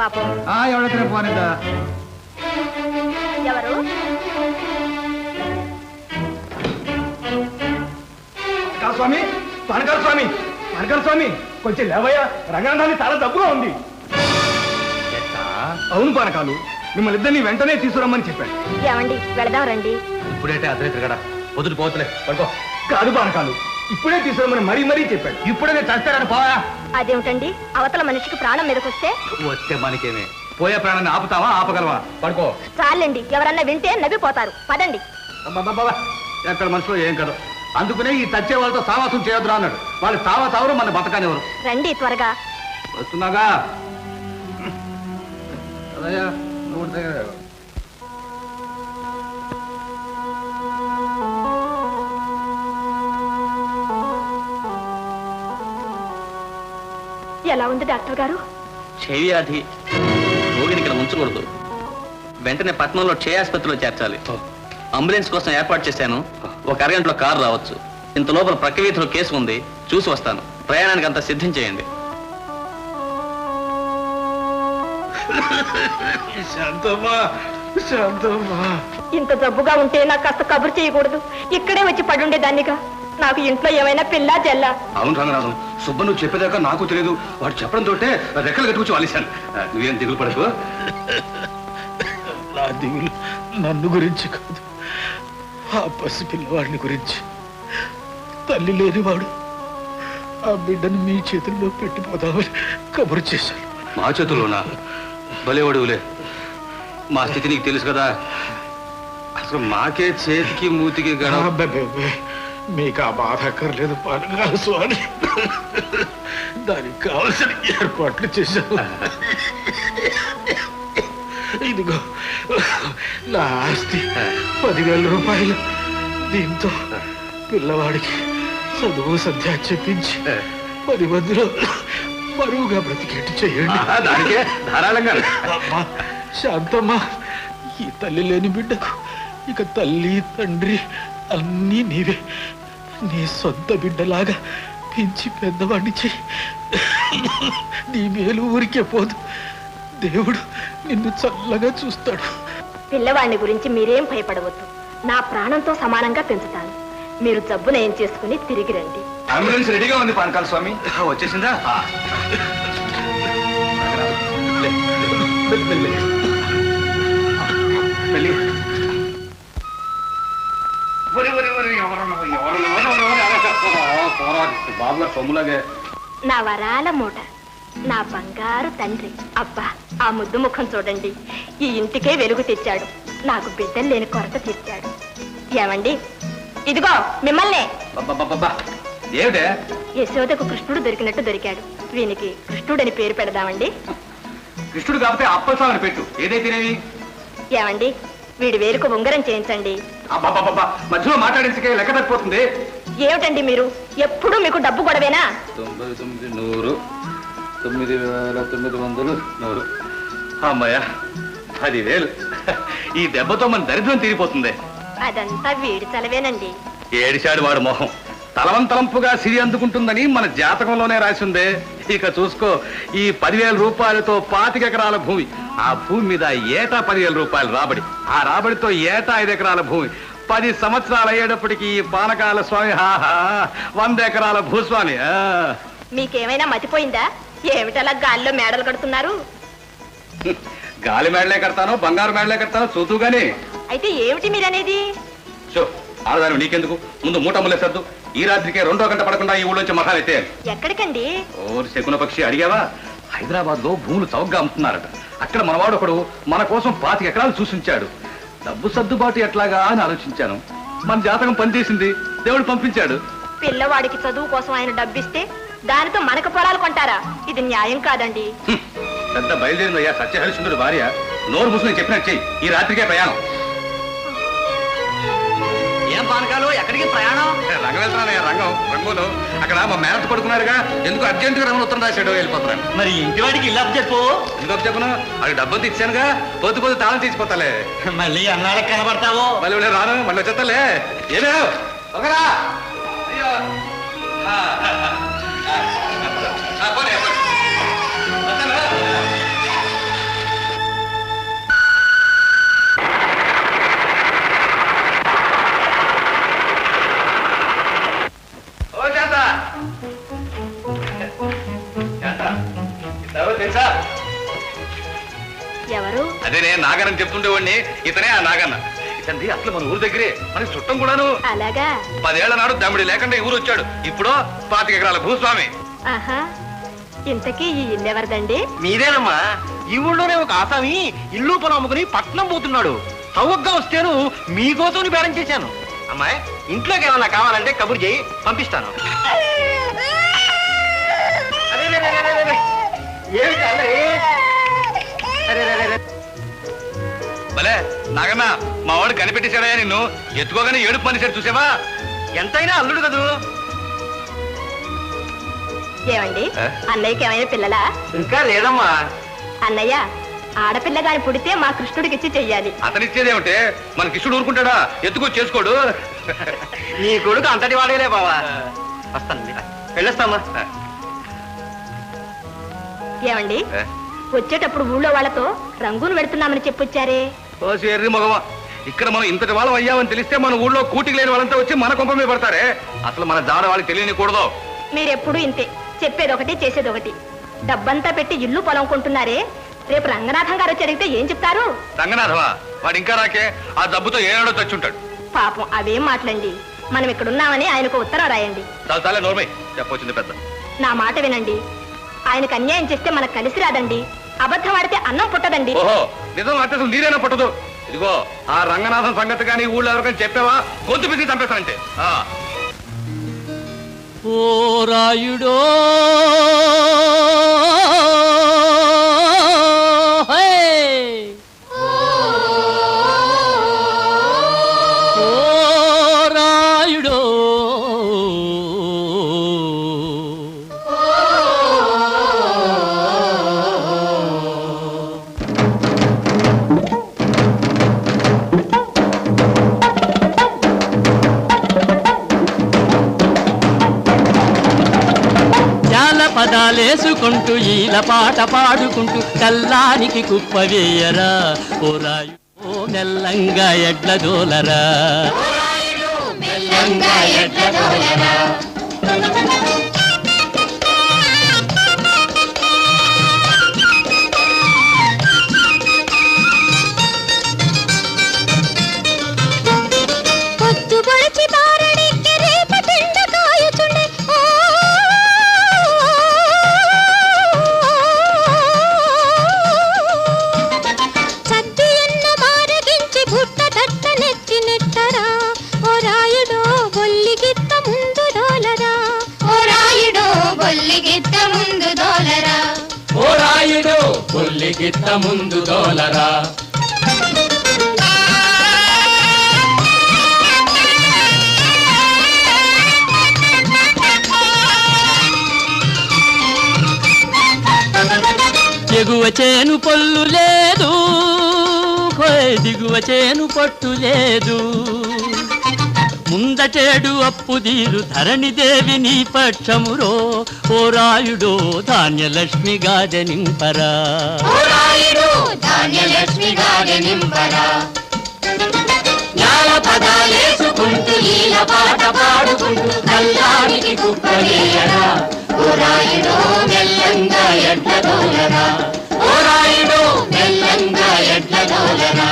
పాపం. ఎవడెక్కడ పోనిద్దా? ఎవరు? స్వామి, పానకాల స్వామి, పానకాల స్వామి, కొంచెం లేవయ్యా. రంగనాథాన్ని చాలా దప్పుగా ఉంది. అవును పానకాలు, మిమ్మల్ని ఇద్దరిని వెంటనే తీసుకురమ్మని చెప్పాడు. ఏమండి, వెళదాం రండి. ఇప్పుడైతే అర్ధరాత్రి గడ పొద్దున పోతులే పడుకో. కాదు పానకాలు, ఇప్పుడే తీసుకురమ్మని మరీ మరీ చెప్పాడు. ఇప్పుడే నేను చస్తానని పోయా. అదేమిటండి, అవతల మనిషికి ప్రాణం మీదకొస్తే? వస్తే మనకేమే, పోయే ప్రాణాన్ని ఆపుతావా ఆపగలవా? పడుకో. చాలండి, ఎవరన్నా వింటే నవ్విపోతారు. పదండి. ఎక్కడ మనసులో ఏం కదా, అందుకునే ఈ తచ్చే వాళ్ళతో సావాసం చేయొద్దురా అన్నాడు. వాళ్ళు తావరు మన బతకానివ్వరు. రండి త్వరగా. వస్తున్నాగా. ఎలా ఉంది డాక్టర్ గారు? క్షయవ్యాధి, రోగిని ఇక్కడ ఉంచకూడదు. వెంటనే పట్నంలో క్షయ ఆసుపత్రిలో చేర్చాలి. అంబులెన్స్ కోసం ఏర్పాటు చేశాను. ఒక అరగంటలో కారు రావచ్చు. ఇంత లోపల ప్రక్క వీధిలో కేసు ఉంది, చూసి వస్తాను. ప్రయాణానికి అంతా సిద్ధం చేయండి. ఇంత జబ్బుగా ఉంటే నాకు కాస్త కబురు చేయకూడదు? ఇక్కడే వచ్చి పడుండేదాన్నిగా. నాకు ఇంట్లో ఏమైనా పిల్ల జల్ల. అవును రంగనాథం, సుబ్బ నువ్వు చెప్పేదాకా నాకు తెలియదు. వాడు చెప్పడం తోటే రెక్కలు కట్టుకొచ్చి వాలేశాను. నువ్వేం దిగులు పడకు. నా దిగులు నన్ను గురించి కాదు, ఆ పసి పిల్లవాడిని గురించి. తల్లి లేనివాడు ఆ బిడ్డను మీ చేతుల్లో పెట్టిపోదామని కబురు చేశాను. మా చేతుల్లోనా? భలేవాడులే. మా స్థితి నీకు తెలుసు కదా. అసలు మాకే చేతికి మూతికి మీకు ఆ బాధ అక్కర్లేదు పానకాల స్వామి. దానికి కావలసిన ఏర్పాట్లు చేశాను. ఇదిగో నా ఆస్తి 10,000 రూపాయలు. దీంతో పిల్లవాడికి చదువు సంధ్య చెప్పించి 10 మందిలో మరువుగా బ్రతికేట్టు చేయండి. దానికే ధారాళంగా. అమ్మా శాంతమ్మ, ఈ తల్లి లేని బిడ్డకు ఇక తల్లి తండ్రి అన్నీ నీవే. నీ సొంత బిడ్డలాగా పెంచి పెద్దవాడిని చెయ్యి. నీ మేలు ఊరికే పోదు. దేవుడు నిన్ను చల్లగా చూస్తాడు. పిల్లవాడిని గురించి మీరేం భయపడవద్దు. నా ప్రాణంతో సమానంగా పెంచుతాను. మీరు జబ్బున ఏం చేసుకుని తిరిగి రండి. అంబులెన్స్ రెడీగా ఉంది పానకాల స్వామి. వచ్చేసిందా? బాబుగా సొమ్ములాగే. నా వరాల మూట, నా బంగారు తండ్రి. అబ్బా, ఆ ముద్దు ముఖం చూడండి. ఈ ఇంటికే వెలుగు తెచ్చాడు. నాకు బిడ్డలు లేని కొరత తీర్చాడు. ఏమండి, ఇదిగో మిమ్మల్నే. ఏమిటే? యశోదకు కృష్ణుడు దొరికినట్టు దొరికాడు. వీనికి కృష్ణుడని పేరు పెడదామండి. కృష్ణుడు కాకపోతే అప్పస్వామిని పెట్టు. ఏదైతేనేవి. ఏమండి, వీడి వేరుకు ఉంగరం చేయించండి. మధ్యలో మాట్లాడించకే లెక్క తప్పిపోతుంది. ఏమిటండి మీరు ఎప్పుడూ మీకు డబ్బు గొడవేనా? 99,100, 9,900, 100. అమ్మాయ్యా, 10,000. ఈ దెబ్బతో మన దరిద్రం తీరిపోతుంది. అదంతా వీడి చలవేనండి. ఏడిశాడు వాడు మొహం. తలవంతలంపుగా సిరి అందుకుంటుందని మన జాతకంలోనే రాసిందే. ఇక చూసుకో, ఈ 10,000 రూపాయలతో 25 ఎకరాల భూమి. ఆ భూమి మీద ఏటా 10,000 రూపాయలు రాబడి. ఆ రాబడితో ఏటా 5 ఎకరాల భూమి. 10 సంవత్సరాలు అయ్యేటప్పటికి ఈ పానకాల స్వామి 100 ఎకరాల భూస్వామి. మీకేమైనా మతిపోయిందా? ఏమిటలా గాలిలో మేడలు కడుతున్నారు? గాలి మేడలే కడతానో బంగారు మేడలే కడతానో చూతుగాని. అయితే ఏమిటి మీరనేది? ఆడదాను నీకెందుకు, ముందు మూట ములేసద్దు. ఈ రాత్రికే 2వ గంట పడకుండా ఈ ఊళ్ళోంచి మహాలైతే. ఎక్కడికండి? ఓరి శకున పక్షి, అడిగావా? హైదరాబాద్ లో భూములు చౌకగా అమ్ముతున్నారట. అక్కడ మనవాడు ఒకడు మన కోసం 25 ఎకరాలు చూసించాడు. డబ్బు సర్దుబాటు ఎట్లాగా అని ఆలోచించాను. మన జాతకం పనిచేసింది, దేవుడు పంపించాడు. పిల్లవాడికి చదువు కోసం ఆయన డబ్బిస్తే దానితో మనకు పొలాలు కొంటారా? ఇది న్యాయం కాదండి. పెద్ద బయలుదేరిందయ్యా సత్యహరిశ్చంద్రుడు భార్య. నోరు మూసుకుని చెప్పినట్టు చెయ్యి. ఈ రాత్రికే ప్రయాణం. ఏం పానకాలు, ఎక్కడికి ప్రయాణం? రంగం వెళ్తున్నానయ్యా. రంగులు అక్కడ మా మేనత్ పడుకున్నారుగా. ఎందుకు అర్జెంటుగా రంగం ఉత్తరం రాశాడు, వెళ్ళిపోతున్నాను. మరి ఇంటి వాడికి ఇల్లు చెప్పు. ఎందుకు చెప్పను? అది డబ్బులు తెచ్చానుగా. పొద్దు తాళం తీసిపోతాలే. మళ్ళీ అన్నాళ్ళకి కనబడతావు. మళ్ళీ రాను, మళ్ళీ వచ్చేస్తాలే. ఏమే ఒకరా. అయ్యో అదే నేను నాగన్న చెప్తుండేవాడిని, ఇతనే ఆ నాగన్న. ఇతంది అసలు మన ఊరు దగ్గరే, మనకి చుట్టం కూడాను. అలాగా? 10 ఏళ్ల నాడు దమ్మిడి లేకుండా ఈ ఊరు వచ్చాడు. ఇప్పుడు 25 ఎకరాల భూస్వామి. ఆహా, ఇంతకీ ఈ ఇల్లు ఎవరిదండి? మీదేనమ్మా. ఈ ఊళ్ళోనే ఒక ఆసామి ఇల్లు పొలం అమ్ముకుని పట్నం పోతున్నాడు. చౌకగా వస్తేను మీకోసం బేరం చేశాను. అమ్మాయి, ఇంట్లోకి ఏమన్నా కావాలంటే కబురు చేయి, పంపిస్తాను. భలే నాగన్న, మా వాడు కనిపెట్టేశాడయా నిన్ను. ఎత్తుకోగానే ఏడుపు పనిసాడు చూసావా? ఎంతైనా అల్లుడు కదూ. ఏమండి, అన్నయ్యకి ఏమైనా పిల్లలా? ఇంకా లేదమ్మా. అన్నయ్య, ఆడపిల్లగాని పుడితే మా కృష్ణుడికి ఇచ్చి చెయ్యాలి. అతనిచ్చేదేమిటే, మన కిష్ణుడు ఊరుకుంటాడా? ఎత్తుకో చేసుకోడు. నీ కొడుకు అంతటి వాడేలే బావా. వస్తాను, వెళ్ళొస్తామా. ఏమండి, వచ్చేటప్పుడు ఊళ్ళో వాళ్ళతో రంగును పెడుతున్నామని చెప్పొచ్చారే? ఓ ఎర్రి మగవా, ఇక్కడ మనం ఇంతటి వాళ్ళం అయ్యామని తెలిస్తే మన ఊళ్ళో కూటికి లేని వాళ్ళంతా వచ్చి మన కొంప మీద పడతారే. అసలు మన జాడ వాళ్ళకి తెలియనికూడదు. మీరెప్పుడు ఇంతే, చెప్పేదొకటి చేసేదొకటి. డబ్బంతా పెట్టి ఇల్లు పొలం కొంటున్నారే, రేపు రంగనాథం గారు వచ్చి అడిగితే ఏం చెప్తారు? రంగనాథమా? వాడు ఇంకా రాకే, ఆ జబ్బుతో ఏనాడో చచ్చుంటాడు. పాపం, అవేం మాటలండి. మనం ఇక్కడున్నామని ఆయనకు ఉత్తరం రాయండి. చాలా చాలా నోర్మై చెప్పొచ్చింది పెద్ద. నా మాట వినండి. ఆయనకు అన్యాయం చేస్తే మనకు కలిసి రాదండి. అబద్ధం ఆడితే అన్నం పుట్టదండి. ఓహో, నిజం అంటే అసలు నీరేనా పుట్టదు. ఇదిగో ఆ రంగనాథం సంగతి కానీ ఊళ్ళో ఎవరికైనా చెప్పావా, గొంతు పిసి చంపేస్తానంటే. ఓ రాయుడో పదాలేసుకుంటూ ఈల పాట పాడుకుంటూ కల్లానికి కుప్ప వేయరా. ఓ రాయు ఓ మెల్లంగా ఎడ్ల దోలరా. గిత్త ముందు దోలరా. ఎగువ చేను పొల్లు లేదు, దిగువ చేను పట్టు లేదు. ముందటేడు అప్పు దీరు ధరణిదేవి నీ పక్షమురో. ఓ రాయుడో ధాన్యలక్ష్మి గాదె నింపరా. పదాలేసుకుంటూ ఈల పాట పాడుకుంటూ కల్లానికి కుప్పలేయరా. ఓ రాయుడో మెల్లంగా ఎడ్ల దోలరా. ఓ రాయుడో మెల్లంగా ఎడ్ల దోలరా.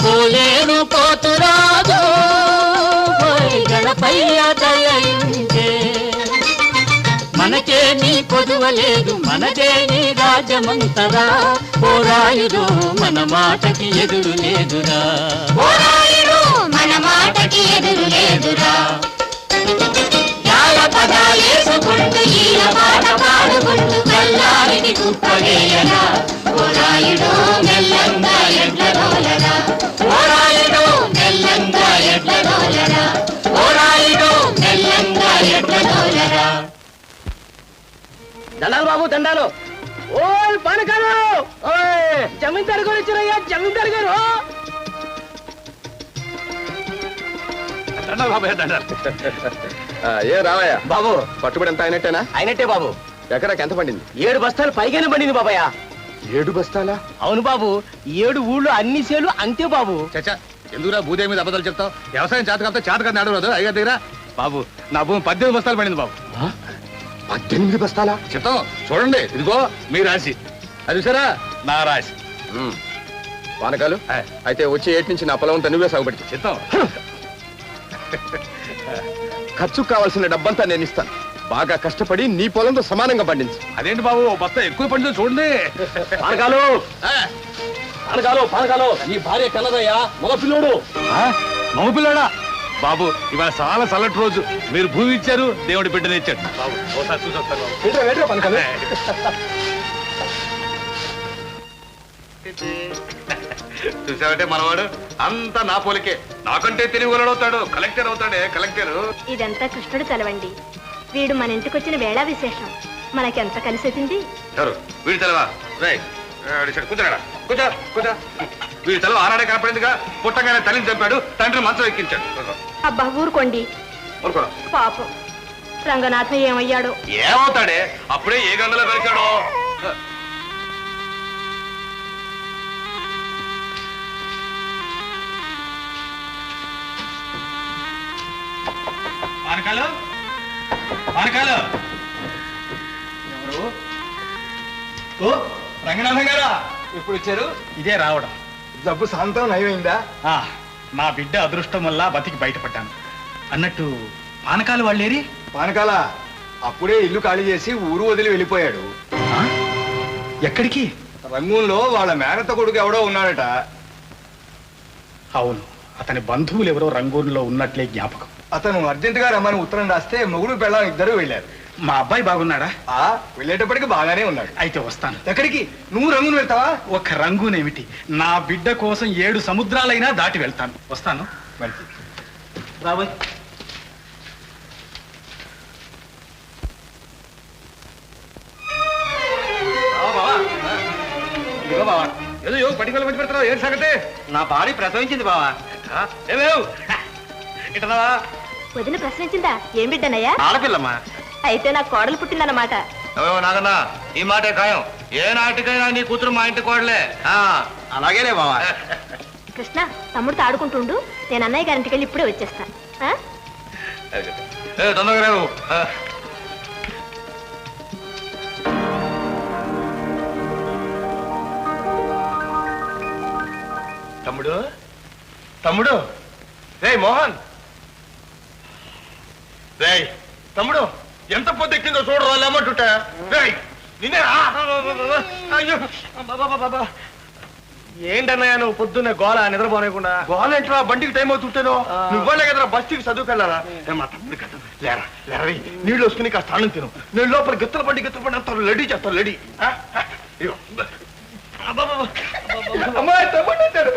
పోలేను పోతురాజు గణపయ్య దయించే. మనకే నీ కొదువలేదు, మనదే నీ రాజమంతరా. ఓ రాయుడు మన మాటకి ఎదురు లేదురా. ఓ రాయుడు మన మాటకి ఎదురు లేదురా. యాల పదాలేసుకుంటూ ఈల పాట పాడుకుంటూ కల్లారికి కుప్పవేయరా. ఓ రాయుడు మెల్లంగా ఎడ్ల దోలరా. ఓ రాయుడు మెల్లంగా ఎడ్ల దోలరా. ఓ రాయుడు మెల్లంగా ఎడ్ల దోలరా. దండాలు బాబు, దండాలు. ఓ పానకాలు, జమీందారు గారు వచ్చారయ్యా, జమీందారు గారు. ఏ రావయ్యా బాబు, పట్టుబడి ఎంత అయినట్టేనా? అయినట్టే బాబు. ఎకరాకి ఎంత పండింది? 7 బస్తాలు పైగానే పండింది బాబయ్య. 7 బస్తాలా? అవును బాబు, 7 ఊళ్ళో అన్ని సేలు అంతే బాబు. చచ్చా, ఎందుకురా భూదేవి మీద అబద్ధాలు చెప్తావు? వ్యవసాయం చేతకాలతో చేతకాన్ని అడగదు అయ్యారు దగ్గర. బాబు నా భూమి 18 బస్తాలు పడింది బాబు. 18 బస్తాలా? చెప్తాం చూడండి, ఇదిగో మీ రాశి, అది సరే నా రాశి. వానకాలు అయితే వచ్చే ఏటి నుంచి నా పొలం అంతా నువ్వే సాగుబడి చెప్తాం. ఖర్చుకు కావాల్సిన డబ్బంతా నేను ఇస్తాను. బాగా కష్టపడి నీ పొలంతో సమానంగా పండించు. అదేంటి బాబు బస్తా ఎక్కువ పండింది చూడండి. పానకాలు పానకాలు పానకాలు నీ భార్య కన్నదయ్యా, మగ పిల్లోడు. మగ పిల్లాడా? బాబు ఇవాళ చాలా చల్లటి రోజు, మీరు భూమి ఇచ్చారు, దేవుడి బిడ్డని ఇచ్చాడు. బాబు ఒకసారి చూసి వస్తాను బాబు. చూసావంటే మనవాడు అంతా నా పోలికే, నాకంటే తెలివి అవుతాడు, కలెక్టర్ అవుతాడే కలెక్టర్. ఇదంతా కృష్ణుడు చలవండి. వీడు మన ఇంటికి వచ్చిన వేళ విశేషం. మనకెంత కలిసొచ్చింది. ఎవరు వీడి తెలవా? కూర్చోడా కూర్చో కూర్చో. వీడి తెలవ ఆనాడే కనపడిందిగా, పుట్టగానే తల్లిని చంపాడు, తండ్రి మంచం ఎక్కించాడు. అబ్బా ఊరుకోండి ఊరుకోరా. పాపం రంగనాథం ఏమయ్యాడో. ఏమవుతాడే, అప్పుడే ఏ గంగలో కలిశాడో. పానకాలు పానకాలు ఎవరు? ఓ రంగనాథం గారా, ఎప్పుడు వచ్చారు? ఇదే రావడం. జబ్బు శాంతం నయమైందా? నా బిడ్డ అదృష్టం వల్ల బతికి బయటపడ్డాను. అన్నట్టు పానకాలు వాళ్ళేరి? పానకాల అప్పుడే ఇల్లు ఖాళీ చేసి ఊరు వదిలి వెళ్ళిపోయాడు. ఎక్కడికి? రంగూన్లో వాళ్ళ మేనత్త కొడుకు ఎవడో ఉన్నాడట. అవును, అతని బంధువులు ఎవరో రంగూన్లో ఉన్నట్లే జ్ఞాపకం. అతను అర్జెంట్ గా రమ్మని ఉత్తరం రాస్తే మొగుడు పెళ్ళాం ఇద్దరు వెళ్ళారు. మా అబ్బాయి బాగున్నాడా? వెళ్ళేటప్పటికి బాగానే ఉన్నాడు. అయితే వస్తాను. ఎక్కడికి? నువ్వు రంగును వెళ్తావా? ఒక రంగునేమిటి, నా బిడ్డ కోసం 7 సముద్రాలైనా దాటి వెళ్తాను. వస్తాను. రాబోయ్. ఏదో పట్టికలు మంచి పెడతావు, ఏడు సంగతే? నా భార్య ప్రసవించింది బావా. ఏమేవ్ ఇటవా? వదిన ప్రశ్నించిందా? ఏం బిడ్డనయ్యా? ఆడపిల్లమ్మా. అయితే నాకు కోడలు పుట్టిందన్నమాట. నాగన్నా ఈ మాటే ఖాయం, ఏ నాటికైనా నీ కూతురు మా ఇంటి కోడలే. అలాగేనే బావా. కృష్ణ తమ్ముడితో ఆడుకుంటుండు, నేను అన్నయ్య గారింటికి వెళ్ళి ఇప్పుడే వచ్చేస్తాను. తొందరగా రేవు. తమ్ముడు తమ్ముడు రేయ్ మోహన్, రేయ్ తమ్ముడు ఎంత పొద్దెక్కిందో చూడరా, లేమంటుంటా. రేయ్ నిన్నే. అయ్యో ఏంటన్నయ్య నువ్వు పొద్దున్నే గోళ నిద్రపోనేకుండా? గోళ ఏంట్రా, బండికి టైం అవుతుంటేనో. నువ్వే కదరా బస్టికి చదువుకెళ్ళారా? మా తమ్ముడు కదా, లేరా లేరా, నీళ్ళు వస్తుని కాస్త అన్నం తిను. నేను లోపల గిత్తల బండి అంటారు, రెడీ చేస్తాను, రెడీ. అమ్మాయి తమ్ముడు వచ్చాడు.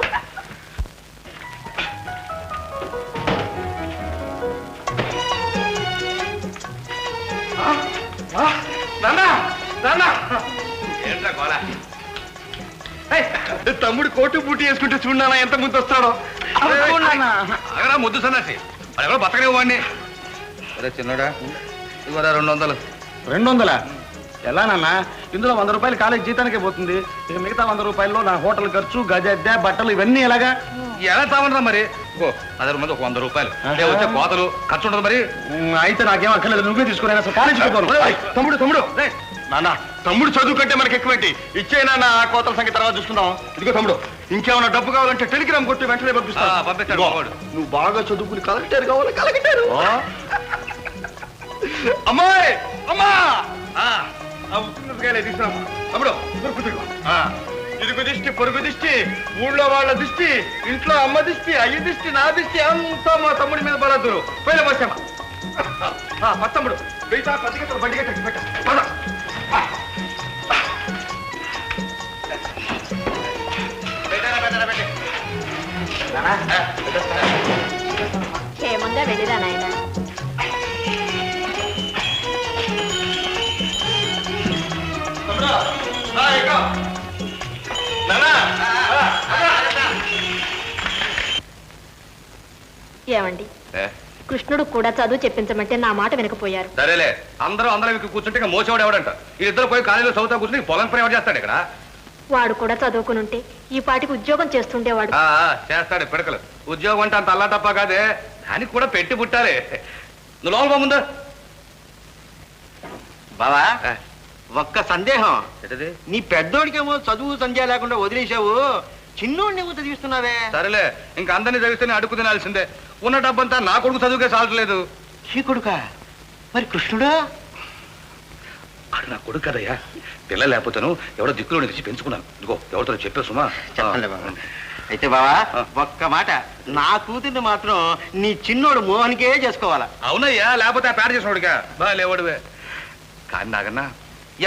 తమ్ముడు కోటు బూటి వేసుకుంటే చూడనా ఎంత ముందు వస్తాడో. అగరా ముద్దు సన్నాసి, వాడు ఎవరో బతకనే వాడిని. అరే చిన్నడా, ఇవ్వరా 200. 200? ఎలా నాన్న? ఇందులో 100 రూపాయలు కాలేజ్ జీతానికే పోతుంది. ఇక మిగతా 100 రూపాయల్లో నా హోటల్ ఖర్చు, గజ బట్టలు ఇవన్నీ ఎలాగా? ఎలా తామరా మరి? అదే మంది ఒక 100 రూపాయలు వచ్చే కోతలు ఖర్చు ఉండదు మరి. అయితే నాకేం అక్కర్లేదు, నువ్వే తీసుకుని అసలు కాలేజీకి పోను. తమ్ముడు నాన్న, తమ్ముడు చదువు కంటే మనకి ఎక్కువేంటి? ఇచ్చేనా నా కోతల సంఖ్య తర్వాత చూసుకుందాం. ఇదిగో తమ్ముడు, ఇంకేమైనా డబ్బు కావాలంటే టెలిగ్రామ్ కొట్టి వెంటనే పంపిస్తాను. నువ్వు బాగా చదువుకుని కలెక్టర్ కావాలి, కలెక్టర్. అమ్మాయి అమ్మా తీసుకురా తమ్ముడు. ఇరుగు దిష్టి, పొరుగు దిష్టి, ఊళ్ళో వాళ్ళ దిష్టి, ఇంట్లో అమ్మ దిష్టి, అయ్య దిష్టి, నా దిష్టి అంతా మా తమ్ముడి మీద బలద్దురు. పోయిన వచ్చామా తమ్ముడు, మిగతా 10 గంటలు బండి గంటకి పెట్ట. క్షేమంగా వెళ్ళిరా నాయన. ఏమండి, కృష్ణుడు కూడా చదువు చెప్పించమంటే నా మాట వినకపోయారు. సరేలే, అందరూ కూర్చుంటే ఇక మోసేవాడు ఎవడంట. వీళ్ళిద్దరు పోయి కాలేజీలో చదువుతా కూర్చుని పొలం పని ఎవరు చేస్తాడు ఇక్కడ? వాడు కూడా చదువుకునుంటే ఈ పాటికి ఉద్యోగం చేస్తుండేవాడు. చేస్తాడు పిడకలు. ఉద్యోగం అంటే అంత అల్లా తప్ప కాదే, దానికి కూడా పెట్టి పుట్టాలి. నువ్వు లోపల ముందు. బావా ఒక్క సందేహం, ఏంటది? నీ పెద్దోడికేమో చదువు సంధ్య లేకుండా వదిలేశావు, చిన్నోడిని ఏమో చదివిస్తున్నావే. సరేలే, ఇంకా అందరినీ చదివిస్తేనే అడుగు తినాల్సిందే. ఉన్న డబ్బంతా నా కొడుకు చదువుకే సాలట్లేదు. ఈ కొడుకా? మరి కృష్ణుడా? అడు నా కొడుకు కదయ్యా, పిల్ల లేకపోతాను ఎవరో దిక్కులో తెచ్చి పెంచుకున్నాను. ఇదిగో ఎవరితో చెప్పే సుమా. చెప్పండి బాబా. అయితే బావా ఒక్క మాట, నా కూతుర్ని మాత్రం నీ చిన్నోడు మోహన్కే చేసుకోవాలా? అవునయ్యా, లేకపోతే ఆ పేడ చేసినోడికా బా లేవాడువే. కానీ నాకన్నా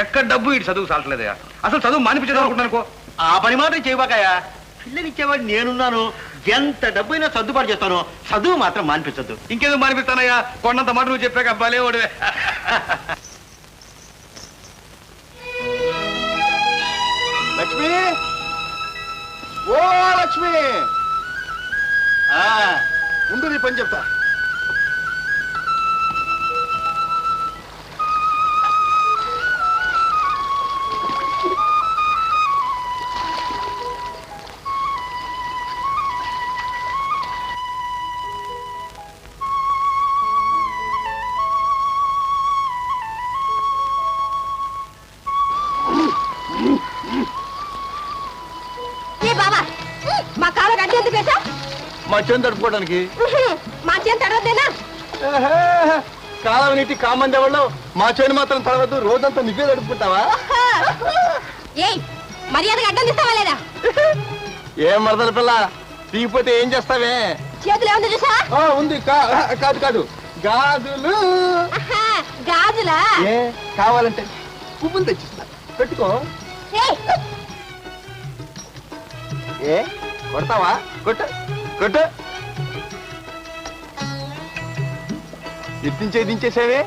ఎక్కడ డబ్బు ఇటు చదువు సాలట్లేదయ్యా. అసలు చదువు మానిపించడం అనుకుంటున్నానుకో. ఆ పని మాత్రం చేయబాకాయా, పిల్లనిచ్చేవాడు నేనున్నాను, ఎంత డబ్బు అయినా సర్దుబాటు చేస్తాను, చదువు మాత్రం మానిపించద్దు. ఇంకేదో మానిపిస్తానయ్యా, కొన్నంత మాట నువ్వు చెప్పాక అబ్బా లేవాడువే. లక్ష్మి, ఓ లక్ష్మి, ముందు నీ పని చెప్తా. మా కాళ్ళ గడ్డి పెట్టా, మా చేను తడుపుకోవడానికి. మా చేను తడవద్దేనా? కాలం నీటి కామంది ఎవరు, మా చేను మాత్రం తడవద్దు, రోజంతా నువ్వే తడుపుకుంటావా? ఏయ్ మర్యాదగా అడ్డం తీస్తావా లేదా? ఏం మరదల పిల్ల, తీగిపోతే ఏం చేస్తావే? చేతులు ఏముంది చూసా? ఉంది. కాదు కాదు, గాజులు. గాజులా? ఏ కావాలంటే పువ్వులు తెచ్చిస్తా, పెట్టుకో. ఏ కొడతావా? కొట్టు కొట్టు. ఎత్తించే దించేసేవే,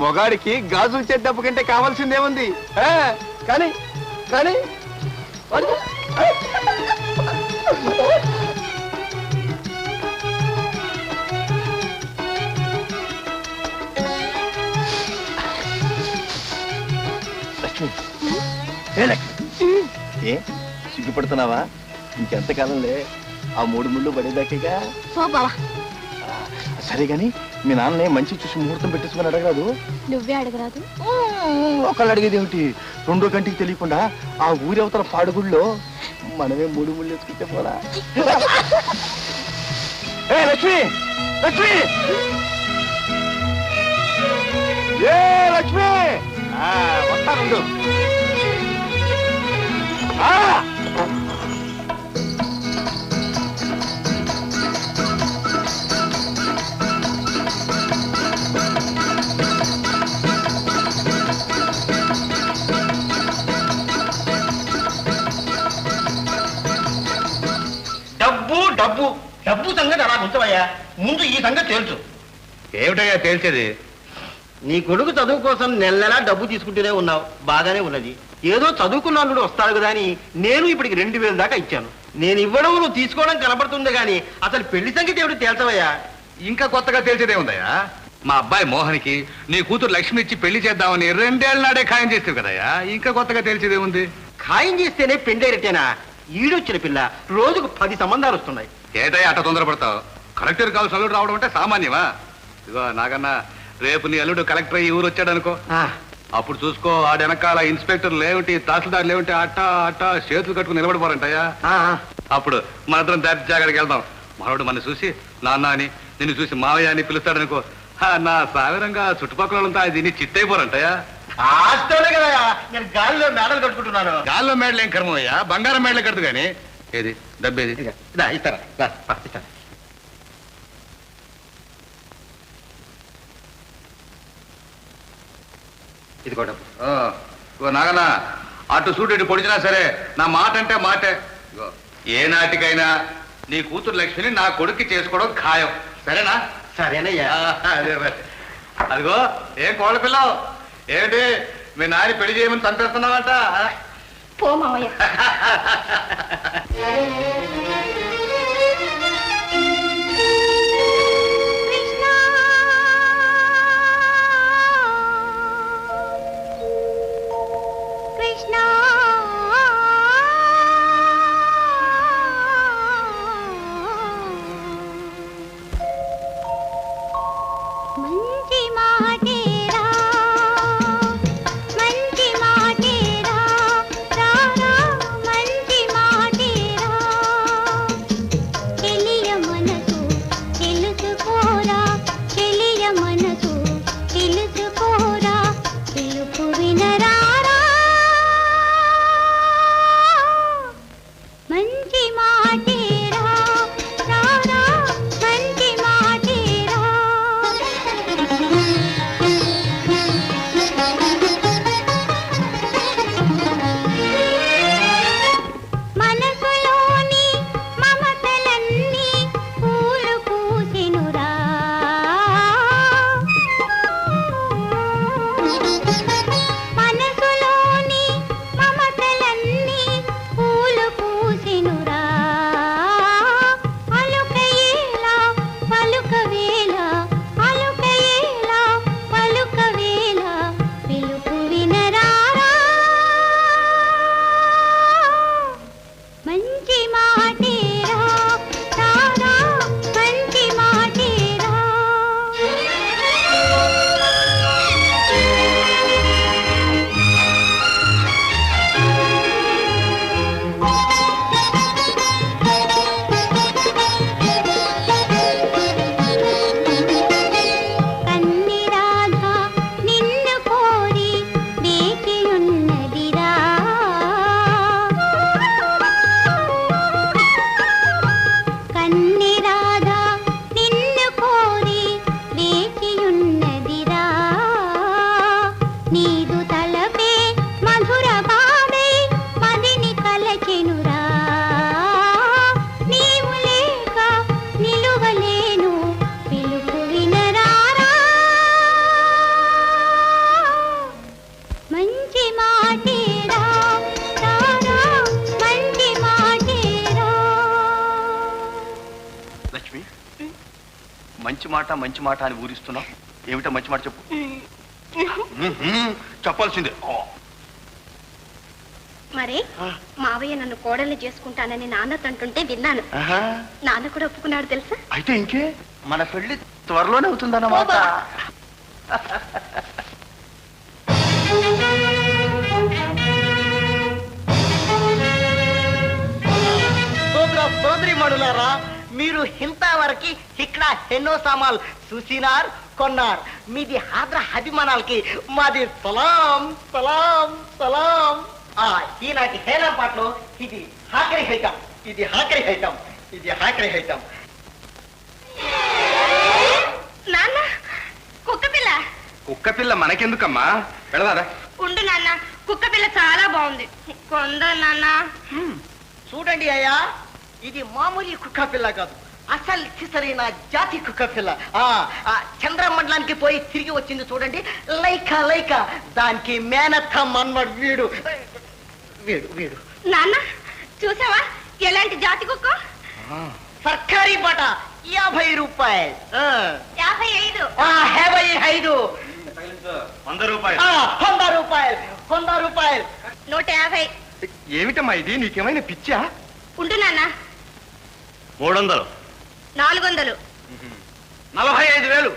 మొగాడికి గాజులు చేద్దాపు కంటే కావాల్సిందేముంది? కానీ కానీ లక్ష్మి, ఏ సిగ్గుపడుతున్నావా? ఇంకెంతకాలంలే, ఆ 3 ముళ్ళు పడేదాకేగా. సరే గాని మీ నాన్ననే మంచి చూసి ముహూర్తం పెట్టేసుకుని అడగరాదు? నువ్వే అడగరాదు? ఒకళ్ళు అడిగేది ఏమిటి, 2వ కంటికి తెలియకుండా ఆ ఊరి అవతల పాడుగుళ్ళో మనమే 3 ముళ్ళు వేసుకుంటే పోలా? ఏ లక్ష్మి, లక్ష్మి, ఏ లక్ష్మి, వస్తాను. డబ్బు డబ్బు డబ్బు సంగతి అలా ఉంచవయ్యా, ముందు ఈ సంగతి తెలుసు. ఏమిటయ్యా తేల్చేది? నీ కొడుకు చదువు కోసం నెల డబ్బు తీసుకుంటూనే ఉన్నావు, బాగానే ఉన్నది. ఏదో చదువుకున్నాడు వస్తాడు కదా అని నేను ఇప్పటికి 2000 దాకా ఇచ్చాను. నేను ఇవ్వడం నువ్వు తీసుకోవడం కనపడుతుంది కానీ అసలు పెళ్లి సంగతి ఏమిటి తేల్చవయ్యా? ఇంకా కొత్తగా తేల్చేదే ఉందయ్యా. మా అబ్బాయి మోహన్కి నీ కూతురు లక్ష్మి ఇచ్చి పెళ్లి చేద్దామని 2 ఏళ్ల నాడే ఖాయం చేస్తావు కదయ్యా, ఇంకా కొత్తగా తేల్చేదే ఉంది. ఖాయం చేస్తేనే పెండేరటేనా? ఈడొచ్చిన పిల్ల రోజుకు 10 సంబంధాలు వస్తున్నాయి. ఏటయ్యా అట్ట తొందరపడతావు? కలెక్టర్ కాల్ అల్లుడు రావడం అంటే సామాన్యమా? ఇదిగో నాకన్నా, రేపు నీ అల్లుడు కలెక్టర్ ఈ ఊరు వచ్చాడు అనుకో, అప్పుడు చూసుకో, ఆడ వెనకాల ఇన్స్పెక్టర్లు ఏమిటి, తహసీల్దార్లు ఏమిటి, అట్టా అట్టా చేతులు కట్టుకుని నిలబడిపోరంటయ్యా. అప్పుడు మనందరం జాగ్రత్తకి వెళ్దాం. మనోడు మన చూసి నాన్న అని, నిన్ను చూసి మావయ్య అని పిలుస్తాడనుకో, నా సాగరంగా చుట్టుపక్కలంతా దీన్ని చిత్తైపోరంటయ్యా. ఆస్తోనే కదా నేను గాలిలో మేడలు కట్టుకుంటున్నాను. గాల్లో మేడలు ఏం కర్మయ్యా, బంగారం మేడలే కడుతు గాని. ఏది డబ్బేది? ఇస్తారా? ఇది కూడా నాగన్నా, అటు సూటు ఇటు పొడిచినా సరే నా మాట అంటే మాటే. ఏ నాటికైనా నీ కూతురు లక్ష్మిని నా కొడుక్కి చేసుకోవడం ఖాయం, సరేనా? సరేనయ్యా. అదే మరి. అదిగో ఏం కోళ్ళ పిల్లవు, ఏమిటి మీ నాయన పెళ్లి చేయమని చంపేస్తున్నావంట? పో మావయ్య. మంచి మాటేరా మంచి మాటేరా రారా మంచి మాటేరా చెలియ మనసు తెలుసుకోరా చెలియ మనసు తెలుసుకోరా పిలుపు వినరారా మంచి మాటేరా రారా మంచి మాటేరా మనసులోని మమతలన్నీ పూలు పూసెనురా మనసులోని మమతలన్నీ పూలు పూసెనురా అలుకయేలా పలుకవేలా అలుకయేలా పలుకవేలా పిలుపు వినరారా మంచి మాటేరా రారా మంచి మాటేరా కన్ని రాధ నిన్ను కోరి వేచియున్నదిరా కన్ని రాధ నిన్ను కోరి వేచియున్నదిరా నీదు తలపే మధుర భావే మదిని కలచెనురా నీవు లేక నిలువలేను పిలుపు వినరారా మంచి మాటేరా రారా మంచి మాటేరా లక్ష్మి మంచి మాట అని ఊరిస్తున్నావు ఏమిటో మంచి మాట చెప్పు చెప్పాల్సిందే మరి మావయ్య నన్ను కోడల్ని చేసుకుంటానని నాన్న తంటుంటే విన్నాను. నాన్న కూడా ఒప్పుకున్నాడు తెలుసా? అయితే ఇంకే మన పెళ్లి త్వరలోనే అవుతుందన్నమాట. సోదరి మణులారా, మీరు ఇంతవరకు ఇక్కడ ఎన్నో సామాన్లు చూసినారు, కొన్నారు. మీది ఆంధ్ర అభిమానాలకి మాది సలాం సలాం సలాం. ఈనాటి హేళం పాటలో ఇది హాకరి హైతం, ఇది హాకరి హైతం, ఇది హాకరి హైతం. నాన్న కుక్క పిల్ల. కుక్క పిల్ల మనకెందుకమ్మా, వెళదారా. ఉండు నాన్న, కుక్క పిల్ల చాలా బాగుంది, కొందా నాన్న. చూడండి అయ్యా, ఇది మామూలు కుక్క పిల్ల కాదు, అసలు సిసరైన జాతి కుక్క పిల్ల. చంద్రమండలానికి పోయి తిరిగి వచ్చింది చూడండి, లైక లైక. దానికి మేనత్త మన్మడు వీడు వీడు వీడు. నాన్న చూసావా ఎలాంటి జాతి కుక్క? సర్కారీ బాట 50 రూపాయలు. 55. 55. 100 రూపాయలు. 100 రూపాయలు. 100 రూపాయలు. 150. ఏమిటమ్మా ఇది, నీకేమైనా పిచ్చా? ఉండు నాన్న. 300. 400. 45,000.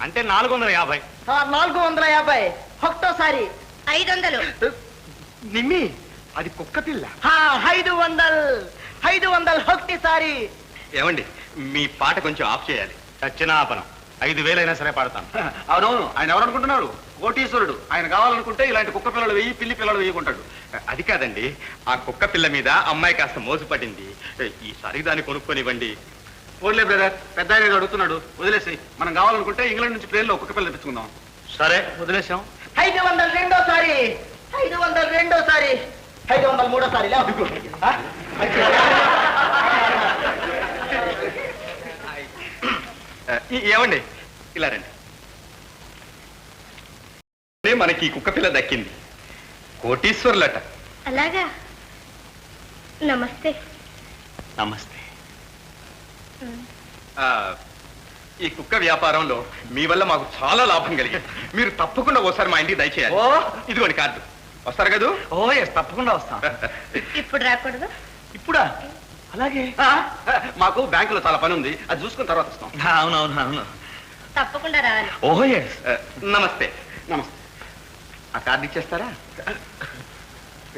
అంటే 450. 450. ఒకటోసారి 500. నిమ్మి అది కుక్క పిల్ల. 500. 500 ఒకటిసారి. ఏమండి, మీ పాట కొంచెం ఆఫ్ చేయాలి. చిన్నాపనం 5,000 అయినా సరే పాడతాను. అవునవును, ఆయన ఎవరు అనుకుంటున్నాడు? కోటీశ్వరుడు. ఆయన కావాలనుకుంటే ఇలాంటి కుక్క పిల్లలు వెయ్యి, పిల్లి పిల్లలు వేయకుంటాడు. అది కాదండి, ఆ కుక్క పిల్ల మీద అమ్మాయి కాస్త మోసపడింది. ఈసారి దాన్ని కొనుక్కొనివ్వండి. ఓన్లే బ్రదర్, పెద్ద ఆయన అడుగుతున్నాడు, వదిలేసి. మనం కావాలనుకుంటే ఇంగ్లాండ్ నుంచి ప్లేన్లో కుక్క పిల్ల తెచ్చుకుందాం. సరే వదిలేసాం. 500 రెండోసారి. 500 రెండోసారి. 500 మూడోసారి. ఏమండి, ఇలా రండి. మనకి ఈ కుక్క పిల్ల దక్కింది. కోటీశ్వరులట. అలాగా, నమస్తే. నమస్తే. ఈ కుక్క వ్యాపారంలో మీ వల్ల మాకు చాలా లాభం కలిగింది. మీరు తప్పకుండా ఓసారి మా ఇంటికి దయచేయాలి. ఇదిగోండి కార్డు. వస్తారు కదా? తప్పకుండా వస్తాం. ఇప్పుడు రాకూడదు? ఇప్పుడా? అలాగే. మాకు బ్యాంకులో చాలా పని ఉంది, అది చూసుకున్న తర్వాత వస్తాం. అవునవును అవును. తప్పకుండా రావాలి. ఓహో ఎస్. నమస్తే నమస్తే. ఆ కార్డు ఇచ్చేస్తారా?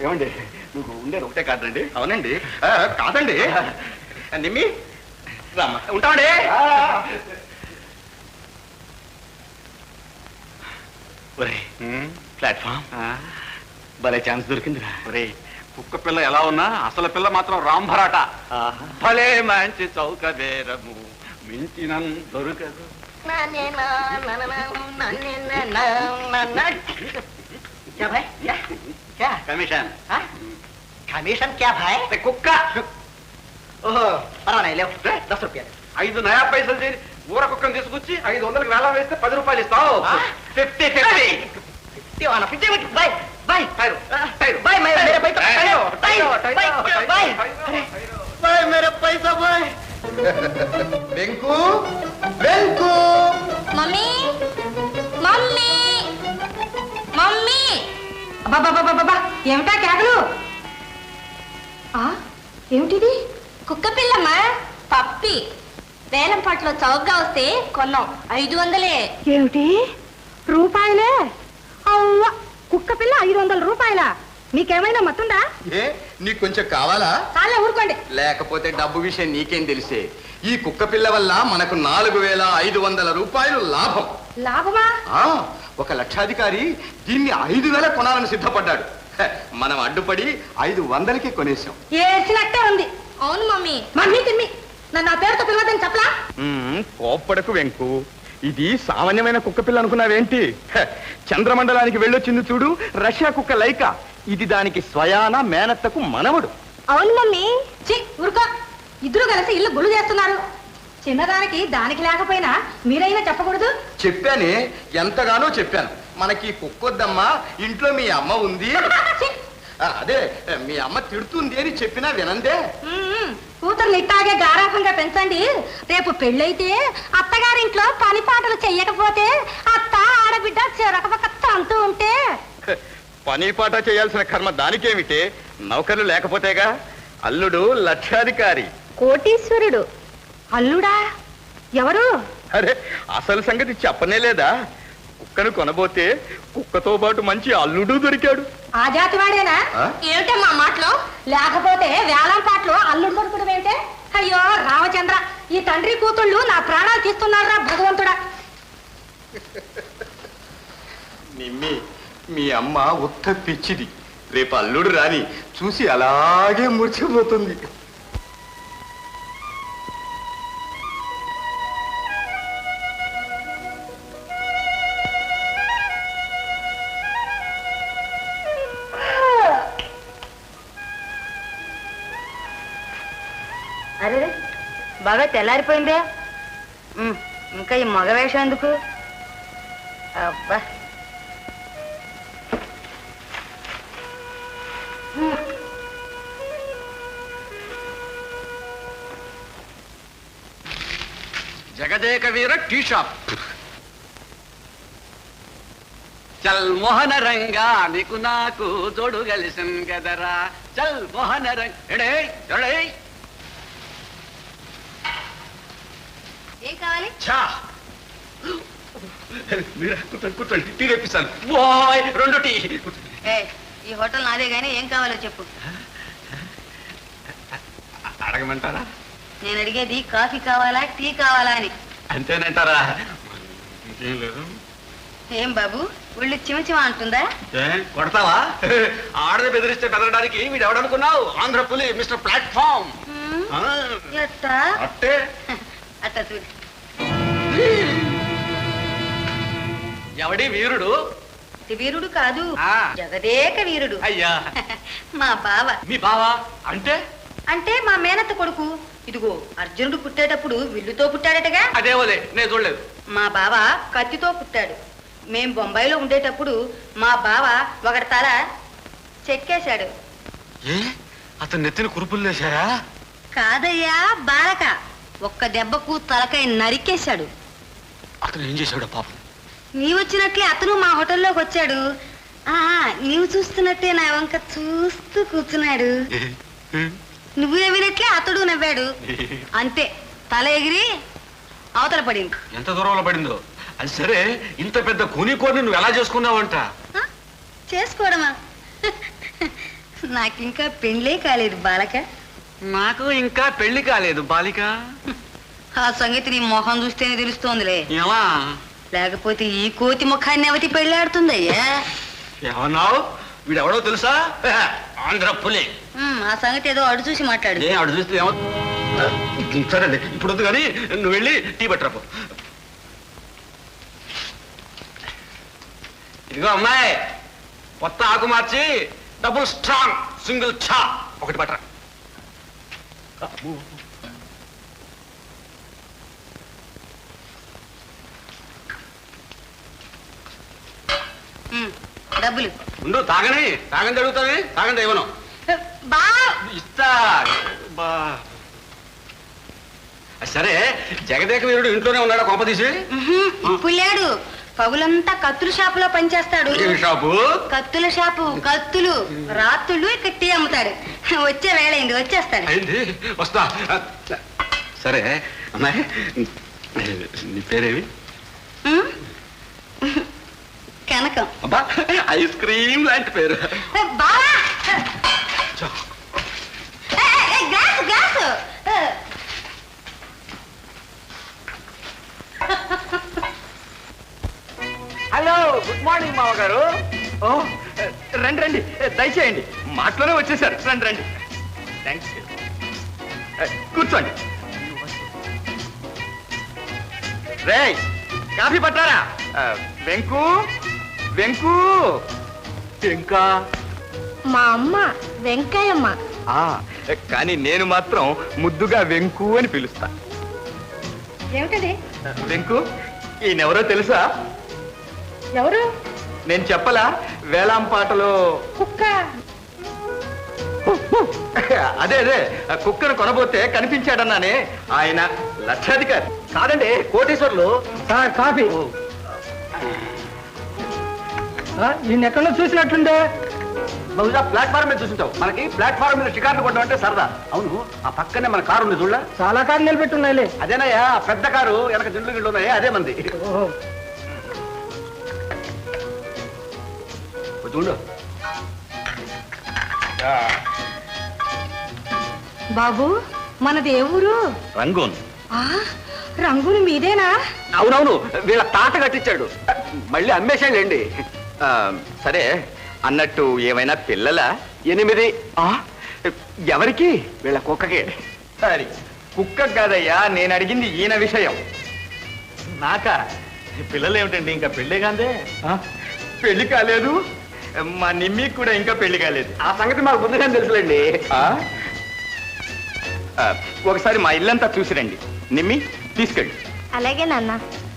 ఏమండి మీకు ఉండేది ఒకటే కార్డు అండి? అవునండి. కాదండి నిమ్మి రామ్మా. ఉంటామండి. ఒరే ప్లాట్ఫామ్ భలే ఛాన్స్ దొరికిందిరా. ఒరే కుక్క పిల్ల ఎలా ఉన్నా అసలు పిల్ల మాత్రం రాంభరాట. భలే మంచి చౌక బేరము మించిన దొరకదు. కమిషన్ కమిషన్ క్యా భాయ్? కుక్క. ఓహో పర్వాలేదు లేవు 10 రూపాయలు. 5 నయా పైసలు చేసి ఊర కుక్కను తీసుకొచ్చి 500కి వేలం వేస్తే 10 రూపాయలు ఇస్తావు. 50 బాయ్ బాయ్ బాయ్ మేరే పైసా బాయ్. వెంకు వెంకు మమ్మీ మమ్మీ మమ్మీ అబ్బా ఏమిటా కేకలు? ఏమిటిది? కుక్క పిల్లమ్మా, పప్పి. వేలంపాట్లో చౌకగా వస్తే కొన్నాం. 500. ఏమిటి రూపాయలే? అవ్వ, కుక్క పిల్ల 500 రూపాయల? మీకేమైనా మత్తుందా? ఏ నీకు కొంచెం కావాలా? చాలా ఊరుకోండి. లేకపోతే డబ్బు విషయం నీకేం తెలిసే? ఈ కుక్క పిల్ల వల్ల మనకు 4500 రూపాయలు లాభం. లాభమా? ఒక లక్షాధికారి దీన్ని 5000 కొనాలని సిద్ధపడ్డాడు. మనం అడ్డుపడి 500కి కొనేసాం. ఏడ్చినట్టే ఉంది. అవును మమ్మీ. మమ్మీ తిమ్మి నన్ను ఆ పేరుతో పిలవద్దని చెప్పలా? కోప్పడకు వెంకు, ఇది సామాన్యమైన కుక్క పిల్ల అనుకున్నావేంటి? చంద్రమండలానికి వెళ్ళొచ్చింది చూడు, రష్యా కుక్క లైకా. ఇది దానికి స్వయాన మేనత్తకు మనవడు. అవును మమ్మీ. ఊరుకో, ఇద్దరు కలిసి ఇల్లు గుళ్ళు చేస్తున్నారు. చిన్నదానికి దానికి లేకపోయినా మీరైనా చెప్పకూడదు? చెప్పానే, ఎంతగానో చెప్పాను. మనకి కుక్కొద్దమ్మా, ఇంట్లో మీ అమ్మ ఉంది. అదే మీ అమ్మ తిడుతుంది అని చెప్పినా వినందే. కూతురు ఇట్టాగే గారాభంగా పెంచండి. రేపు పెళ్ళైతే అత్తగారింట్లో పని పాటలు చెయ్యకపోతే అత్త ఆడబిడ్డ చెరకపక్క అంటూ ఉంటే పని పాట చేయాల్సిన కర్మ దానికేమిటే? నౌకర్లు లేకపోతేగా. అల్లుడు లక్షాధికారి. కోటీశ్వరుడు. అల్లుడా? ఎవరు? అరే అసలు సంగతి చెప్పనే లేదా? కుక్కను కొనబోతే కుక్కతో పాటు మంచి అల్లుడు దొరికాడు. ఆ జాతి వాడేనా? ఏమిటమ్మా మాటలు? లేకపోతే వేలం పాటలు అల్లుడు దొరకడం ఏమిటే? అయ్యో రామచంద్ర, ఈ తండ్రి కూతుళ్ళు నా ప్రాణాలు తీస్తున్నారా భగవంతుడా. నిమ్మి, మీ అమ్మ ఉత్త పిచ్చిది. రేపు అల్లుడు రాని చూసి అలాగే మురిచిపోతుంది. అరే బాగా తెల్లారిపోయిందే. ఇంకా ఈ మగ వేషం ఎందుకు? అబ్బా జగదేక వీర టీ షాప్. చల్ మోహన రంగా నీకు నాకు జోడు కలిసిన గదరా. చల్ మోహన రంగ. ఏం కావాలి? కూర్చోండి, టీ తెప్పిస్తాను. Bye 2 tea. ఈ హోటల్ నాదే గానీ ఏం కావాలో చెప్పు. అడగమంటారా? నేను అడిగేది కాఫీ కావాలా టీ కావాలా అని. అంతేనంటారా? ఏం బాబు ఒళ్ళు చిమచిమ అంటుందా? కొడతావా? ఆడది బెదిరిస్తే బెదరడానికి వీడు ఎవడనుకున్నావు? ఆంధ్ర పులి మిస్టర్ ప్లాట్ఫామ్. ఎట్టా? అట్టే అట్ట చూడు. ఎవడి వీరుడు? వీరుడు కాదు, ఆ. జగదేక వీరుడు. అయ్యా మా బావ. మీ బావా? అంటే అంటే మా మేనత్త కొడుకు. ఇదిగో అర్జునుడు పుట్టేటప్పుడు విల్లుతో పుట్టాడటగా. అదేవోలే, నేను చూడలేదు. మా బావ కత్తితో పుట్టాడు. మేం బొంబాయిలో ఉండేటప్పుడు మా బావ ఒకటి తల చెక్కేశాడు. ఏ అతను నెత్తిన కురుపులు లేశారా? కాదయ్యా బాలక, ఒక్క దెబ్బకు తలకాయ నరికేశాడు. అతను ఏం చేశాడు పాపం? నీవొచ్చినట్లే అతను మా హోటల్లోకి వచ్చాడు. నీవు చూస్తున్నట్టే నా వంక చూస్తూ కూర్చున్నాడు. నువ్వు నవ్వినట్లే అతడు నవ్వాడు. అంతే, తల ఎగిరి అవతల పడింది. ఎంత దూరంలో పడిందో? అది సరే, ఇంత పెద్ద కూని నువ్వు ఎలా చేసుకున్నావంట? చేసుకోవడమా? నాకింకా పెళ్ళే కాలేదు బాలక. నాకు ఇంకా పెళ్లి కాలేదు బాలిక. ఆ సంగతి నీ మొహం చూస్తేనే తెలుస్తోందిలే. ఎలా? లేకపోతే ఈ కోతి ముఖాన్ని అవతి పెళ్ళాడుతుందయ్యా. ఏమన్నావు? వీడెవడో తెలుసా? ఆంధ్ర పులి. ఆ సంగతి ఏదో అడు చూసి మాట్లాడు. అడు చూస్తే ఏమో. సరే, ఇప్పుడు వద్దు కానీ నువ్వు వెళ్ళి టీ పట్టరాపు. ఇదిగో అమ్మాయి, కొత్త ఆకు మార్చి డబుల్ స్ట్రాంగ్ సింగిల్ చా ఒకటి పట్టరా. డబ్బులు ఉండు, తాగని అడుగుతానే. తాగండి ఇవ్వను. బా ఇస్తా. సరే, జగదేక వీరుడు ఇంట్లోనే ఉన్నాడా కొంప తీసి? ఇప్పుడు లేడు. పగులంతా కత్తుల షాపులో పనిచేస్తాడు. షాపు? కత్తుల షాపు. కత్తులు రాత్రులు ఇక్కడ టీ అమ్ముతాడు. వచ్చే వేళైంది, వచ్చేస్తాడు. అయింది, వస్తా. సరే అమ్మాయి, నీ పేరేవి? కనకం. అబ్బా, ఐస్ క్రీమ్ లాంటి పేరు. బావా, glass glass. Hello, good morning మామగారు. ఓ, రండి రండి, దయచేయండి. మాటలోనే వచ్చేసారు. రండి రండి. థ్యాంక్స్. కూర్చోండి. రేయ్, కాఫీ పట్టారా? వెంకు వెంకు. ఇంకా మా అమ్మ వెంకయ్యమ్మ. కానీ నేను మాత్రం ముద్దుగా వెంకు అని పిలుస్తా. ఏమిటది? వెంకు, ఈయనెవరో తెలుసా? ఎవరు? నేను చెప్పలా? వేలాంపాటలో కుక్క. అదే అదే, కుక్కను కొనబోతే కనిపించాడన్నానే, ఆయన లక్షాధికారి. కాదండి, కోటీశ్వర్లు. Sir coffee. ఈయన ఎక్కడో చూసినట్లుండే. బహుశా ప్లాట్ఫామ్ మీద చూసింటావు. మనకి ప్లాట్ఫామ్ మీద షికార్లు కొట్టడం అంటే సరదా. అవును, ఆ పక్కనే మన కారు ఉంది చూడ. చాలా కారు నిలబెట్టున్నాయిలే. అదేనయ్యా, పెద్ద కారు, వెనక జిండ్లు గిళ్ళు ఉన్నాయా, అదే మంది. చూడు బాబు, మనది ఏ ఊరు? రంగూన్. రంగులు మీదేనా? అవునవును, వీళ్ళ తాత కట్టించాడు. మళ్ళీ అమ్మేశాడండి. సరే, అన్నట్టు ఏమైనా పిల్లలా? 8. ఎవరికి? వీళ్ళ కుక్కకి. సరే, కుక్క కాదయ్యా, నేను అడిగింది ఈయన విషయం. నాకా? పిల్లలు ఏమిటండి, ఇంకా పెళ్ళే కాదే? పెళ్లి కాలేదు. మా నిమ్మికి కూడా ఇంకా పెళ్లి కాలేదు. ఆ సంగతి మాకు ముందుగానే తెలుసులేండి. ఒకసారి మా ఇల్లంతా చూసిరండి. నిమ్మి, తీసుకెళ్ళి. అలాగే నాన్న,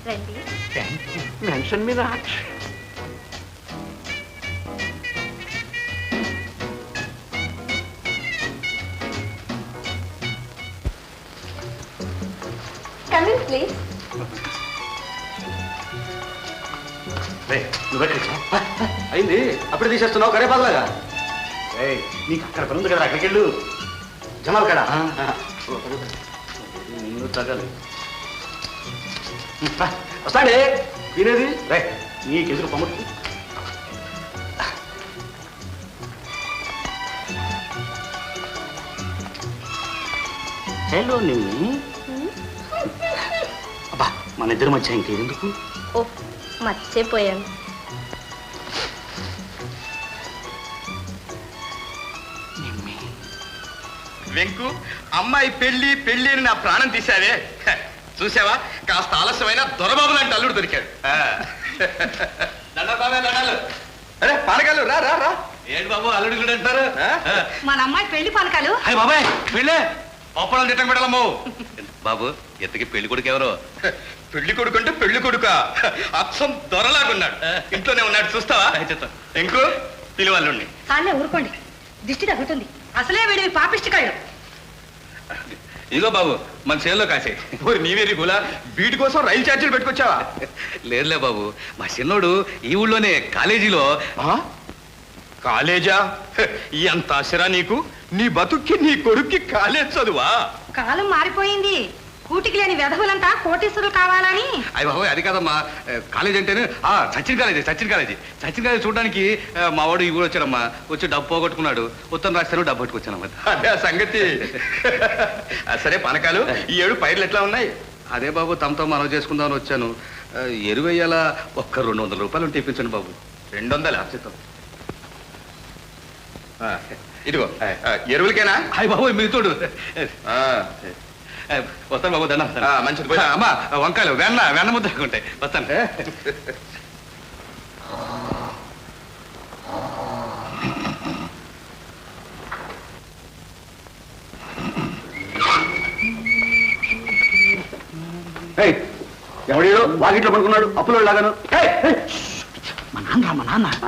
రండి. మెన్షన్ మీద Come in, please. అయింది, అప్పుడే తీసేస్తున్నావు కరేపాలాగా. నీకు అక్కడ పని ఉంది కదా, అక్కడికి వెళ్ళు. జమాల్ కడా ముందు తగాలి. వస్తాడే వినేది. రే, నీకు ఎదురు పమ్ముతుంది. హలో నిమ్మి. అబ్బా, మన ఇద్దరు మధ్య ఇంకేందుకు? ఓ, మర్చిపోయాను. వెంకు, అమ్మాయి పెళ్లి పెళ్లి అని నా ప్రాణం తీశావే. చూసావా, కాస్త ఆలస్యమైన దొరబాబు లాంటి అల్లుడు దొరికాడు. అరే పానకాలు, రా రా రా. ఏంటి బాబు అల్లుడు కూడా అంటారు? మన అమ్మాయి పెళ్లి పనకాలు. అయ్యి బాబాయ్, పెళ్ళే ఒప్పడం తిట్టం పెట్టాలమ్మో. బాబు, ఎంతకి పెళ్లి కొడుకు ఎవరో? పెళ్లి కొడుకు అంటే పెళ్లి కొడుక, అచ్చం దొరలాగున్నాడు. ఇంట్లోనే ఉన్నాడు, చూస్తావా? ఇంకో పిలువాళ్ళుండి. చాలే, ఊరుకోండి, దిష్టి తగ్గుతుంది. అసలే వీడివి పాపిష్టి కళ్ళు. ఇదిగో బాబు, మన చేనులో కాసే. నీవేరి గులా, వీటి కోసం రైలు ఛార్జీలు పెట్టుకొచ్చావా? లేదులే బాబు, మా చిన్నోడు ఈ ఊళ్ళోనే కాలేజీలో. కాలేజా? ఎంత ఆశరా నీకు? నీ బతుక్కి నీ కొడుక్కి కాలేజ్ చదువా? కాలం మారిపోయింది. కూటికి లేని వెధవులంతా కోటీశ్వరులు కావాలని. అయ్య బాబోయ్, అది కాదమ్మా. కాలేజ్ అంటేనే సచిన్ కాలేజీ చూడడానికి మా వాడు ఈ ఊరు వచ్చాడమ్మా. వచ్చి డబ్బు పోగొట్టుకున్నాడు. ఉత్తరం రాస్తాను, డబ్బు పట్టుకొచ్చానమ్మా. అదే ఆ సంగతి. సరే పానకాలు, ఈ ఏడు పైర్లు ఎట్లా ఉన్నాయి? అదే బాబు, తమతో మనం చేసుకుందామని వచ్చాను. ఎరువయ్యాల ఒక్క 200 రూపాయలు ఉంటే ఇప్పించండి బాబు. 200 చిత్తం. ఇదిగో ఎరువులకేనా? అయ్య బాబు మీరు చూడు. వస్తాను బాబు, దండం. మంచిది. అమ్మా వంకాయలు వెన్న ముద్దకుంటాయి. వస్తాను. ఎవడో వాకిట్లో పడుకున్నాడు అప్పులో లాగాను. మా నాన్న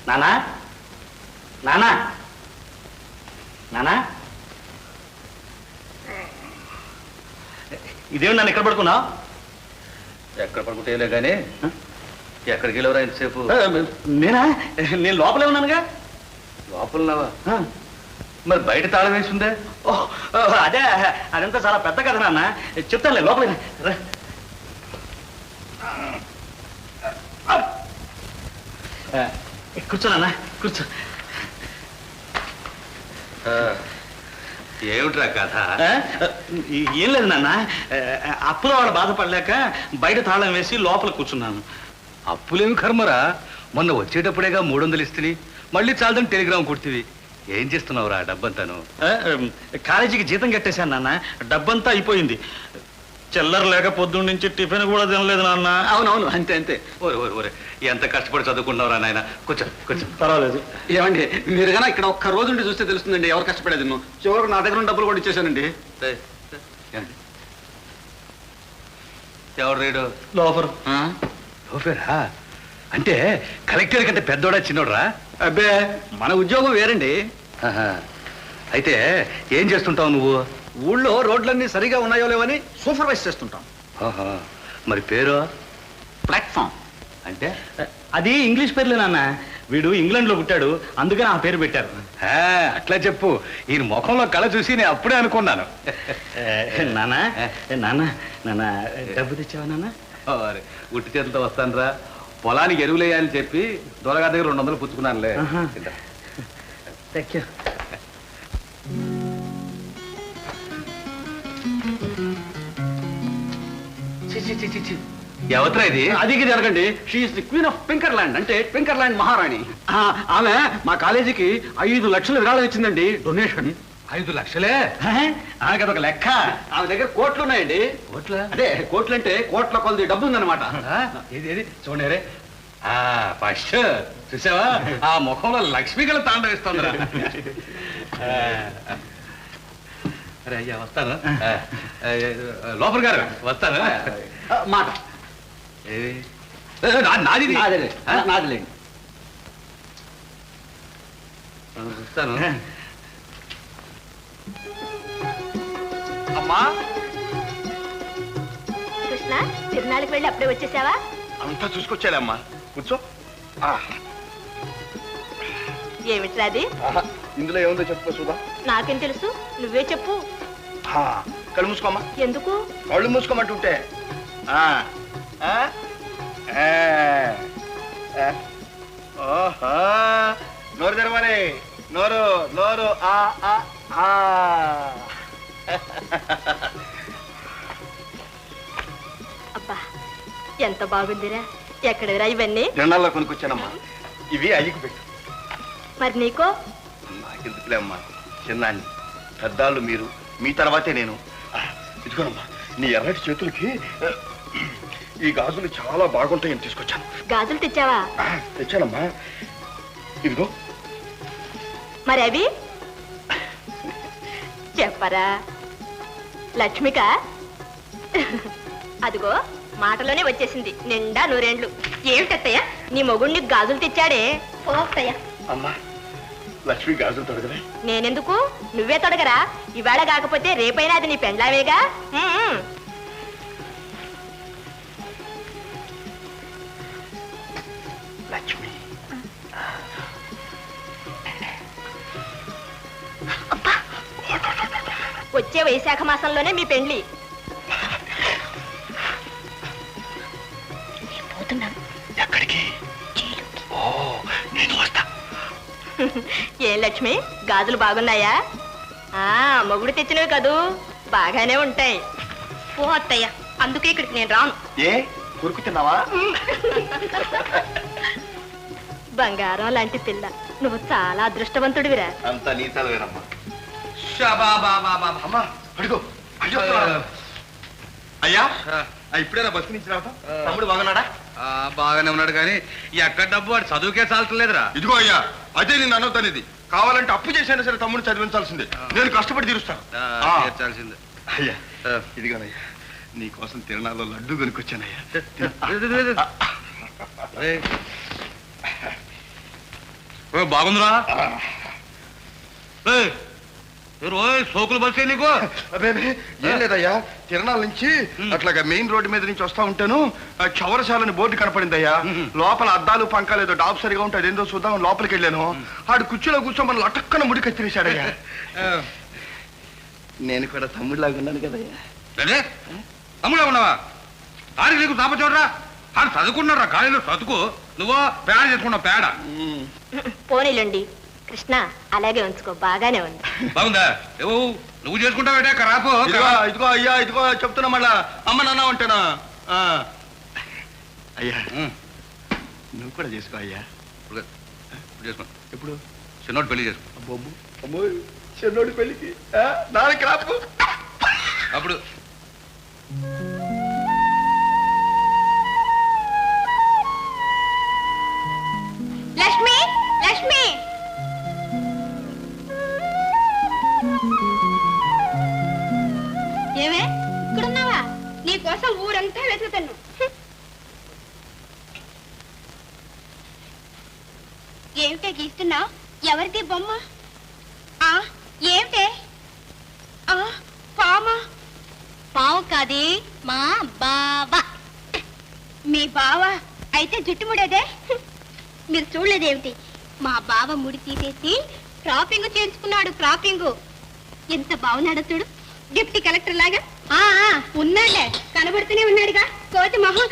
నానా నానా నానా, ఇదేమి నన్ను ఎక్కడ పడుకున్నావు? ఎక్కడ పడుకుంటేలే కానీ ఎక్కడికి వెళ్ళవరా ఇంతసేపు? నేను లోపలే ఉన్నానుగా. లోపలన్నావా? మరి బయట తాళం వేసిందే? అదే, అదంతా చాలా పెద్ద కథ నాన్న, చెప్తానులే. లోపలే కూర్చో నాన్న, కూర్చో. ఏమిట్రా కథ? ఏం లేదు నాన్న, అప్పులో వాళ్ళు బాధపడలేక బయట తాళం వేసి లోపల కూర్చున్నాను. అప్పులేమి కర్మరా, మొన్న వచ్చేటప్పుడేగా 300 ఇస్తుంది, మళ్ళీ చాలదని టెలిగ్రామ్ కుర్తివి. ఏం చేస్తున్నావురా డబ్బంతాను? కాలేజీకి జీతం కట్టేశాను నాన్న, డబ్బంతా అయిపోయింది. చిల్లర లేక పొద్దున్న నుంచి టిఫిన్ కూడా తినలేదు నాన్న. అవునవును, అంతే అంతే. ఓరే ఎంత కష్టపడి చదువుకున్నావురా నాయన. కూర్చో. పర్వాలేదు. ఏమండి, మీరు కన్నా ఇక్కడ ఒక్క రోజు ఉండి చూస్తే తెలుస్తుందండి ఎవరు కష్టపడేది. చివరికి నా దగ్గర డబ్బులు కూడా ఇచ్చేసానండి. ఎవరు రేడు? లోఫర్. లోఫేరా అంటే కలెక్టర్ కంటే పెద్దోడా చిన్నోడరా? అబ్బే, మన ఉద్యోగం వేరండి. అయితే ఏం చేస్తుంటావు నువ్వు? ఊళ్ళో రోడ్లన్నీ సరిగా ఉన్నాయో లేవని సూపర్వైజ్ చేస్తుంటాం. మరి పేరు? ప్లాట్ఫామ్. అంటే అది ఇంగ్లీష్ పేర్లే నాన్న, వీడు ఇంగ్లాండ్ లో పుట్టాడు, అందుకని ఆ పేరు పెట్టారు. అట్లా చెప్పు. ఈయన ముఖంలో కళ చూసి నేను అప్పుడే అనుకున్నాను. నాన్న నాన్న నాన్న డబ్బు తెచ్చావా నాన్న? ఉట్టి చేతులతో వస్తానురా. పొలానికి ఎరువులేయాలని చెప్పి దొరగారి దగ్గర 200 పుచ్చుకున్నానులే. Thank you. ఎవత్రా ఇది? అది జరగండి. షీఈస్ ది క్వీన్ ఆఫ్ పింకర్లాండ్, అంటే పింకర్లాండ్ మహారాణి. ఆమె మా కాలేజీకి 5 లక్షలు విరాళం ఇచ్చిందండి, డొనేషన్. 5 లక్షలే? ఆమెకి అదొక లెక్క. ఆమె దగ్గర కోట్లు ఉన్నాయండి. కోట్ల? అదే కోట్లు అంటే కోట్ల కొలది డబ్బు ఉందన్నమాట. ఏది చూడరే. ఫస్ట్ చూసావా, ఆ ముఖంలో లక్ష్మి గల తాండవిస్తుందిరా. అరే అయ్యా వస్తాను. లోపల గారు వస్తాను. మాట నాది నాదిలేండి. వస్తాను. అమ్మా, కృష్ణ, తిరునాళ్ళకి వెళ్ళి అప్పుడే వచ్చేసావా? అంతా చూసుకొచ్చాలమ్మా, కూర్చో. ఏమిట్రా అది? ఇందులో ఏముందో చెప్పుకో సుధా. నాకేం తెలుసు, నువ్వే చెప్పు. కళ్ళు మూసుకోమ్మా. ఎందుకు? కళ్ళు మూసుకోమంటుంటే. ఓహో, నోరు తెరవాలి. నోరు నోరు. అబ్బా, ఎంత బాగుందిరా. ఎక్కడరా ఇవన్నీ? జెండాల్లో కొనుక్కొచ్చానమ్మా. ఇవి అయ్యకు పెట్టు. మరి నీకో? నాకెందుకులే అమ్మా, చిన్నాన్ని. పెద్దాళ్ళు మీరు, మీ తర్వాతే నేను. ఇదిగోనమ్మా, నీ ఎర్రటి చేతులకి ఈ గాజులు చాలా బాగుంటాయని తీసుకొచ్చాను. గాజులు తెచ్చావా? తెచ్చానమ్మా, ఇదిగో. మరి అవి చెప్పరా లక్ష్మిక? అదిగో మాటలోనే వచ్చేసింది, నిండా 100 ఏళ్ళు. ఏమిటత్తయ్య, నీ మొగుడిని గాజులు తెచ్చాడే? పోస్తయ్య. అమ్మా, లక్ష్మి గాజులు తొడగలే. నేనెందుకు, నువ్వే తొడగరా. ఇవాళ కాకపోతే రేపైనా అది నీ పెండ్లావేగా. లక్ష్మి వచ్చే వైశాఖ మాసంలోనే మీ పెండ్లి. పోతున్నాను. ఎక్కడికి? ఓ, నేను వస్తా. ఏం లక్ష్మి, గాజులు బాగున్నాయా? మొగుడు తెచ్చినవి కదూ, బాగానే ఉంటాయి. ఓ అత్తయ్య, అందుకే ఇక్కడికి నేను రాను. ఏ కొరుకు తిన్నావా? బంగారం లాంటి పిల్ల, నువ్వు చాలా అదృష్టవంతుడివిరా. అంతా నీ చదివేనమ్మా. అమ్మా అడుగు అయ్యా, ఇప్పుడేనా బస్సు నుంచి రావటం? తమ్ముడు బాగున్నాడా? బాగానే ఉన్నాడు కానీ ఎక్కడ డబ్బు వాడు చదువుకే చాలట్లేదురా. ఇదిగో అయ్యా, అదే నేను అనొద్దాను. ఇది కావాలంటే అప్పు చేసైనా సరే తమ్ముడు చదివించాల్సిందే. నేను కష్టపడి తీరుస్తాను. తీర్చాల్సిందే. అయ్యా ఇదిగోనయ్యా, నీకోసం తిరణాల్లో లడ్డు కొనుక్కొచ్చానయ్యా. బాగుందిరా. సోకులు బస్సే నీకు? అదే ఏం లేదయ్యా, తిరణాల నుంచి అట్లాగా మెయిన్ రోడ్డు మీద నుంచి వస్తా ఉంటాను. క్షవరశాలని బోర్డు కనపడిందయ్యా. లోపల అద్దాలు పంకాలు ఏదో డాబ్ సరిగా ఉంటే అదేందో చూద్దాం లోపలికి వెళ్ళాను. ఆడు కుర్చీలో కూర్చోమని లటక్కన ముడి కత్తిరేశాడయ్యా. నేను కూడా తమ్ముడిలాగా ఉన్నాను కదయ్యా. అదే తమ్ముడా ఉన్నావా? ఆడికి నీకు తాప చూడరా, ఆడు చదువుకున్నారా కాలేజీలో చదువుకు, నువ్వు పేడ చేసుకున్నావు పేడ. పోనీలండి కృష్ణ, అలాగే ఉంచుకో, బాగానే ఉంది. బాగుందా? నువ్వు చేసుకుంటావేటే కరాపు. ఇదిగో అయ్యా, ఇదిగో చెప్తున్నా మళ్ళా అమ్మ నాన్న ఉంటానా. అయ్యా నువ్వు కూడా చేసుకో అయ్యా. చేసుకో. ఎప్పుడు? చిన్నోడు పెళ్లి చేసుకో. అమ్మో చిన్నోడి పెళ్లికి నాలుగు రాపు. అప్పుడు లక్ష్మి, లక్ష్మి, ఏమే ఇక్కడున్నావా? నీకోసం ఊరంతా వెతుకుతాను. ఏమిటే గీస్తున్నావు? ఎవరిది బొమ్మ? ఏమిటే? పామా? పావు కాదే, మా బావ. మీ బావ అయితే జుట్టుముడేదే. మీరు చూడలేదేమిటి? మా బావ ముడి తీసేసి క్రాపింగ్ చేయించుకున్నాడు. క్రాపింగ్ ఎంత బాగున్నాడో చూడు, డిప్టీ కలెక్టర్ లాగా. ఉన్నాడే, కనబడుతూనే ఉన్నాడుగా కోతి మొహం.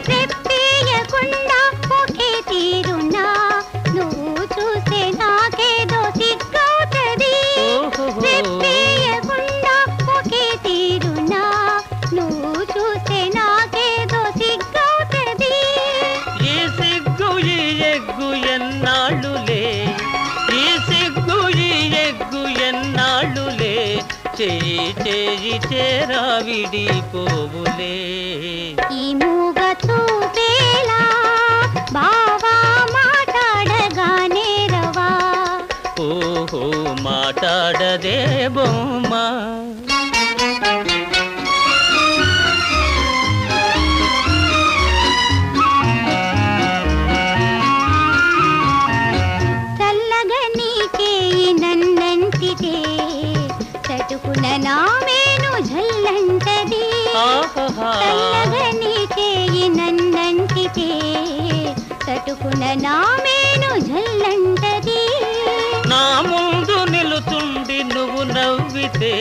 చెప్పేయకుండా ఒకే తీరున్నా నువ్వు చూసే నాకేదో సిగ్గవుతది. చెప్పేయకుండా ఒకే తీరున్నా నువ్వు చూసే నాకేదో సిగ్గవుతది. ఈ సిగ్గు ఈ ఎగ్గు ఎన్నాళ్ళులే, ఈ సిగ్గు ఈ ఎగ్గు ఎన్నాళ్ళులే, చేయి చేయి చేరా విడిపోవులే. ఈ మూగ చూపేలా బావా మాట్లాడగానే రవా. ఓహో మాట్లాడదే బొమ్మ. చల్లగా నీకే నన్నంటితే చటుకున నామేను జల్లంటది. చల్లగా నీకే నన్నంటితే చటుకున నామేను జల్లంటది. నా ముందు నిలుచుండి నువ్వు నవ్వితే,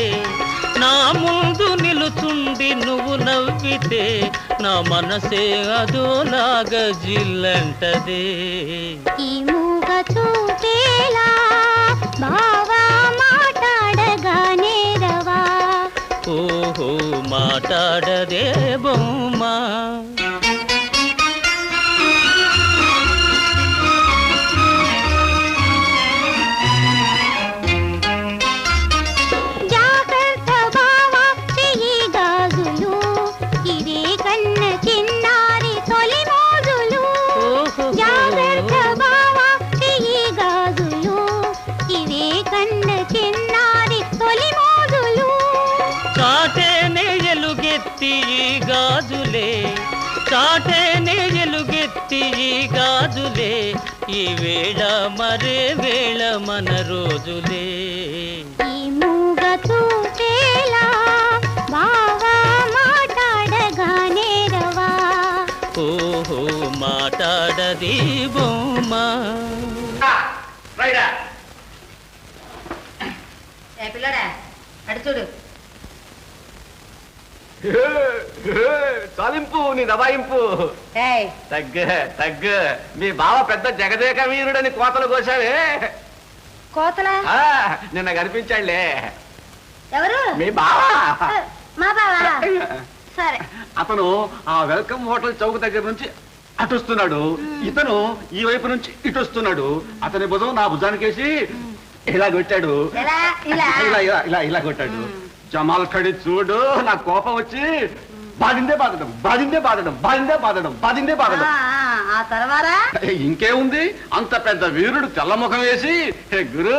నా ముందు నిలుచుండి నువ్వు నవ్వితే, నా మనసే అదోలాగా జిల్లంటదే. ఈ మూగ చూపేలా బావా మాట్లాడగానే రవా. ఓహో మాట్లాడదే బొమ్మ. జాగ్రత్త బావా చెయ్యి గాజులు, ఇదే కన్న చిన్నారి తొలి మోజులు. జాగ్రత్త బావా చెయ్యి గాజులు, ఇదే కన్న చిన్నారి తొలి మోజులు. చాటేనే ఈ వేళ మరే వేళ మన రోజులే. ఈ మూగ చూపేలా బావా మాట్లాడగానే రవా. ఓహో మాట్లాడది బొమ్మ. పిల్లడా అడు చూడు. చాలింపు నీ దబాయింపు. తగ్గు మీ బావ పెద్ద జగదేక వీరుడని కోతలు కోసావే. కోతలా? నిన్న కనిపించాడులే. ఎవరు? మీ బావా. మా బావా. సరే. అతను ఆ వెల్కమ్ హోటల్ చౌక్ దగ్గర నుంచి అటొస్తున్నాడు, ఇతను ఈ వైపు నుంచి ఇటు వస్తున్నాడు. అతని భుజం నా భుజానికేసి ఇలా కొట్టాడు. ఇలా కొట్టాడు. జమాల్ ఖడి చూడు, నా కోపం వచ్చి బాధిందే బాధడం. ఆ తర్వాత ఇంకేముంది, అంత పెద్ద వీరుడు తెల్లముఖం వేసి గురు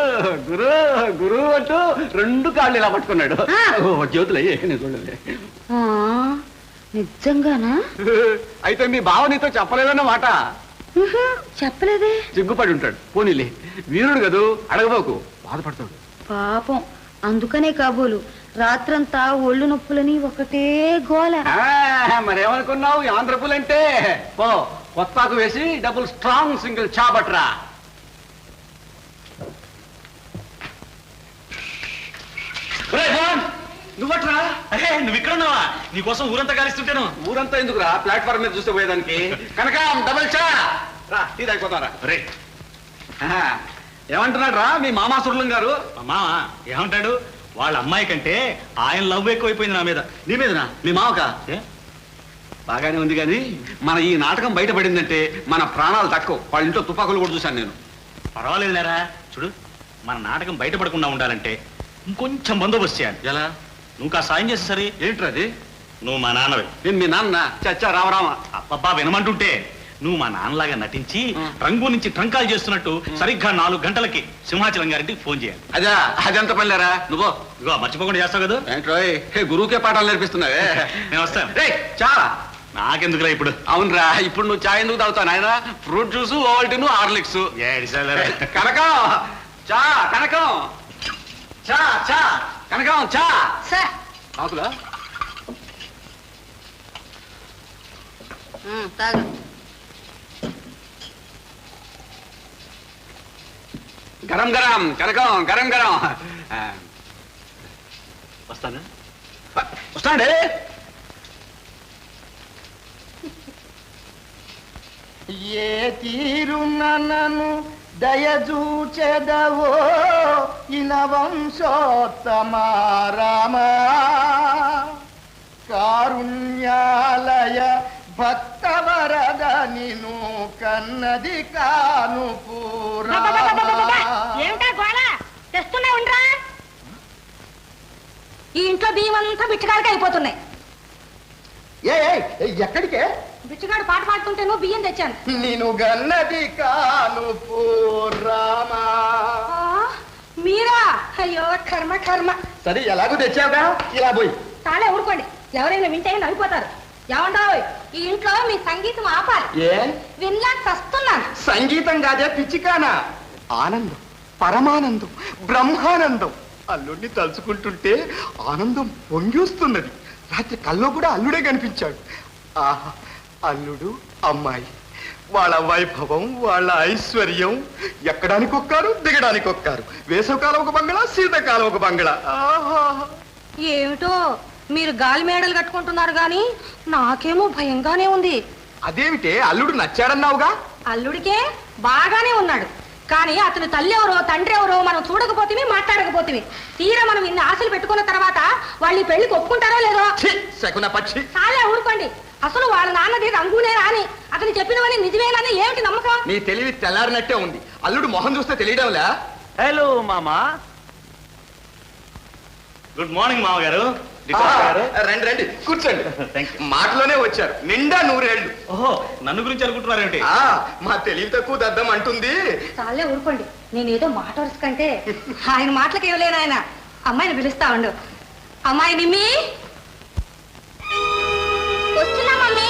గురు గురు అంటూ 2 కాళ్ళు ఇలా పట్టుకున్నాడు. జ్యోతులు అయ్యే నేను చూడలే. నిజంగానా? అయితే మీ బావ నీతో చెప్పలేదన్నమాట. చెప్పలేదే. సిగ్గుపడి ఉంటాడు. పోనీలే, వీరుడు కదూ, అడగబోకు, బాధపడతాడు. పాపం, అందుకనే కాబోలు రాత్రంతా ఒళ్ళు నొప్పులని ఒకటే గోల. మరేమనుకున్నావు, ఆంధ్రపులంటే పో కొత్తాకు వేసి డబుల్ స్ట్రాంగ్ సింగిల్ చాబట్రా. నువ్వట్రా? అరే నువ్వు ఇక్కడ ఉన్నావా? నీకోసం ఊరంతా గాలిస్తుంటాను. ఊరంతా ఎందుకురా, ప్లాట్ఫామ్ మీద చూస్తే పోయేదానికి. కనుక డబుల్ చా రా, టీ తాగిపోతారా. రే ఏమంటున్నాడు రా మీ మామాసురులం గారు? మామ ఏమంటాడు? వాళ్ళ అమ్మాయి కంటే ఆయన లవ్ ఎక్కువైపోయింది నా మీద. నీ మీదనా? మీ మామకా? బాగానే ఉంది కానీ మన ఈ నాటకం బయటపడిందంటే మన ప్రాణాలు తక్కువ. వాళ్ళ ఇంట్లో తుపాకులు కూడా చూశాను నేను. పర్వాలేదు లేరా. చూడు, మన నాటకం బయటపడకుండా ఉండాలంటే ఇంకొంచెం బందోబస్తు చేయాలి. ఎలా? నువ్వు కా సాయం చేస్తే సరే. ఏంట్రా అది? నువ్వు మా నాన్నవి. నేను మీ నాన్న. చచ్చా రామరామ. అబ్బబ్బా వినమంటుంటే. నువ్వు మా నాన్నలాగా నటించి రంగు నుంచి ట్రంకాలు చేస్తున్నట్టు సరిగ్గా 4 గంటలకి సింహాచలం గారింటికి ఫోన్ చేయాలి. అదా అదంత పనిలేరా నువ్వు? ఇగో మర్చిపోకుండా చేస్తావు కదా. ఏంట్రోయ్, గురువుకే పాఠాలు నేర్పిస్తున్నావే. నేను వస్తాను. రే చా. నాకెందుకురా ఇప్పుడు? అవునరా, ఇప్పుడు నువ్వు చాయ్ ఎందుకు తాగుతావు నాయన? Fruit juice, Ovaltine, Horlicks. Kanakam చా, కనకం చా చా, కనకం చా. ఆకులా తాగు. గరం గరం, కనకం గరం గరం. వస్తాను. వస్తాండే. ఏ తీరున్న నన్ను దయచూచెదవో ఇనవంశోత్తమా రామ. కారుణ్యాలయ భక్తవరద నిను కన్నది కాను పూరా. ఏమిటా గోళ తెస్తున్నా ఉండరా? ఈ ఇంట్లో బియ్యం అంతా బిచ్చగాడికి అయిపోతున్నాయి. ఎక్కడికే? బిచ్చగాడు పాట పాడుతుంటే నువ్వు బియ్యం తెచ్చాను. నేను గన్నది కాను పూరామా. మీరా? అయ్యో కర్మ కర్మ. సరే ఎలాగో తెచ్చావుగా, ఇలా పోయి. తాళే ఊరుకోండి, ఎవరైనా వింటే నవ్విపోతారు. ఏమంటావు? ఈ ఇంట్లో మీ సంగీతం ఆపాలి. వినలా వస్తున్నాను. సంగీతం కాదే పిచ్చికానా. ఆనందం, పరమానందం, బ్రహ్మానందం. అల్లుడిని తలుచుకుంటుంటే ఆనందం పొంగిస్తున్నది. రాత్రి కల్లో కూడా అల్లుడే కనిపించాడు. ఆహా, అల్లుడు అమ్మాయి, వాళ్ళ వైభవం, వాళ్ళ ఐశ్వర్యం. ఎక్కడానికి ఒక్కారు, దిగడానికి ఒక్కారు. వేసవకాలం ఒక బంగళా, శీతాకాలం ఒక బంగళా. ఏమిటో మీరు గాలి మేడలు కట్టుకుంటున్నారు గాని నాకేమో భయంగానే ఉంది. అదేమిటే, అల్లుడు నచ్చాడన్నావుగా? అల్లుడికే బాగానే ఉన్నాడు, కానీ అతని తల్లి ఎవరో తండ్రి ఎవరో మనం చూడకపోతే మాట్లాడకపోతే తీరా మనం ఇన్ని ఆశలు పెట్టుకున్న తర్వాత వాళ్ళు ఈ పెళ్లికి ఒప్పుకుంటారో లేదో. శకున పక్షి. చాలా ఊరుకోండి. అసలు వాళ్ళ నాన్నది రంగునే రాని అతను చెప్పినవని నిజమేనని ఏమిటి నమ్మకం? నీ తెలివి తెల్లారినట్టే ఉంది. అల్లుడు మొహం చూస్తే తెలియడంలా. హలో మామా. గుడ్ మార్నింగ్ మామగారు. రండి రండి, కూర్చోండి. మాటలోనే వచ్చారు, నిండా 100 ఏళ్ళు. ఓహో, నన్ను గురించి అనుకుంటున్నారేమిటి? మా తెలివి తక్కువ దద్దం అంటుంది. చాలే ఊరుకోండి. నేనేదో మాట వరుస కంటే ఆయన మాటలకు ఇవ్వలేను. ఆయన అమ్మాయిని పిలుస్తా ఉండు. అమ్మాయి నిమ్మి. వస్తున్నా మమ్మీ.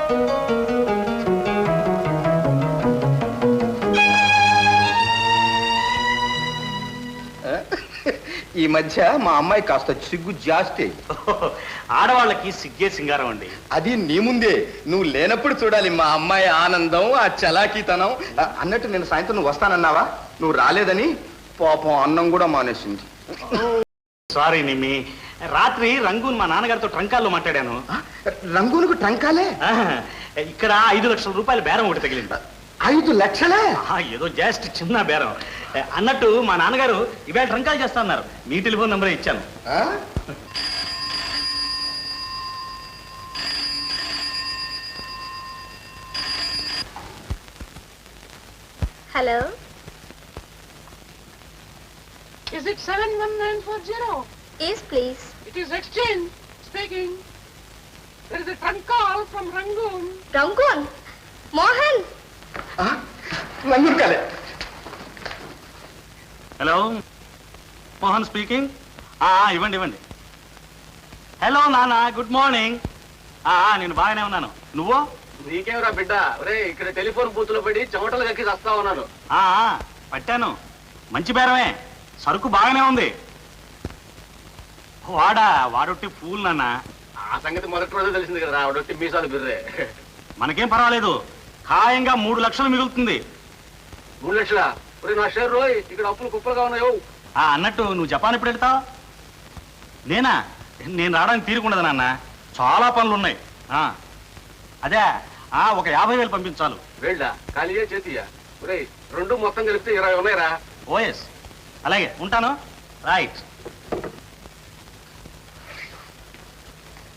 ఈ మధ్య మా అమ్మాయి కాస్త సిగ్గు జాస్తి. ఆడవాళ్ళకి సిగ్గే సింగారం అండి. అది నీ ముందే, నువ్వు లేనప్పుడు చూడాలి మా అమ్మాయి ఆనందం, ఆ చలాకీతనం. అన్నట్టు నేను సాయంత్రం నువ్వు వస్తానన్నావా? నువ్వు రాలేదని పాపం అన్నం కూడా మానేసింది. సారీ నిమ్మి, రాత్రి రంగూన్ మా నాన్నగారితో ట్రంకాల్లో మాట్లాడాను. రంగూన్కు ట్రంకాలే? ఇక్కడ 5 లక్షల రూపాయల బేరం ఒకటి తగిలింది. 5 లక్షలే? ఏదో జస్ట్ చిన్న బేరం. అన్నట్టు మా నాన్నగారు ఇవాళ ట్రంకాలు చేస్తా అన్నారు. మీ టెలిఫోన్ నెంబరే ఇచ్చాను. Hello, Is it 71940? yes please. It is Exchange speaking. There is a trunk call from Rangoon. Rangoon, Mohan. Rangoon కాలే. Hello, Mohan speaking. ఇవ్వండి ఇవ్వండి. హలో నాన్న, గుడ్ మార్నింగ్. నేను బాగానే ఉన్నాను. నువ్వు? నీకేమరా బిడ్డ, ఇక్కడ టెలిఫోన్ బూత్ లో పడి చెమటలు కక్కి వస్తా ఉన్నాను. పట్టాను, మంచి బేరమే, సరుకు బాగానే ఉంది. వాడొట్టి పూల్ నాన్న. ఆ సంగతి మొదటి రోజు తెలిసింది కదా, వాడొట్టి మీసాలు బిర్రే. మనకేం పర్వాలేదు, ఖాయంగా 3 లక్షలు మిగులుతుంది. 3 లక్షలా? నా షేర్ రోయ్, ఇక్కడ అప్పులు కుప్పలుగా ఉన్నాయో. అన్నట్టు నువ్వు జపాన్ ఎప్పుడు వెళ్తావు? నేను రావడానికి తీరుకుండదు నాన్న, చాలా పనులు ఉన్నాయి. అదే ఒక 50,000 పంపించాలు. వెళ్ళా ఖాళీయే చేతియా? రెండు మొత్తం కలిపితే 20 ఉన్నాయిరా. ఓఎస్, అలాగే ఉంటాను. రైట్.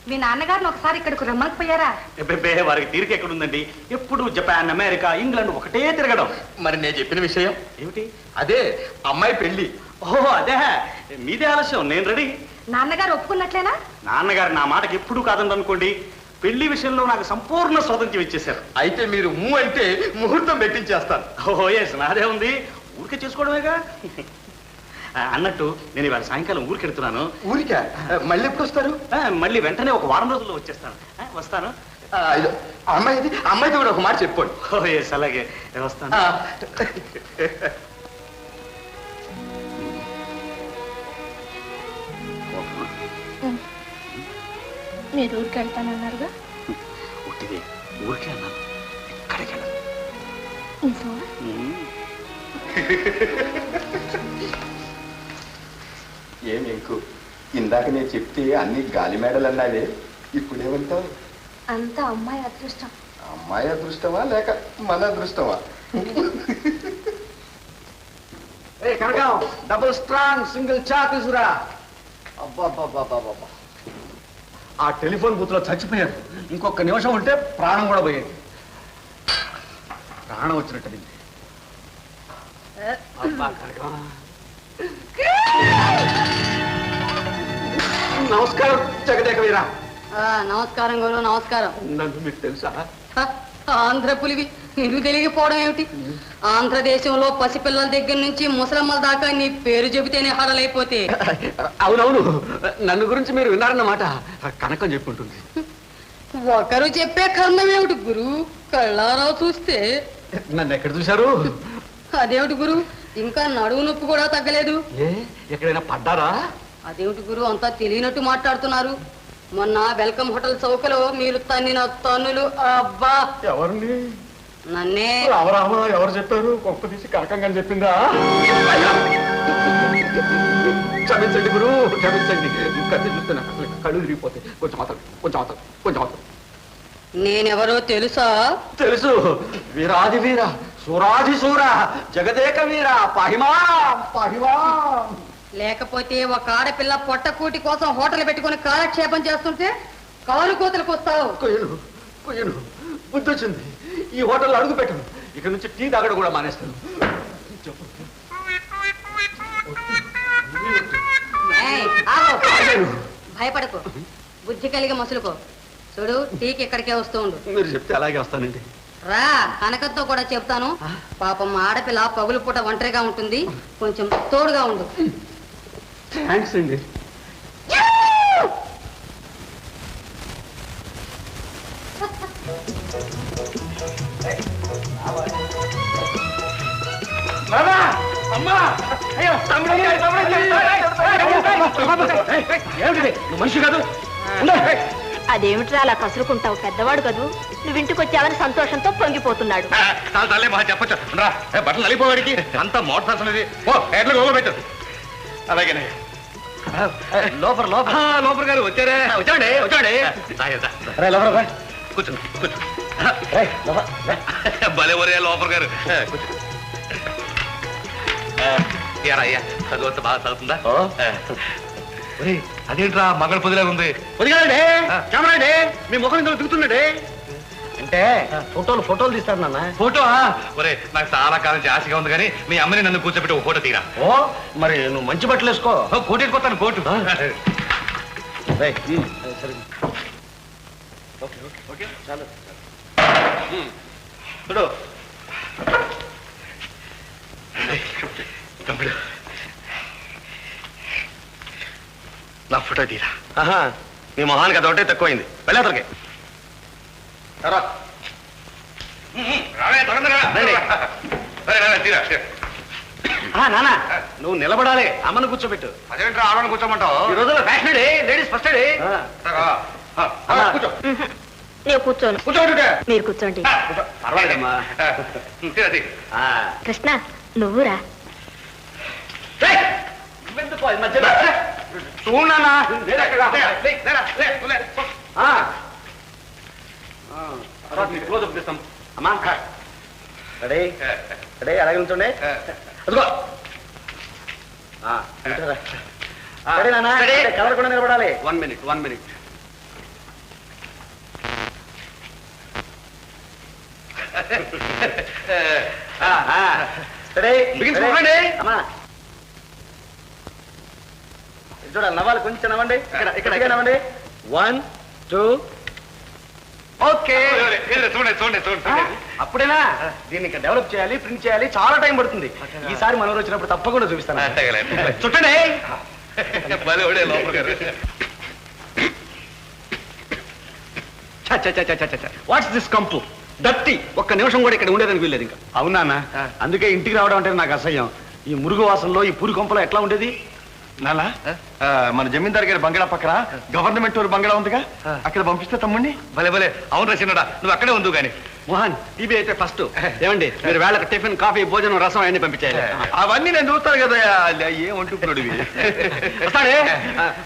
మీ నాన్నగారిని ఒకసారి ఇక్కడికి రమ్మకపోయారా? వారికి తీరిక ఎక్కడుందండి, ఎప్పుడు జపాన్, అమెరికా, ఇంగ్లాండ్ ఒకటే తిరగడం. మరి నేను చెప్పిన విషయం ఏమిటి? అదే అమ్మాయి పెళ్లి. అదే, మీదే ఆలస్యం, నేను రెడీ. నాన్నగారు ఒప్పుకున్నట్లేనా? నాన్నగారు నా మాటకి ఎప్పుడు కాదండి అనుకోండి. పెళ్లి విషయంలో నాకు సంపూర్ణ స్వాతంత్ర్యం ఇచ్చేశారు. అయితే మీరు అంటే ముహూర్తం పెట్టించేస్తాను. ఎస్, నాదే ఉంది, ఊరికే చేసుకోవడమేగా. అన్నట్టు నేను ఇవాళ సాయంకాలం ఊరికి వెళ్తున్నాను. ఊరికా? మళ్ళీ ఎప్పుడు వస్తారు? మళ్ళీ వెంటనే ఒక వారం రోజుల్లో వచ్చేస్తాను. వస్తాను. అమ్మాయితో కూడా ఒక మాట చెప్పండి. ఎస్, అలాగే వస్తాను. మీరు ఊరికి వెళ్తానన్నారుగా? ఒట్టిదే, ఊరికే అన్నాను, ఎక్కడికి వెళ్ళను. ఏమేంకు ఇందాక నేను చెప్తే అన్ని గాలి మేడలు అన్నావే, ఇప్పుడేమంటావు? అంతా అమ్మాయి అదృష్టం. అమ్మాయి అదృష్టమా లేక మన అదృష్టమా? కనకం, డబుల్ స్ట్రాంగ్ సింగిల్ చాక్ తీసురా. అబ్బా, ఆ టెలిఫోన్ బూత్ లో చచ్చిపోయారు. ఇంకొక నిమిషం ఉంటే ప్రాణం కూడా పోయేది. ప్రాణం వచ్చినట్టు. నమస్కారం జగదేక వీరా. నమస్కారం గురు, నమస్కారం. నన్ను మీకు తెలుసా? ఆంధ్ర పులివి, నీకు తెలియకపోవడం ఏమిటి? ఆంధ్రదేశంలో పసిపిల్లల దగ్గర నుంచి ముసలమ్మల దాకా నీ పేరు చెబితేనే హడలైపోతే. అవునవును, నన్ను గురించి మీరు విన్నారన్నమాట. కనకం చెప్పుంటుంది. ఒకరు చెప్పే కర్ణం ఏమిటి గురు, కళ్ళారా చూస్తే. నన్ను ఎక్కడ చూశారు? అదేమిటి గురు, ఇంకా నడువు నొప్పి కూడా తగ్గలేదు. ఎక్కడైనా పడ్డారా? అదేమిటి గురు, అంతా తెలియనట్టు మాట్లాడుతున్నారు. మొన్న వెల్కమ్ హోటల్ చౌకలో మీరు తన్నిన తన్నులు. అబ్బా, ఎవరిని? నన్నే. రామరామా, ఎవరు చెప్పారు? గొప్ప తీసి కనకంగా చెప్పిందా? క్షమించండి గురు, క్షమించండి. కత్తి చూస్తే నాకు అసలు కళ్ళు తిరిగిపోతాయి. కొంచెం నేనెవరో తెలుసా? తెలుసు. వీరాది వీర, సూరాది సూర, జగదేక వీర, పాహిమా. లేకపోతే ఒక ఆడపిల్ల పొట్టకూటి కోసం హోటల్ పెట్టుకుని కాలక్షేపం చేస్తుంటే కాలు కోతలకు వస్తావు. కొయ్యను, బుద్ధి వచ్చింది. ఈ హోటల్లో అడుగు పెట్టను. ఇక్కడ నుంచి టీ తాగడం కూడా మానేస్తాను. భయపడకు, బుద్ధి కలిగి మసులుకో. చూడు, టీకి ఇక్కడికే వస్తూ ఉండు. మీరు చెప్తే అలాగే వస్తానండి. రా, కనకతో కూడా చెప్తాను. పాపం ఆడపిల్ల పగులు పూట ఒంటరిగా ఉంటుంది, కొంచెం తోడుగా ఉండు. థ్యాంక్స్ అండి. మనిషి కాదు. అదేమిట్రా అలా కసురుకుంటావు? పెద్దవాడు కదూ. నువ్వు ఇంటికి వచ్చావని సంతోషంతో పొంగిపోతున్నాడు. చాలే మహా చెప్పచ్చు రా. బట్టలు అలిపోవాడికి అంత మోటార్ పర్సనది. ఓ ఎట్లా గోగ పెట్టు. అలాగేనే లోపల గారు వచ్చారే. వచ్చాడే లోపల కూర్చో కూర్చో. భలే ఒరే లోపల గారు కూర్చో. అయ్యా చదువు బాగా చదువుతుందా? అదేంట్రా మగళ పొదిలా ఉంది. పొదిగాడే కెమెరా అండి, మీ ముఖం ఇందులో దిగుతున్నాడే. అంటే ఫోటోలు తీస్తాడు నాన్న. ఫోటో ఒరే నాకు చాలా కాలం నుంచి ఆశగా ఉంది కానీ మీ అమ్మని నన్ను కూర్చోబెట్టి ఒక ఫోటో తీరా. ఓ మరి నువ్వు మంచి బట్టలు వేసుకో. కోటు వెళ్ళిపోతాను కోటు. ఓకే చాలు చూడు. తమ్ముడు నా ఫోటో తీరా. మీ మొహానికి అదొకటే తక్కువైంది. వెళ్ళేతలకి నానా నువ్వు నిలబడాలి. అమ్మను కూర్చోబెట్టు. అదేంట్రా ఆడవాళ్ళని కూర్చోమంటావు? ఈ రోజుల్లో ఫ్యాషన్ లేడీస్ ఫస్ట్ కూర్చో. నేను కూర్చోను. కూర్చోబెట్టు. మీరు కూర్చోండి. పర్వాలేదమ్మా. కృష్ణ నువ్వురా. చూడన్నా అమ్మా రెడీ రెడీ అలాగే ఉంచండి. అదిగో కలర్ కూడా నిలబడాలి. 1 minute. అమ్మా చూడాలి. నవ్వాలి, కొంచెం నవ్వండి. ఇక్కడ నవ్వండి. 1 2 ఓకే. చూడండి అప్పుడేనా దీన్ని ఇంకా డెవలప్ చేయాలి, ప్రింట్ చేయాలి, చాలా టైం పడుతుంది. ఈసారి మనం వచ్చినప్పుడు తప్పకుండా చూపిస్తాను. చుట్టండి. వాట్స్ దిస్ కంపు దట్టి. ఒక్క నిమిషం కూడా ఇక్కడ ఉండేదని వీల్లేదు ఇంకా. అవునా? అందుకే ఇంటికి రావడం అంటే నాకు అసహ్యం. ఈ మురుగు వాసనలో, ఈ పూరి కొంపలో ఎట్లా ఉండేది నాలా? మన జమీందార్ గారి బంగళా పక్కన గవర్నమెంట్ వారి బంగళా ఉందిగా, అక్కడ పంపిస్తే తమ్ముడిని. భలే అవును రచినడా, నువ్వు అక్కడే ఉండు గాని. మోహన్ ఇవి అయితే ఫస్ట్ ఏమండి మీరు వేళకు టిఫిన్, కాఫీ, భోజనం, రసం అన్ని పంపించాలి. అవన్నీ నేను చూస్తాను కదా. ఏం వంటుకున్నాడు వస్తాడే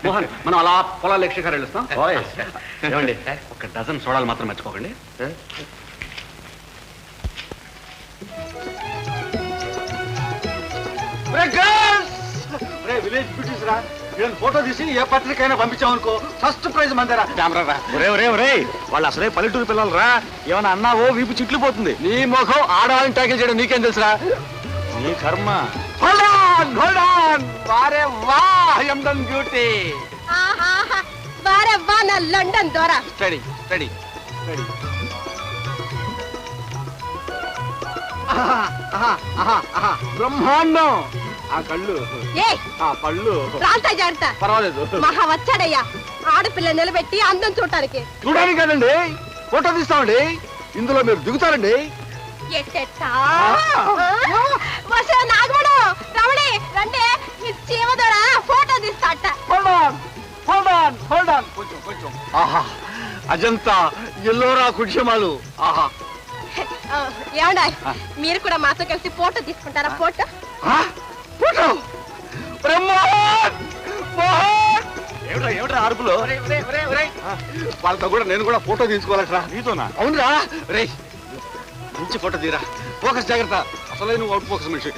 మోహన్. మనం అలా పొలాలు ఎక్స్ట్రా వెళ్ళొస్తాం. ఏమండి ఒక డజన్ సోడాలు మాత్రం మర్చిపోకండి. విలేజ్ బ్యూటీస్ రా, వీళ్ళని ఫోటో తీసి ఏ పత్రికైనా పంపించామనుకో ఫస్ట్ ప్రైజ్ మందరా. కెమెరా వాళ్ళు అసలే పల్లెటూరు పిల్లలు రా. ఏమన్నా అన్నావో వీపు చిట్లు పోతుంది. నీ ముఖం ఆడవాళ్ళని ట్యాకిల్ చేయడం నీకేం తెలుసురా? నీ కర్మ. బ్యూటీ లండన్ ద్వారా స్టడీ బ్రహ్మాండం. ఆ కళ్ళు, ఆ పళ్ళు పర్వాలేదు. మహా వచ్చాడయ్యా ఆడపిల్ల నిలబెట్టి అందం చూడటానికి. చూడడానికి కదండి, ఫోటో తీస్తామండి. ఇందులో మీరు దిగుతారండి. నాగమడు రమణి రండి, చీమదొర ఫోటో తీస్తాట. కొంచెం ఆహా అజంతా ఎల్లోరా కుడ్యమాలు. ఆహా ఏమండా మీరు కూడా మాతో కలిసి ఫోటో తీసుకుంటారా? ఫోటో ఏమిట్రా అరుపులో? వాళ్ళతో కూడా నేను కూడా ఫోటో తీసుకోవాలట్రా. నీతోనా? అవునురా. రే మంచి ఫోటో తీరా. ఫోకస్ జాగ్రత్త. అసలే నువ్వు అవుట్ ఫోకస్ మనిషి.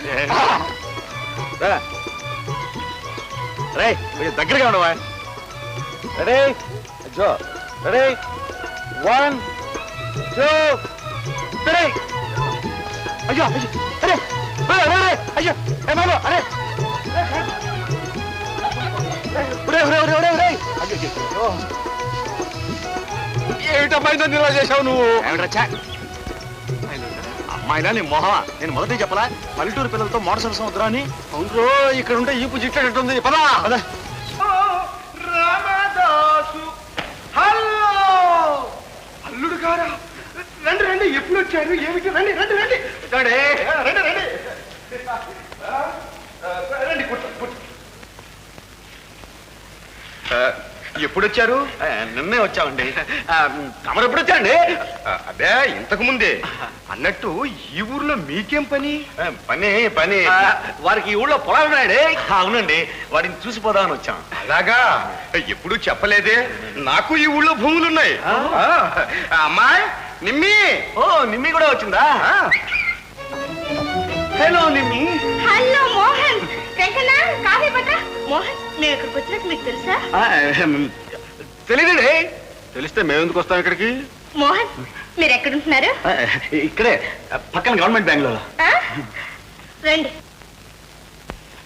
రే దగ్గరగా ఉండవా? రెడీ జో. రెడీ 1 2 3. అయ్యో అరే అయ్యో అరే ఏమిటమ్మాయితో నిల్వ చేశావు నువ్వు? అమ్మాయినా నీ మొహమా? నేను మొదటి చెప్పలా పల్లెటూరు పిల్లలతో మోటార్ సరసం వద్దురా అని. అవును ఇక్కడ ఉంటే ఈపు జిట్టేటట్టుంది. పదా రామదాసు. హలో అల్లుడు గారా, ఏమండి ఎప్పుడు వచ్చారు ఏమిటి రండి రండి రండి రండి రండి రండి రండి కూర్చో కూర్చో ఎప్పుడు వచ్చారు నిన్నే వచ్చామండి తమరు ఎప్పుడు వచ్చారండి అదే ఇంతకు ముందే అన్నట్టు ఈ ఊర్లో మీకేం పని పని పని వారికి ఈ ఊళ్ళో పొలాలు ఉన్నాయండి అవునండి వాటిని చూసిపోదామని వచ్చాం అలాగా ఎప్పుడు చెప్పలేదే నాకు ఈ ఊళ్ళో భూములు ఉన్నాయి అమ్మాయి నిమ్మి నిమ్మి కూడా వచ్చిందా hello Nimmi hello Mohan coffee పట్ట మోహన్ నేను ఇక్కడికి వచ్చినట్టు మీకు తెలుసా తెలియదండి తెలిస్తే మేము ఎందుకు వస్తాం ఇక్కడికి మోహన్ మీరు ఎక్కడుంటున్నారు ఇక్కడే పక్కన గవర్నమెంట్ బ్యాంక్ లో రండి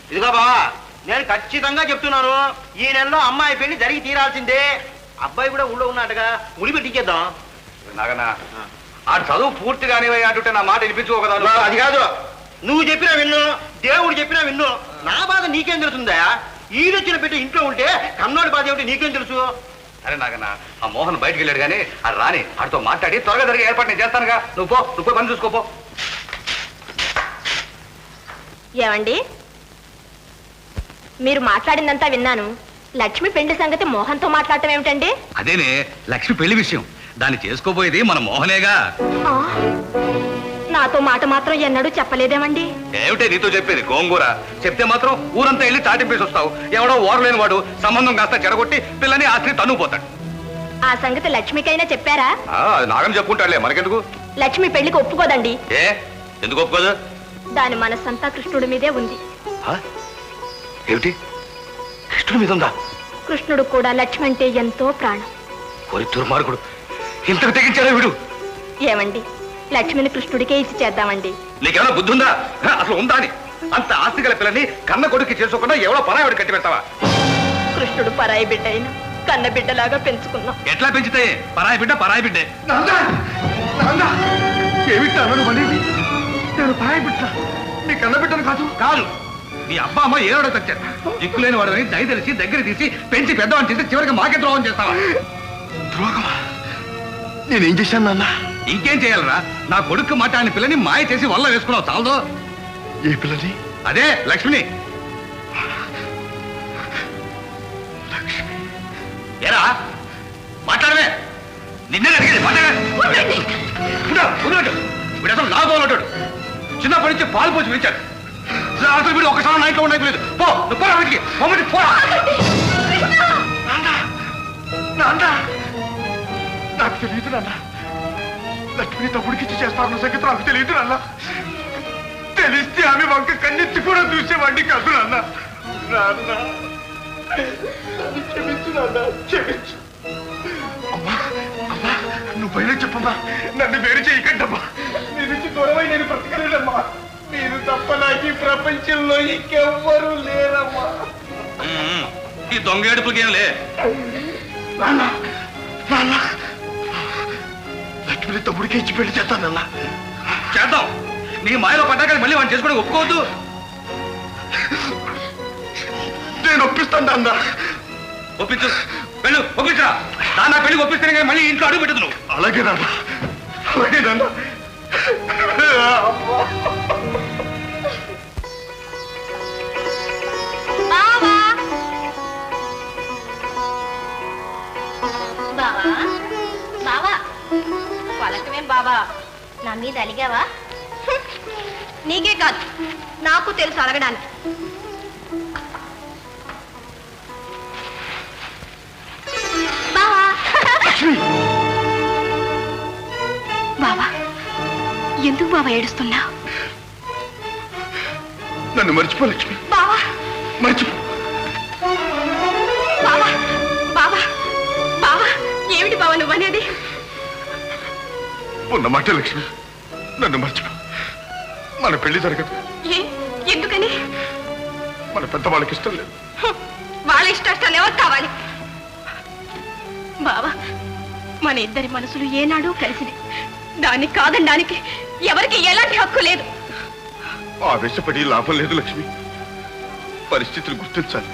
ఇదిగో బావా నేను ఖచ్చితంగా చెప్తున్నాను ఈ నెలలో అమ్మాయి పెళ్లి జరిగి తీరాల్సిందే అబ్బాయి కూడా ఊళ్ళో ఉన్నట్టుగా ముడి పెట్టించేద్దాం నాగనా ఆ చదువు పూర్తిగానే అంటుంటే నా మాట వినిపించుకోకదా అది కాదు నువ్వు చెప్పినా విన్ను దేవుడు చెప్పినా విన్ను నా బాధ నీకేం తెలుస్తుందా ఈడొచ్చిన పెట్టి ఇంట్లో ఉంటే కన్నోడి బాధ ఏమిటి నీకేం తెలుసు అరే నాగన్నా ఆ మోహన్ బయటికి వెళ్ళాడు కానీ అది రాని ఆడితో మాట్లాడి త్వరగా జరిగే ఏర్పాటు నేను చేస్తానుగా నువ్వు పో పని చూసుకోపో ఏమండి మీరు మాట్లాడిందంతా విన్నాను లక్ష్మి పెళ్లి సంగతి మోహన్తో మాట్లాడటం ఏమిటండి అదేనే లక్ష్మి పెళ్లి విషయం దాన్ని చేసుకోబోయేది మన మోహనేగా నాతో మాట మాత్రం ఎన్నడూ చెప్పలేదేమండి ఏమిటే నీతో చెప్పేది గోంగూర చెప్తే మాత్రం ఊరంతా వెళ్ళి చాటింపేసి వస్తావు ఎవడో ఓరలేని వాడు సంబంధం కాస్త చెడగొట్టి పిల్లని ఆస్తి తన్నుపోతాడు ఆ సంగతి లక్ష్మికైనా చెప్పారా అది నాగని చెప్పుకుంటాడులే మనకెందుకు లక్ష్మి పెళ్లికి ఒప్పుకోదండి ఏ ఎందుకు ఒప్పుకోదు దాని మనసంతా కృష్ణుడి మీదే ఉంది ఏమిటి కృష్ణుడి మీద ఉందా కృష్ణుడు కూడా లక్ష్మి అంటే ఎంతో ప్రాణం కోరి దుర్మార్గుడు ఇంతకు తెగించాడా వీడు ఏమండి లక్ష్మిని కృష్ణుడికే ఇచ్చి చేద్దామండి నీకేమైనా బుద్ధి ఉందా అసలు ఉందా అని అంత ఆస్తి గల పిల్లని కన్న కొడుకు చేసుకోకుండా ఎవడో పరాయివాడు కట్టి పెడతావా కృష్ణుడు పరాయి బిడ్డ అయినా కన్న బిడ్డలాగా పెంచుకున్నాం ఎట్లా పెంచితే పరాయి బిడ్డే ఏమిటి అన్నాను అనేది నేను పరాయి బిడ్డ నీ కన్న బిడ్డను కాదు నీ అబ్బా అమ్మ ఏడో తెచ్చారు దిక్కులేని వాడని దయ తెలిసి దగ్గర తీసి పెంచి పెద్దవాడిని చేసి చివరికి మాకే ద్రోహం చేస్తావా ద్రోహమా నేనేం చేశాను నాన్న ఇంకేం చేయాలరా నా కొడుకు మాట్లాడిన పిల్లని మాయ చేసి వల్ల వేసుకున్నావు చాలదో ఏ పిల్లని అదే లక్ష్మిని ఏరా మాట్లాడవే నిన్నే అడిగేది మాట్లాడే వీడు అసలు నా బాగుంటాడు చిన్నప్పటి నుంచి పాలు పోసి పెంచాడు అసలు వీడు ఒకసారి నా ఇంట్లో ఉండలేదు పో నువ్వు పో నాకు తెలియదు నాన్న లక్ష్మి తమ్ముడికి చేస్తారన్న సంగతి నాకు తెలియదు నాన్న తెలిస్తే ఆమె వంక కన్నెత్తి కూడా చూసేవాడిని కాదు నాన్న నాన్న క్షమించు నాన్న క్షమించు అమ్మా అమ్మా నువ్వు పైన చెప్పమ్మా నన్ను వేరు చేయకండమ్మా నీ నుంచి దూరమై నేను బ్రతకలేనమ్మా మీరు తప్ప నాకు ఈ ప్రపంచంలో ఇంకెవ్వరూ లేరమ్మా ఈ దొంగ ఏడుపులకేంలే నాన్న నాన్న లక్ష్మిని తమ్ముడికి ఇచ్చి పెళ్లి చేస్తానన్నా చేద్దాం నీ మాయలో పడ్డాక మళ్ళీ వాడిని చేసుకోవడం ఒప్పుకోవద్దు నేను ఒప్పిస్తాను అన్నా ఒప్పించు వెళ్ళు ఒప్పించరా నా పెళ్లికి ఒప్పిస్తేనే కానీ మళ్ళీ ఇంట్లో అడుగు పెట్టదు నువ్వు అలాగేనన్నా అలాగేనన్నా బావా పలకవేం బావా నా మీద అలిగావా నీకే కాదు నాకు తెలుసు అలగడానికి బావా బావా ఎందుకు బావా ఏడుస్తున్నా నన్ను మర్చిపో లక్ష్మి బావా మర్చిపో బావా బావా బావా ఏమిటి బావా నువ్వనేది ఉన్నమాట లక్ష్మి నన్ను మర్చిపో మన పెళ్లి జరగదు ఎందుకని మన పెద్దవాళ్ళకి ఇష్టం లేదు వాళ్ళ ఇష్టాలు ఎవరు కావాలి బావా మన ఇద్దరి మనసులు ఏనాడూ కలిసిది దాన్ని కాదనడానికి ఎవరికి ఎలాంటి హక్కు లేదు ఆవేశపడి లాభం లేదు లక్ష్మి పరిస్థితులు గుర్తించాలి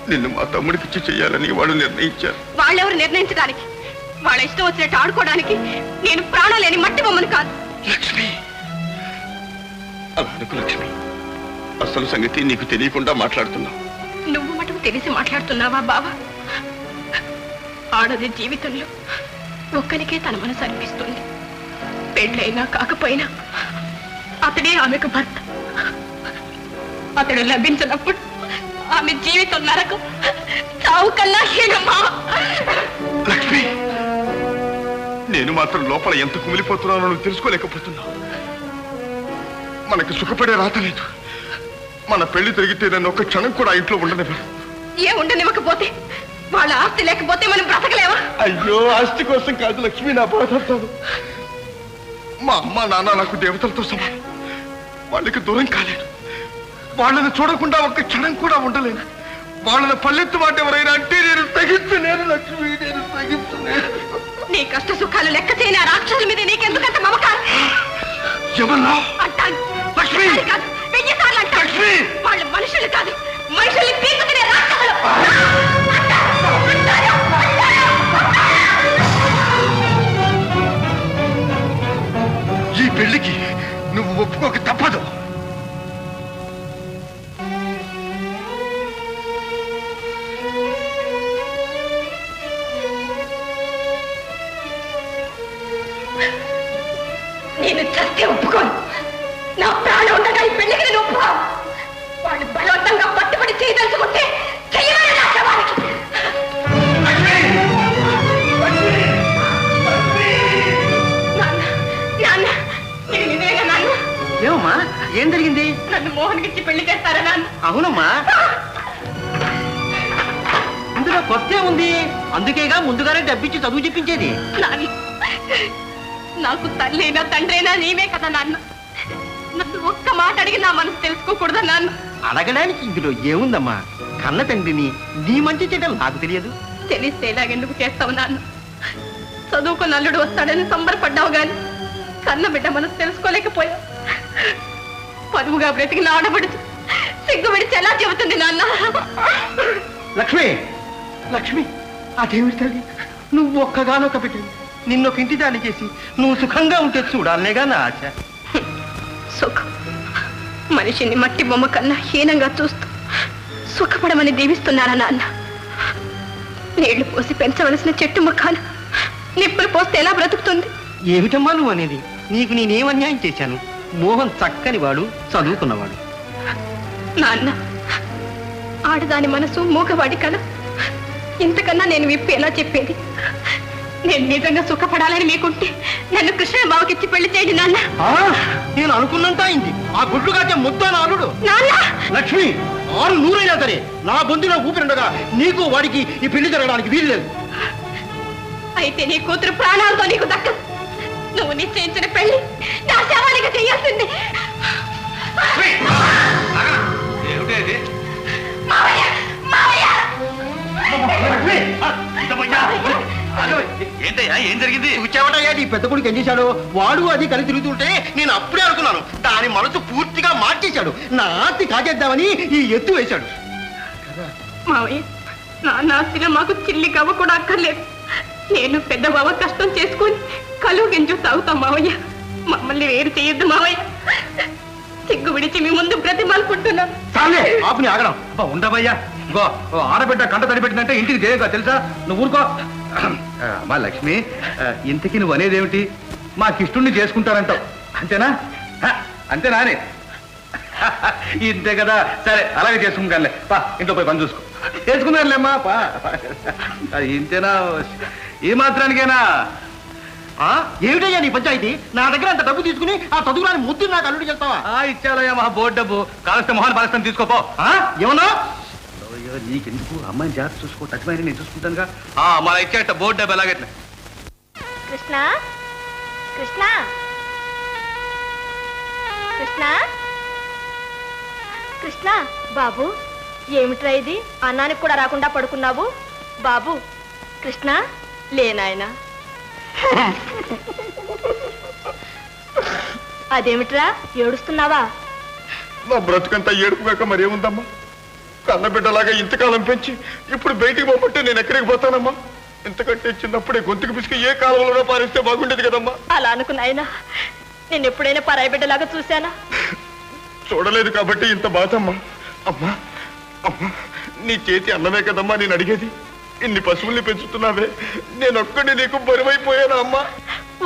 నిన్ను మా తమ్ముడికిచ్చి చెయ్యాలని వాడు నిర్ణయించారు వాళ్ళెవరు నిర్ణయించడానికి వాళ్ళ ఇష్టం వచ్చినట్టు ఆడుకోవడానికి నేను ప్రాణాలేని మట్టి బొమ్మను కాదు. లక్ష్మి, అలా అనుకు లక్ష్మి. అసలు సంగతి నీకు తెలియకుండా మాట్లాడుతున్నావు. నువ్వు మటుకు తెలిసి మాట్లాడుతున్నావా బావా? ఆడది జీవితంలో ఒక్కరికే తన మనసు అనిపిస్తుంది. పెళ్ళైనా కాకపోయినా అతడే ఆమెకు భర్త. అతడు లభించినప్పుడు ఆమె జీవితం నరకం, చావు కన్నా హీనమా. లక్ష్మి, నేను మాత్రం లోపల ఎంత కుమిలిపోతున్నానో నువ్వు తెలుసుకోలేకపోతున్నావు. మనకు సుఖపడే రాత లేదు. మన పెళ్లి తిరిగితే నన్ను ఒక్క క్షణం కూడా ఇంట్లో ఉండనివ్వరు. ఏ ఉండనివ్వకపోతే వాళ్ళ ఆస్తి లేకపోతే మనం బ్రతకలేవా? అయ్యో, ఆస్తి కోసం కాదు లక్ష్మి నా బాధపడతాను. మా అమ్మ నాన్న నాకు దేవతలతో సమానం. వాళ్ళకి దూరం కాలేను. వాళ్ళని చూడకుండా ఒక్క క్షణం కూడా ఉండలేను. వాళ్ళని పల్లెత్తు మాట ఎవరైనా అంటే నేను తగ్గించలేను లక్ష్మి, నేను తగ్గించలేను. నీ కష్ట సుఖాలు లెక్క చేయని ఆ రాక్షసుల మీద నీకెందుకంత మమకారం? ఎవరన్నా అంటాను లక్ష్మి, కాదు, 1000 సార్లు అంటాను. వాళ్ళు మనుషులు కాదు, మనుషుల్ని పీకుతునే రాక్షసులు. ఈ పెళ్లికి నువ్వు ఒప్పుకోక తప్పదు. నేను చస్తే ఒప్పుకోను. నా ప్రాణం ఉండగా ఈ పెళ్లికి నేను ఒప్పుకోను. వాళ్ళు బలవంతంగా పట్టుబడి చేయదలుచుకుంటే చెయ్యమని నా శవానికి. నాన్న, నేను నిజంగా నాన్న. ఏమమ్మా, ఏం జరిగింది? నన్ను మోహన్కి ఇచ్చి పెళ్లి చేస్తారా నాన్న? అవునమ్మా, ఇందులో కొత్త ఉంది. అందుకేగా ముందుగానే డబ్బిచ్చి చదువు చెప్పించేది. నాన్న, నాకు తల్లైనా తండ్రైనా నీవే కదా నాన్న. నన్ను ఒక్క మాట అడిగి నా మనసు తెలుసుకోకూడదా నాన్న? అడగడానికి ఇందులో ఏముందమ్మా? కన్న తండ్రిని నీ మంచి చెడ్డలు నాకు తెలియదు. తెలిస్తే ఇలాగెందుకు చేస్తావు నాన్న? చదువుకున్న అల్లుడు వస్తాడని సంబరపడ్డావు గాని కన్న బిడ్డ మనసు తెలుసుకోలేకపోయావు. పదువుగా బ్రతికిన ఆడబడుచు సిగ్గు విడిచి ఎలా చెబుతుంది నాన్న? లక్ష్మి, లక్ష్మి, అదేమిటి తల్లి, నువ్వు ఒక్కగానొక్క పెట్టింది. నిన్నొక ఇంటి దాన్ని చేసి నువ్వు సుఖంగా ఉంటే చూడాలనేగా నా ఆశ. సుఖం మనిషిని మట్టి బొమ్మ కన్నా హీనంగా చూస్తూ సుఖపడమని దీవిస్తున్నారా నాన్న? నీళ్లు పోసి పెంచవలసిన చెట్టు ముఖాన నిప్పులు పోస్తే ఎలా బ్రతుకుతుంది? ఏమిటమ్మా నువ్వు అనేది? నీకు నేనేం అన్యాయం చేశాను? మోహన్ చక్కని వాడు, చదువుకున్నవాడు. నాన్న, ఆడదాని మనసు మూగవాడి కదా. ఇంతకన్నా నేను విప్పి ఎలా చెప్పేది? నేను నిజంగా సుఖపడాలని మీకుంటే నన్ను కృష్ణ బావకిచ్చి పెళ్లి చేయండి నాన్న. నేను అనుకున్నంత అయింది. ఆ గుడ్లు కాచే ముద్దా నాలుడు. లక్ష్మి, 600 అయినా సరే నా బొందులో ఊపిరిండగా నీకు వాడికి ఈ పెళ్లి జరగడానికి వీలు లేదు. అయితే నీ కూతురు ప్రాణాలతో నీకు దక్కదు. నువ్వు నిశ్చయించిన పెళ్లి నా శవానికి చేయాల్సింది. ఏంటయ్యా, ఏం జరిగింది? చూచావటయ్యా నీ పెద్ద కొడుకు ఏం చేశాడు? వాడు అది కలిసి తిరుగుతుంటే నేను అప్పుడే అనుకున్నాను. దాని మనసు పూర్తిగా మార్చేశాడు. నా ఆస్తి కాజేద్దామని ఈ ఎత్తు వేశాడు. మావయ్య, నా ఆస్తిలో మాకు చిల్లి కవ్వ కూడా అక్కర్లేదు. నేను పెద్ద బావ కష్టం చేసుకుని కలువు గింజు తాగుతాం మావయ్య. మమ్మల్ని వేరు చేయొద్దు మావయ్య. సిగ్గు విడిచి మీ ముందు బ్రతిమాలుకుంటున్నాం. ఆపుని ఆగడం ఉండవయ్యా. ఇంకో ఆడబిడ్డ కంట తడిపెట్టిందంటే ఇంటికి చేయగా తెలుసా? నువ్వు ఊరుకో. మా లక్ష్మి, ఇంతకీ నువ్వు అనేదేమిటి? మాకిష్టుణ్ణి చేసుకుంటానంటావు, అంతేనా? అంతేనా అని? ఇంతే కదా, సరే అలాగే చేసుకుంటానులే. పా, ఇంట్లో పోయి పని చూసుకో. చేసుకున్నానులేమ్మా, పా. ఇంతేనా? ఈ మాత్రానికేనా? ఏమిటయ్యా నీ పంచాయతీ? నా దగ్గర అంత డబ్బు తీసుకుని ఆ చదువురాని ముద్దు నాకు అల్లుడు చెప్తావా? ఇచ్చాలయ్యా మా బోర్డు డబ్బు. కావలిస్తే మొహాన్ని పాలిస్తాను, తీసుకోపో. ఏమన్నా? నీకెందుకు? అమ్మాయిని జాగ్రత్త చూసుకో, టచ్మైన నేను చూసుకుంటానుగా. మన ఇచ్చేట బోర్డు డబ్బు ఎలాగైతే. కృష్ణ, కృష్ణ, కృష్ణ, కృష్ణ. బాబు, ఏమిట్రా ఇది? అన్నానికి కూడా రాకుండా పడుకున్నావు? బాబు, కృష్ణ, లేనాయనా. అదేమిట్రా ఏడుస్తున్నావా? నా బ్రతుకంతా ఏడుపుగాక మరేముందమ్మా? కన్నబిడ్డలాగా ఇంతకాలం పెంచి ఇప్పుడు బయటికి పోమంటే నేను ఎక్కడికి పోతానమ్మా? ఇంతకంటే చిన్నప్పుడే గొంతుకు పిసికి ఏ కాలంలో పారిస్తే బాగుండేది కదమ్మా. అలా అనుకున్నాయనా నేను ఎప్పుడైనా పరాయి బిడ్డలాగా చూశానా? చూడలేదు కాబట్టి ఇంత బాధమ్మా. అమ్మా అమ్మా, నీ చేతి అన్నమే కదమ్మా నేను అడిగేది. ఇన్ని పశువుల్ని పెంచుతున్నావే, నేను ఒక్కడి నీకు బరువైపోయాను అమ్మా.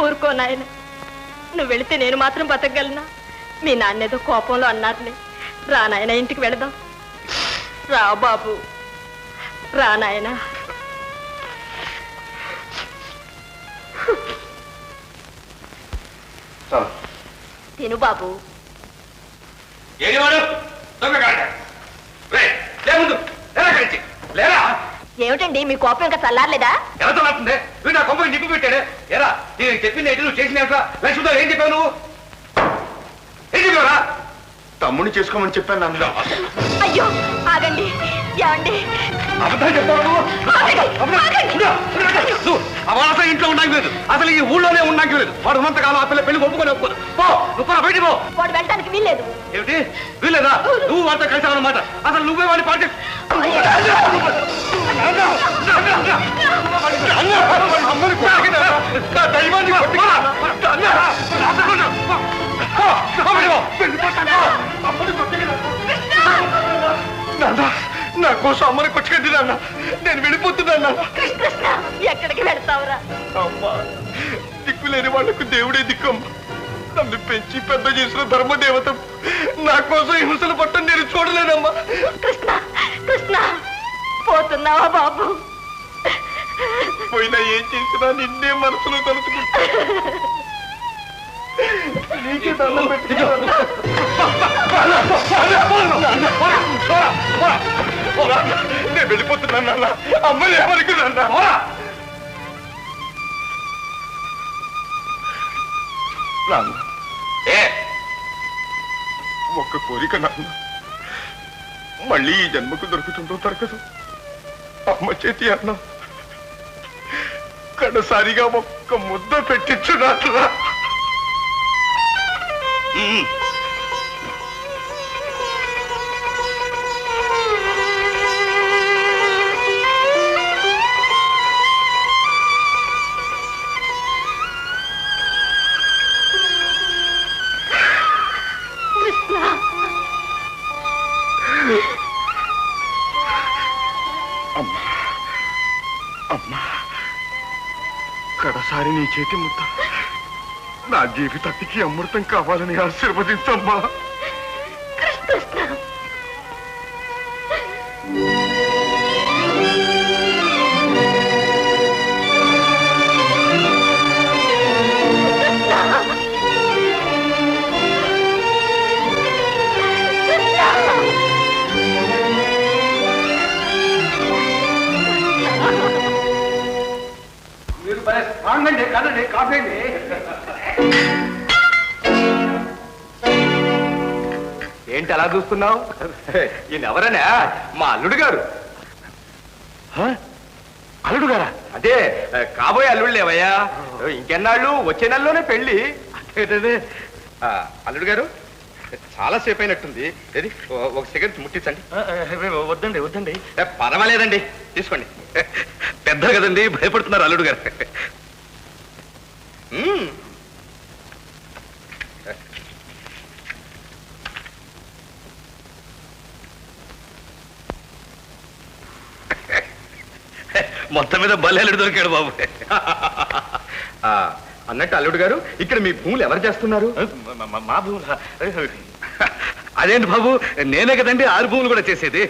ఊరుకో నాయన, నువ్వు వెళితే నేను మాత్రం బతకగలనా? మీ నాన్నేదో కోపంలో అన్నారులే. రా నాయన, ఇంటికి వెళదాం. రా బాబు, రా నాయన. తిను బాబు. ఏమిటండి మీ కోపం ఇంకా చల్లారలేదా? ఎవరితో మాట్లాడుతుంది? వీడు నా కొంపకి నిప్పు పెట్టాడే. ఎరా నేను చెప్పింది ఏంటి, నువ్వు చేసిన లక్ష్మితో ఏం చెప్పావు? నువ్వు ఏం చెప్పావురా? తమ్ముడిని చేసుకోమని చెప్పాను నాన్న. అయ్యో ఆగండి, ఏమండి? అబద్ధాలు చెప్తావు నువ్వు? వాడు అసలు ఇంట్లో ఉన్నాకి లేదు, అసలు ఈ ఊళ్ళోనే ఉన్నాకి లేదు. వాడు ఉన్నంతకాలం ఆ పిల్ల పెళ్లి ఒప్పుకొని ఒప్పుకోదు. పో నువ్వు బయట పో. వాడు వెళ్ళడానికి వీల్లేదు. ఏమిటి వీలేదా? నువ్వు వాడితో కలిసావన్నమాట. అసలు నువ్వే వాడిని పార్టీ నా కోసం అమ్మని కొట్టుకెళ్ళి నాన్న, నేను వెళ్ళిపోతున్నాను. ఎక్కడికి వెళ్తావురా? అమ్మా, దిక్కులేని వాళ్లకు దేవుడే దిక్కమ్మా. నన్ను పెంచి పెద్ద చేసిన ధర్మదేవత నా కోసం హింసలు పట్టం నేను చూడలేనమ్మా. కృష్ణ కృష్ణ, పోతున్నావా బాబు? పోయినా ఏం చేసినా నిన్నే మనసులో తలుచుకుంటా. నీకే దండం పెట్టుకున్నా. నేను వెళ్ళిపోతున్నాను నాన్న, అమ్మని ఏమనుకున్నా. నాన్న ఒక్క కోరిక నాన్న, మళ్ళీ ఈ జన్మకు దొరుకుతుందో దొరకదు. అమ్మ చేతి అన్న కడసారిగా ఒక్క ముద్ద పెట్టించు నాన్న. అమ్మా అమ్మా, కడసారి నీ చేతి ముద్ద నా జీవితానికి అమృతం కావాలని ఆశీర్వదించమ్మా. మీరు బాగుందండి, కాదండి కాఫీ అండి. ఏంటి అలా చూస్తున్నావు? ఈయన ఎవరనే? మా అల్లుడు గారు. అల్లుడు గారా? అదే కాబోయే అల్లుడు లేవయ్యా. ఇంకెన్నాళ్ళు, వచ్చే నెలలోనే పెళ్లి. అల్లుడు గారు చాలా సేపు అయినట్టుంది. ఏది ఒక సిగరెట్ ముట్టించండి. వద్దండి వద్దండి. పర్వాలేదండి, తీసుకోండి. పెద్ద కదండి, భయపడుతున్నారు అల్లుడు గారు. మొత్తం మీద భలే అల్లుడు దొరికాడు బాబు. అన్నట్టు అల్లుడు గారు, ఇక్కడ మీ భూములు ఎవరు చేస్తున్నారు? మా భూములు. అదేంటి బాబు, నేనే కదండి 6 భూములు కూడా చేసేది.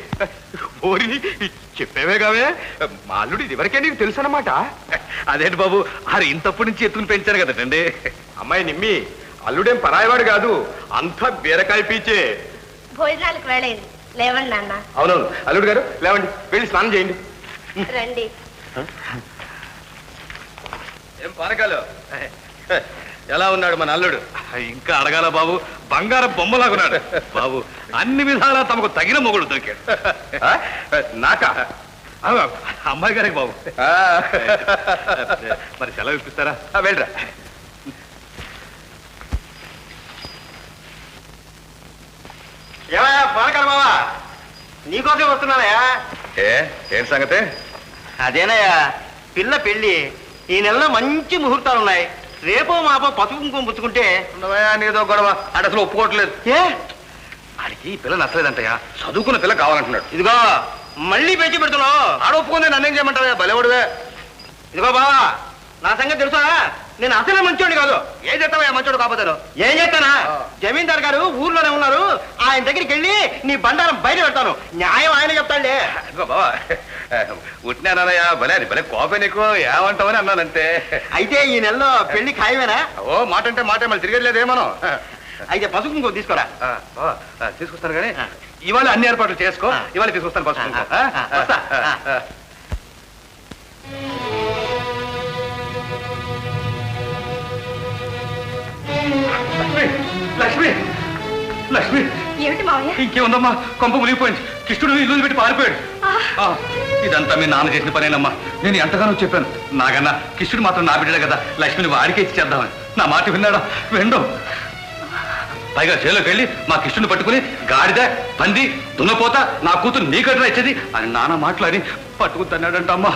ఓరి చెప్పేవే కావే, మా అల్లుడు ఇది వరకే నీకు తెలుసు అన్నమాట. అదేంటి బాబు, ఇంతప్పటి నుంచి ఎత్తుకుని పెంచారు కదండి. అమ్మాయి నిమ్మి, అల్లుడేం పరాయవాడు కాదు, అంతా బీరకాయ పీచే. భోజనాలకు వెళ్ళేది లేవండి నాన్న. అవునవును అల్లుడు గారు, లేవండి, వెళ్ళి స్నానం చేయండి. రండి. ఏం పానకాలు, ఎలా ఉన్నాడు మన అల్లుడు? ఇంకా అడగాల బాబు, బంగారం బొమ్మలాగున్నాడు బాబు. అన్ని విధాలా తమకు తగిన మొగుడు దొరికాడు. నాకా? అమ్మాయి గారికి బాబు. మరి సెలవు ఇప్పిస్తారా? వెళ్ళరా. ఏమయ్యా పానకాల బావా, నీకోసం వస్తున్నానయ్యా. ఏంటి సంగతి? అదేనయ్యా, పిల్ల పెళ్లి ఈ నెలలో మంచి ముహూర్తాలు ఉన్నాయి. రేపో మాపో పసుపు కుంకుమ పుచ్చుకుంటే నీదో గొడవ అసలు ఒప్పుకోవట్లేదు. ఏ ఆడికి ఈ పిల్ల నచ్చలేదంటయ్యా, చదువుకున్న పిల్ల కావాలంటున్నాడు. ఇదిగో మళ్ళీ పెంచి పెడుతున్నావు. ఆడ ఒప్పుకుంది నన్నేం చేయమంటావా, బలేవాడువే. ఇదిగో బావా, నా సంగతి తెలుసా? నేను అసలే మంచోడి కాదు. ఏం చేస్తావా మంచోడు కాకపోతాను? ఏం చేస్తానా? జమీందార్ గారు ఊర్లోనే ఉన్నారు, ఆయన దగ్గరికి వెళ్ళి నీ బండారం బయట పెడతాను. న్యాయం ఆయన చెప్తాండే. బాబా ఉట్టినానయ్యా, భలే అది భలే కోపే నీకు, ఏమంటావని అన్నానంతే. అయితే ఈ నెలలో పెళ్లి ఖాయమేనా? ఓ మాట అంటే మాట, మళ్ళీ తిరగట్లేదు ఏమను. అయితే పసుపు కుంకుమ తీసుకురా. తీసుకొస్తాను కానీ ఇవాళ అన్ని ఏర్పాట్లు చేసుకో. ఇవాళ తీసుకొస్తాను పసుపు కుంకుమ. లక్ష్మి, లక్ష్మి, ఏమిటి మావయ్య? ఇంకేముందమ్మా, కొంప మునిగిపోయింది. కృష్ణుడు ఇల్లు పెట్టి పారిపోయాడు. ఇదంతా మీ నాన్న చేసిన పనేనమ్మా. నేను ఎంతగానో చెప్పాను, నాకన్నా కృష్ణుడు మాత్రం నా బిడ్డడే కదా, లక్ష్మిని వాడికే ఇచ్చేద్దామని. నా మాట విన్నాడా? వెండు. పైగా చేలోకి వెళ్ళి మా కృష్ణుని పట్టుకుని గాడిద, పంది, దున్నపోత నా కూతురు నీకట్రా ఇచ్చేది అని నాన్న మాట్లాడి పట్టుకుతున్నాడంట అమ్మా.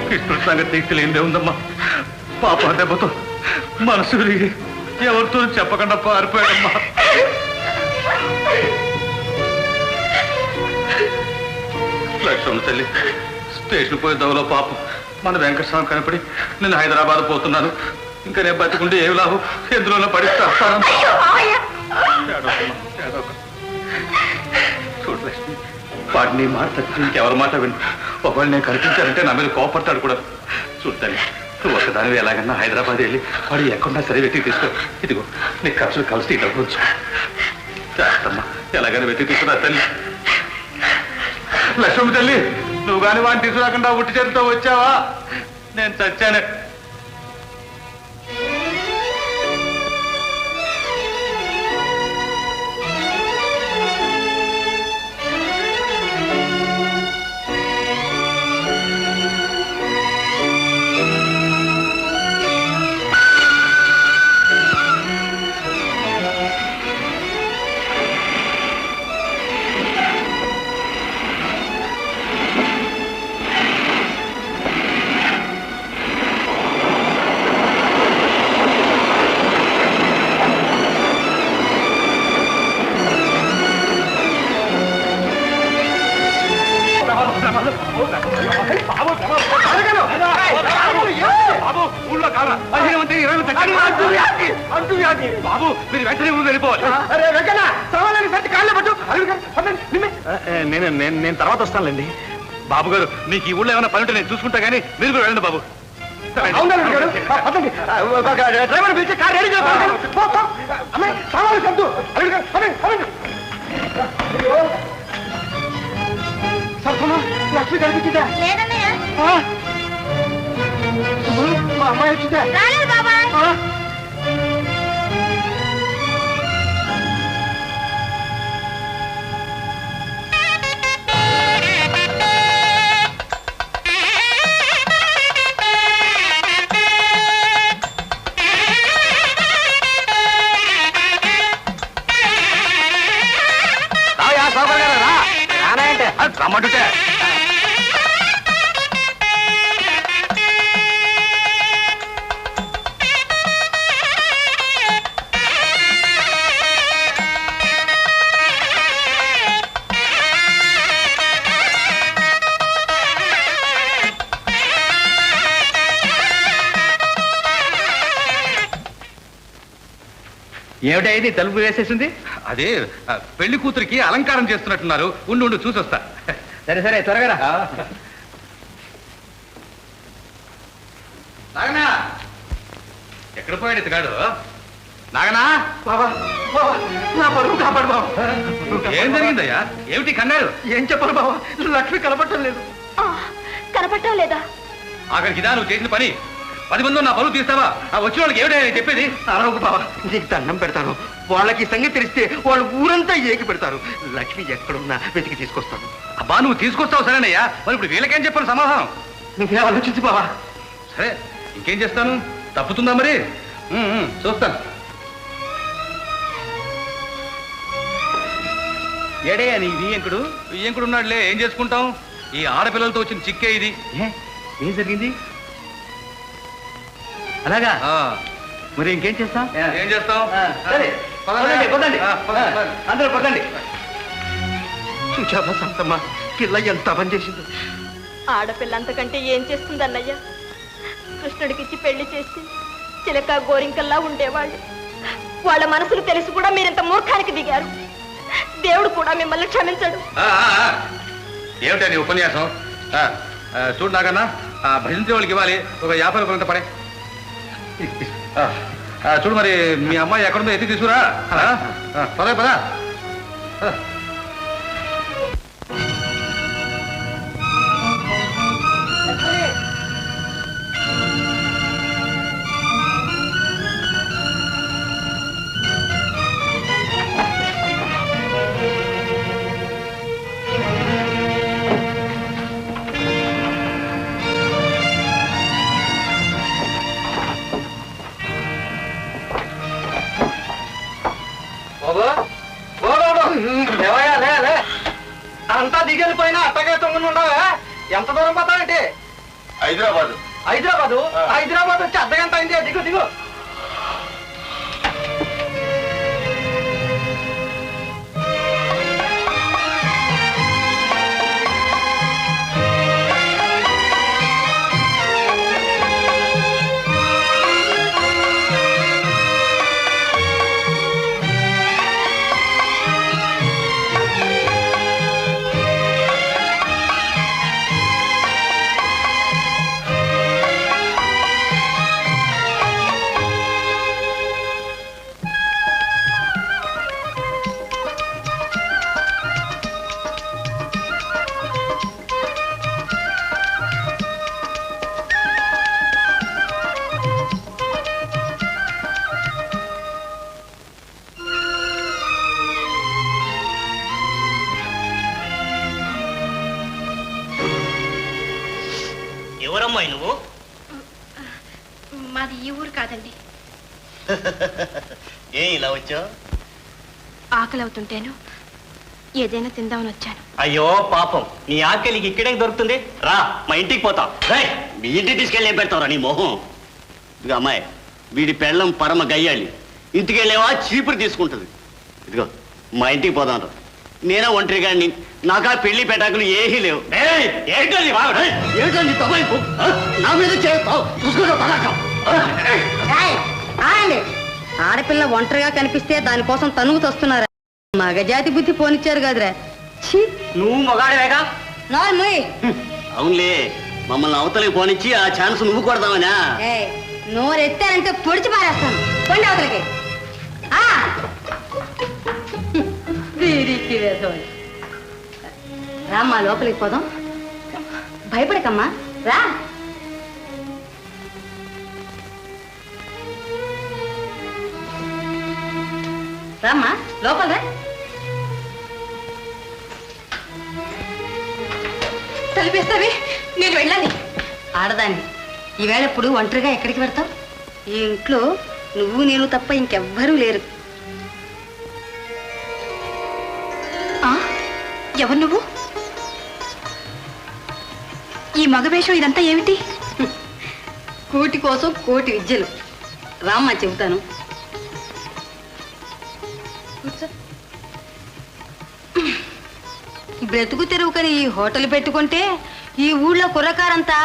కృష్ణుడి సంగతి తెలియదే ఉందమ్మా. పాప దెబ్బతో మనసు విరిగి ఎవరితో చెప్పకుండా పారిపోయాడమ్మా. లక్ష్మణ తల్లి స్టేషన్ పోయే దవలో పాపం మన వెంకటస్వామి కనపడి నేను హైదరాబాద్ పోతున్నాను, ఇంకా నేను బతికుంటే ఏమి లాభం, ఎందులోనో పడిస్తాను. చూడు లక్ష్మి, వాడిని మాట తగ్గి ఇంకెవరి మాట విను. ఒకవేళ నేను కనిపించాలంటే నా మీద కోపడతాడు కూడా. చూడాలి, నువ్వు ఒకదానివి ఎలాగన్నా హైదరాబాద్ వెళ్ళి వాడు ఎక్కడున్నా సరే వెతికి తీసుకో. ఇదిగో నీ ఖర్చులు కలిసి డబ్బు ఉంచు. చేస్తమ్మా, ఎలాగైనా వెతికి తీసుకురా తల్లి. లక్ష్మి తల్లి, నువ్వు కానీ వాడిని తీసుకురాకుండా ఉట్టి చేతితో వచ్చావా నేను చచ్చానే. బాబు మీరు వెంటనే ముందు వెళ్ళిపోవాలి. నేను తర్వాత వస్తానులేండి. బాబు గారు మీకు ఈ ఊళ్ళో ఏమైనా పని ఉంటే నేను చూసుకుంటా కానీ మీరు కూడా వెళ్ళండి బాబు. డ్రైవర్ పిలిచి కార్ రెడీ లక్ష్మి కనిపించిందా? మా అమ్మాయి వచ్చిందా? రమ్మంటుంటే ఏమిటైంది తలుపు వేసేసింది? అదే పెళ్లి కూతురికి అలంకారం చేస్తున్నట్టున్నారు. ఉండు ఉండు చూసి వస్తా. సరే సరే త్వరగా రా. నాగనా, ఎక్కడ పోయాడు ఇతగాడు? నాగనా, నా పరువు కాపాడు బాబు. ఏం జరిగిందయ్యా? ఏమిటి కన్నారు? ఏం చెప్పాలి బాబా, లక్ష్మి కనపడటం లేదు. కనపడటం లేదా? ఆఖరికి ఇదా నువ్వు చేసిన పని? 10 మంది నా పరువు తీస్తావా? ఆ వచ్చిన వాళ్ళకి ఏమిటా చెప్పేది? అరవకు బాబా, నీకు దండం పెడతాను. వాళ్ళకి సంగతి తెలిస్తే వాళ్ళు ఊరంతా ఏకి పెడతారు. లక్ష్మి ఎక్కడున్నా వెతికి తీసుకొస్తాను. అబ్బా నువ్వు తీసుకొస్తావు సరేనయ్యా, మరి ఇప్పుడు వీళ్ళకేం చెప్పాను సమాధానం? నువ్వే ఆలోచించు బాబా. సరే ఇంకేం చేస్తాను, తప్పుతుందా మరి? చూస్తాను. ఏడయ్యా నీ వియ్యంకుడు? వియ్యంకుడు ఉన్నాడులే, ఏం చేసుకుంటాం? ఈ ఆడపిల్లలతో వచ్చిన చిక్కే ఇది. ఏం జరిగింది? అలాగా? మరి ఇంకేం చేస్తాం? ఏం చేస్తాం? సరే పదండి. అందరూ పదండి. చూచావా శాంతమ్మ, పిల్ల ఎంత పని చేసిందో. ఆడపిల్ల అంతకంటే ఏం చేస్తుంది అన్నయ్య? కృష్ణుడికిచ్చి పెళ్లి చేసి చిలక గోరింకల్లా ఉండేవాళ్ళు. వాళ్ళ మనసులు తెలిసి కూడా మీరింత మూర్ఖానికి దిగారు. దేవుడు కూడా మిమ్మల్ని క్షమించడు. ఏమిటా నీ ఉపన్యాసం? చూడు నాకన్నా భజంత్రి వాళ్ళకి ఇవ్వాలి ఒక 50 రూపాయలంత పడే. చూడు మరి మీ అమ్మాయి ఎక్కడుందో ఎత్తి తీసుకురా. పదా అంతా దిగెళ్ళిపోయినా అట్టగా తొంగి ఉండవా? ఎంత దూరం పోతావంటే? హైదరాబాద్ వచ్చి అర్ధగంట అయింది. దిగు ఎవరమ్మాయి నువ్వు? మాది ఈ ఊరు కాదండి. ఏ ఇలా వచ్చావు? ఆకలి అవుతుంటేను ఏదైనా తిందామని వచ్చాను. అయ్యో పాపం, నీ ఆకలికి ఇక్కడే దొరుకుతుంది. రా మా ఇంటికి పోతాం. మీ ఇంటికి తీసుకెళ్ళి ఏం పెడతావురా నీ మొహం? ఇదిగో అమ్మాయి, వీడి పెళ్ళం పరమ గయ్యాలి. ఇంటికి వెళ్ళేవా చీపురు తీసుకుంటుంది. ఇదిగో మా ఇంటికి పోదాం రా. నేనే ఒంటరిగా నాకా పెళ్లి పెటాకులు ఏమీ లేవు. ఏంటండి తమాయింపు? నా మీద చూసుకో. ఆడపిల్ల ఒంటరిగా కనిపిస్తే దానికోసం తనుగు తొస్తున్నారా? మగజాతి బుద్ధి పోనిచ్చారు కదరా. నువ్వు మొగాడేగా? అవునులే, మమ్మల్ని అవతలకి పోనిచ్చి ఆ ఛాన్స్ నువ్వు కొడదామనా? నోరెత్తానంటే పొడిచి పారేస్తాను. కొండి అవతలకి. రామ్మా, లోపలికి పోదాం. భయపడకమ్మా, రా. రామ్మా, లోపల రా. తలిపేస్తావి, నేను వెళ్ళాలి. ఆడదాన్ని ఈవేళ ఎప్పుడు ఒంటరిగా ఎక్కడికి పెడతావు? ఈ ఇంట్లో నువ్వు నేను తప్ప ఇంకెవ్వరూ లేరు. ఎవరు నువ్వు? ఈ మగవేషం ఇదంతా ఏమిటి? కూటి కోసం కోటి విద్యలు. రామ్మా, చెబుతాను. బ్రతుకు తెరువుకని ఈ హోటల్ పెట్టుకుంటే ఈ ఊళ్ళో కుర్రకారంతా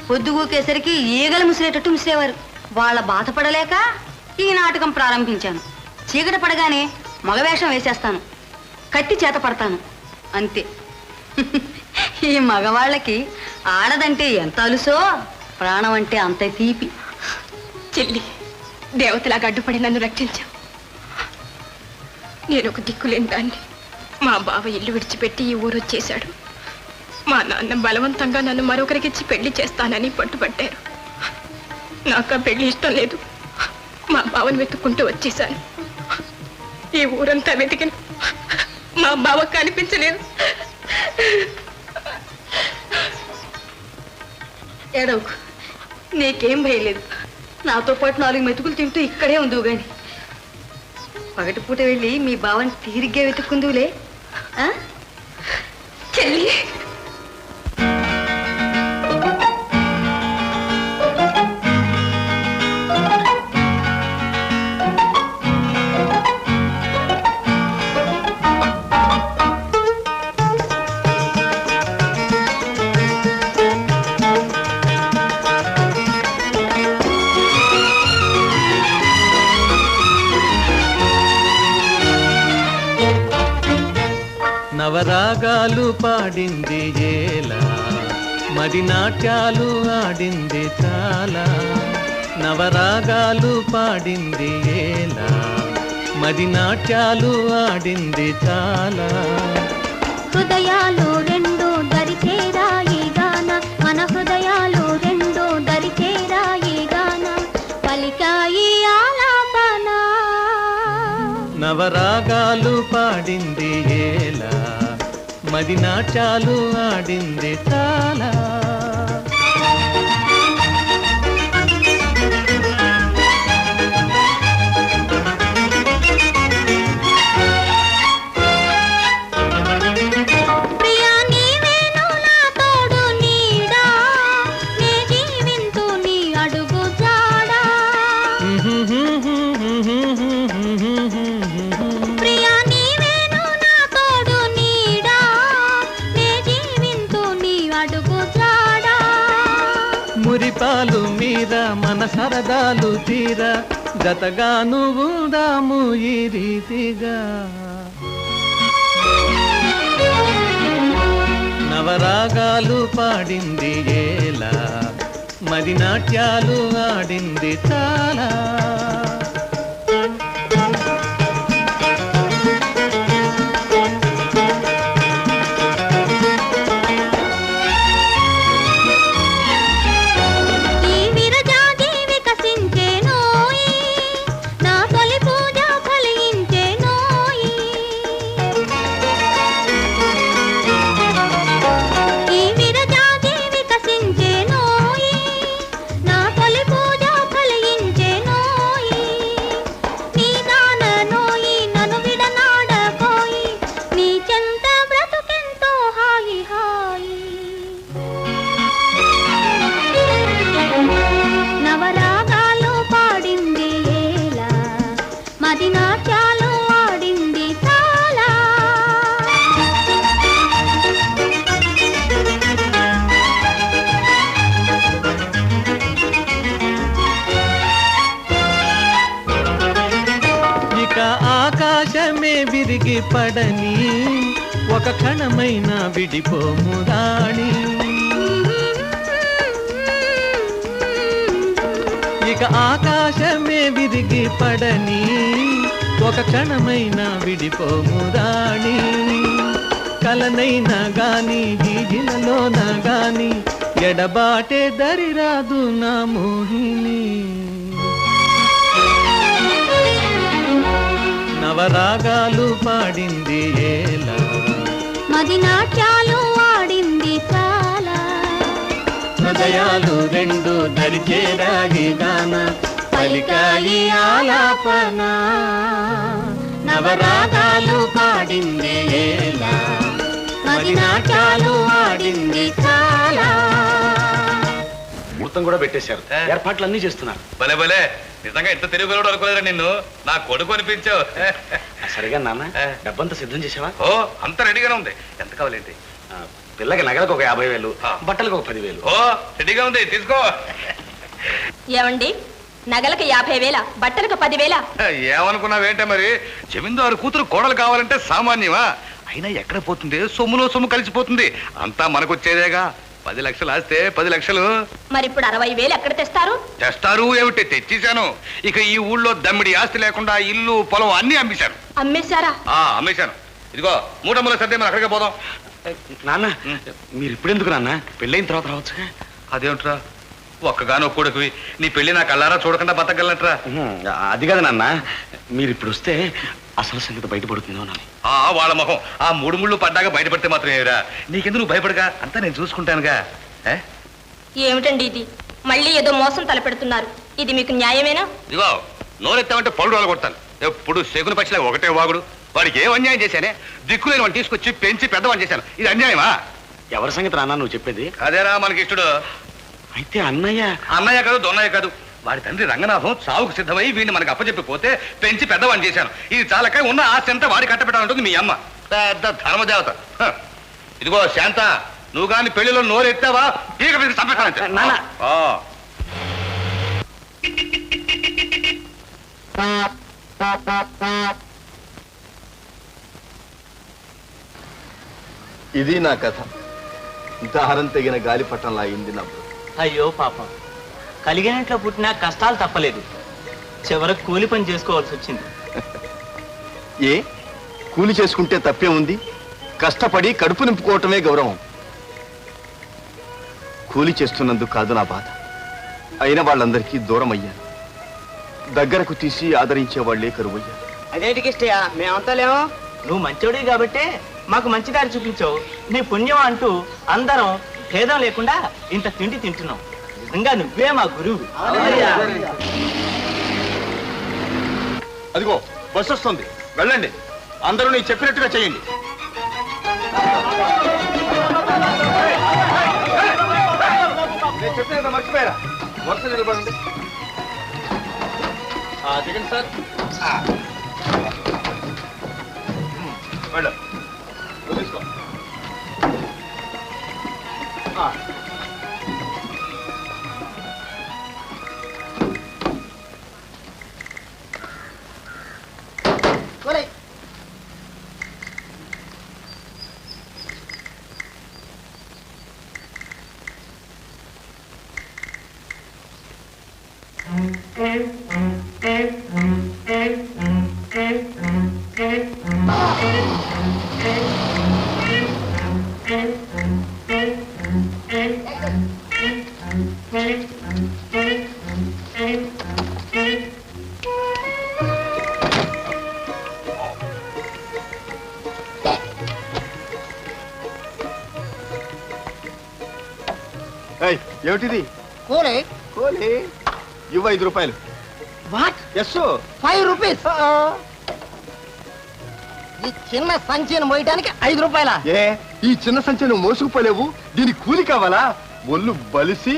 పొద్దుగూకేసరికి ఈగలు ముసిరేటట్టు ముసిరేవారు. వాళ్ళ బాధపడలేక ఈ నాటకం ప్రారంభించాను. చీకటి పడగానే మగవేషం వేసేస్తాను, కత్తి చేత పడతాను, అంతే. ఈ మగవాళ్ళకి ఆడదంటే ఎంత అలుసో, ప్రాణం అంటే అంత తీపి. చెల్లి, దేవతలాగా అడ్డుపడి నన్ను రక్షించావు. నేను ఒక దిక్కులేని దాన్ని. మా బావ ఇల్లు విడిచిపెట్టి ఈ ఊరు వచ్చేశాడు. మా నాన్న బలవంతంగా నన్ను మరొకరికిచ్చి పెళ్లి చేస్తానని పట్టుబట్టారు. నాకు ఆ పెళ్లి ఇష్టం లేదు. మా బావను వెతుక్కుంటూ వచ్చేశాను. ఈ ఊరంతా వెతికిన మా బావ కనిపించలేదు. ఏడవకు, నీకేం భయలేదు. నాతో పాటు 4 మెతుకులు తింటూ ఇక్కడే ఉందువు గాని. పగటిపూట వెళ్ళి మీ బావని తీరిగ్గా వెతుక్కుందువులే. చెల్లి, నవరాగాలు పాడింది ఏలా, మది నాట్యాలు ఆడింది చాలా. నవరాగాలు పాడింది ఏలా, మది నాట్యాలు ఆడింది చాలా. హృదయాలు రెండు దరిచేరాయి గాన, మన హృదయాలు రెండు దరిచేరాయి గాన, పలికాయి ఆలాపన. నవరాగాలు పాడింది ఏలా, మది నాట్యాలు ఆడింది చాలా. మురిపాలు మీర మన సరదాలు తీరా, జతగాను ఉందాము ఈ రీతిగా. నవరాగాలు పాడింది ఏలా, మది నాట్యాలు ఆడింది చాలా. విరిగి పడని ఒక క్షణమైన విడిపోము రాణి. ఇక ఆకాశమే విరిగి పడని ఒక క్షణమైన విడిపోము రాణి. కలనైనా గాని గీగిలలోన గాని ఎడబాటే దరిరాదు నా మోహిని. నవరాగాలు పాడింది ఏలా, మది నాట్యాలు ఆడింది చాలా. హృదయాలు రెండు దరిచేరాయి గాన, పలికాయి ఆలాపన. నవరాగాలు పాడింది ఏలా, మది నాట్యాలు ఆడింది చాలా. ముహూర్తం కూడా పెట్టేశారు, ఏర్పాట్లు అన్ని చేస్తున్నారు. భలే భలే, నిజంగా ఇంత తెలివిగలడు అనుకోలేరా నిన్ను. నా కొడుకు అనిపించావు. సరిగా నాన్న, డబ్బంతా సిద్ధం చేసావా? ఓ, అంత రెడీగానే ఉంది. ఎంత కావాలేంటి? పిల్లకి నగలకు ఒక 50,000, బట్టలకు ఒక 10,000. ఓ, రెడీగా ఉంది, తీసుకో. ఏమండి, నగలకు 50,000, బట్టలకు 10,000? ఏమనుకున్నావేంటే మరి, జమీందారు కూతురు కోడలు కావాలంటే సామాన్యమా? అయినా ఎక్కడ పోతుంది, సొమ్ములో సొమ్ము కలిసిపోతుంది. అంతా మనకొచ్చేదేగా. 10 లక్షలు ఆస్తే 10 లక్షలు. మరి ఇప్పుడు 60,000 ఎక్కడ తెస్తారు? తెస్తారు ఏమిటి, తెచ్చేశాను. ఇక ఈ ఊళ్ళో దమ్మిడి ఆస్తి లేకుండా ఇల్లు పొలం అన్ని అమ్మేశాను. అమ్మేశారా? అమ్మేశాను. ఇదిగో మూటముల సర్దే మనం అక్కడికే పోదాం. నాన్న, మీరు ఇప్పుడు ఎందుకు నాన్న, పెళ్ళైన తర్వాత రావచ్చు. అదేమిట్రా, ఒక్కగానో కొడుకువి, నీ పెళ్లి నా కళ్ళారా చూడకుండా బతకగలనట్రా. అది కదా నాన్న, మీరు ఇప్పుడు వస్తే అసలు సంగతి బయటపడుతుందో నాని. వాళ్ళ మొహం ఆ 3 ముళ్ళు పడ్డాక బయటపడితే మాత్రం ఏరా, నీకెందుకు నువ్వు భయపడగా, అంతా నేను చూసుకుంటానుగా. ఏమిటండి ఇది, మళ్ళీ ఏదో మోసం తలపెడుతున్నారు. ఇది మీకు న్యాయమేనా? ఇదిగో నోరెత్తామంటే పళ్ళు వాళ్ళు కొడతాను. ఎప్పుడు శకుని పక్షిలా ఒకటే వాగుడు. వాడికి ఏం అన్యాయం చేశానే? దిక్కులేని వాడిని తీసుకొచ్చి పెంచి పెద్దవాడిని చేశాను. ఇది అన్యాయమా? ఎవరి సంగతి నాన్న నువ్వు చెప్పేది? అదేరా మనకి ఇష్టడు. అయితే అన్నయ్య కాదు, దొన్నయ్య కాదు. వాడి తండ్రి రంగనాథం చావుకు సిద్ధమై వీడిని మనకు అప్పచెప్పిపోతే పెంచి పెద్దవాడిని చేశాను. ఇది చాలక ఉన్న ఆస్తి అంతా వాడి కట్టబెట్టాలంటుంది మీ అమ్మ, పెద్ద ధర్మదేవత. ఇదిగో శాంత, నువ్వు కానీ పెళ్లిలో నోరెత్తావా పీక పీక చంపేస్తానంటే. ఇది నా కథ. దారం తెగిన గాలిపటంలా అయింది నా బ్రతుకు. అయ్యో పాపం, కలిగినట్లో పుట్టినా కష్టాలు తప్పలేదు. చివరకు కూలి పని చేసుకోవాల్సి వచ్చింది. ఏ కూలి చేసుకుంటే తప్పే ఉంది? కష్టపడి కడుపు నింపుకోవటమే గౌరవం. కూలి చేస్తున్నందుకు కాదు నా బాధ. అయిన వాళ్ళందరికీ దూరం అయ్యాను. దగ్గరకు తీసి ఆదరించే వాళ్లే కరువయ్యారు. అదేంటికి ఇష్టయా, మేమంతా లేము. నువ్వు మంచోడివి కాబట్టే మాకు మంచి దారి చూపించావు. నీ పుణ్యం అంటూ అందరం భేదం లేకుండా ఇంత తిండి తింటున్నాం. నిజంగా నువ్వే మా గురువు. అదిగో బస్సు వస్తుంది, వెళ్ళండి. అందరూ నీ చెప్పినట్టుగా చేయండి. నేను చెప్పిన మర్చిపోయారా? వరుస నిలబడండి. దిగండి సార్. వెళ్ళు, తీసుకో. ఏమిటిది? కోలే కోలే ఇవ్వ 5 రూపాయలు. వాట్? Yes 5 rupees. ఈ చిన్న సంచిని మోయటానికి 5 రూపాయల? ఏ ఈ చిన్న సంచి నువ్వు మోసుకుపోలేవు, దీని కూలి కావాలా? ఒళ్ళు బలిసి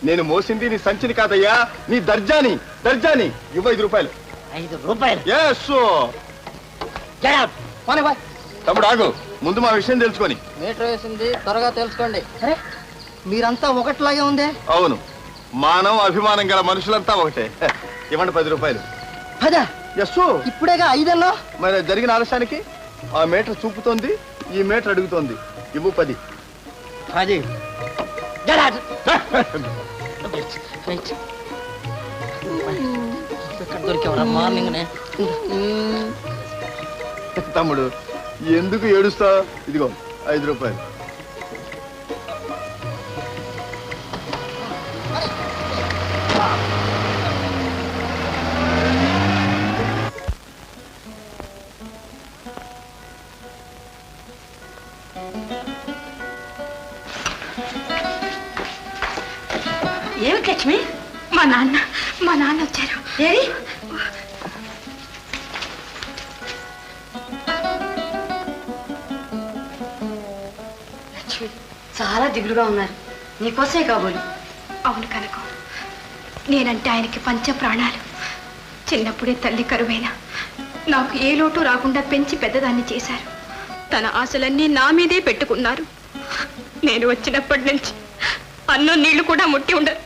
నేను మోసింది నీ సంచిని కాదయ్యా, నీ దర్జాని. ఇవ్వ 5 రూపాయలు. 5 రూపాయలు? ఎస్. తమ్ముడు ఆగు, ముందు మా విషయం తెలుసుకొని. మీటర్ వేసింది, త్వరగా తెలుసుకోండి. అరే మీరంతా ఒకటిలాగే ఉందే. అవును, మానవ అభిమానం గల మనుషులంతా ఒకటే. ఇవ్వండి 10 రూపాయలు. అదా? ఎస్. ఇప్పుడేగా 5 అన్నా. మరి జరిగిన ఆలస్యానికి ఆ మీటర్ చూపుతోంది, ఈ మీటర్ అడుగుతోంది. ఇవ్వు 10. అది దొరికేవరా మార్నింగ్. తమ్ముడు ఎందుకు ఏడుస్తా? ఇదిగో 5 రూపాయలు. ఏమిటి లక్ష్మి? మా నాన్న వచ్చారు. ఏరి లక్ష్మి చాలా దిగులుగా ఉన్నారు. నీకోసమే కాబోలు. అవును కనుక, నేనంటే ఆయనకి పంచ ప్రాణాలు. చిన్నప్పుడే తల్లి కరువైనా నాకు ఏ లోటు రాకుండా పెంచి పెద్దదాన్ని చేశారు. తన ఆశలన్నీ నా మీదే పెట్టుకున్నారు. నేను వచ్చినప్పటి నుంచి అన్నం నీళ్లు కూడా ముట్టి ఉండరు.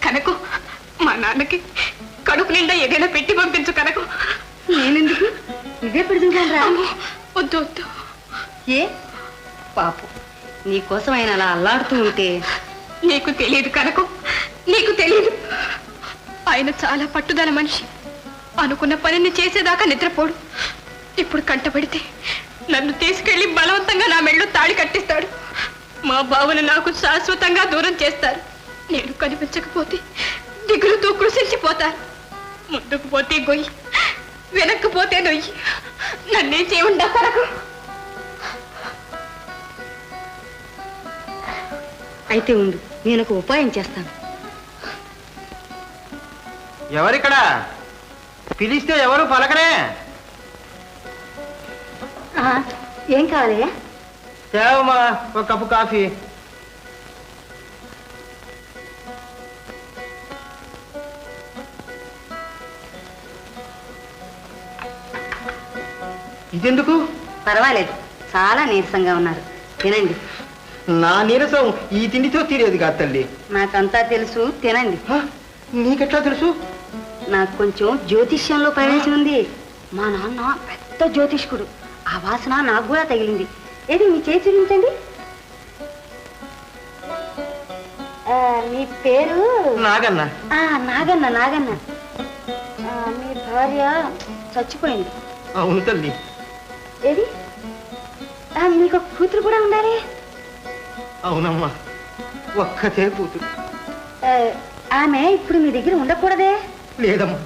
కనుక మా నాన్నకి కడుపు నిండా ఏదైనా పెట్టి పంపించు. కనుక నేనెందుకు, నువ్వే పెడుతుంటాను రా. వద్దు వద్దు. ఏ పాపం, నీకోసం ఆయన అలా అల్లాడుతూ ఉంటే. నీకు తెలియదు కనుక, నీకు తెలియదు. ఆయన చాలా పట్టుదల మనిషి. అనుకున్న పనిని చేసేదాకా నిద్రపోడు. ఇప్పుడు కంటపడితే నన్ను తీసుకెళ్లి బలవంతంగా నా మెళ్ళో తాళి కట్టిస్తాడు. మా బావను నాకు శాశ్వతంగా దూరం చేస్తారు. నేను కనిపించకపోతే దిగులుతో కృషించిపోతారు. ముందుకు పోతే గొయ్యి, వెనక్కు పోతే నొయ్యి. నన్నే చేయకుండా కొరకు. అయితే ఉండు, నేను ఒక ఉపాయం చేస్తాను. ఎవరిక్కడ? పిలిస్తే ఎవరు పలకరే. ఏం కావాలయ్యా? తేవమ్మా ఒక కప్పు కాఫీ. ఇదెందుకు? పర్వాలేదు, చాలా నీరసంగా ఉన్నారు, తినండి. నా నీరసం ఈ తిండితో తీరేది కాదు తల్లి. నాకంతా తెలుసు, తినండి. నీకెట్లా తెలుసు? నాకు కొంచెం జ్యోతిష్యంలో ప్రవేశం ఉంది. మా నాన్న పెద్ద జ్యోతిష్కుడు. ఆ వాసన నాకు కూడా తగిలింది. ఏది మీ చేసి చూపించండి. మీ పేరు నాగన్న. నాగన్న. నాగన్న, మీ భార్య చచ్చిపోయింది. అవును తల్లి. ఏది మీకు ఒక కూతురు కూడా ఉండాలి. అవునమ్మా, ఒక్కతే కూతురు. ఆమె ఇప్పుడు మీ దగ్గర ఉండకూడదే? లేదమ్మా,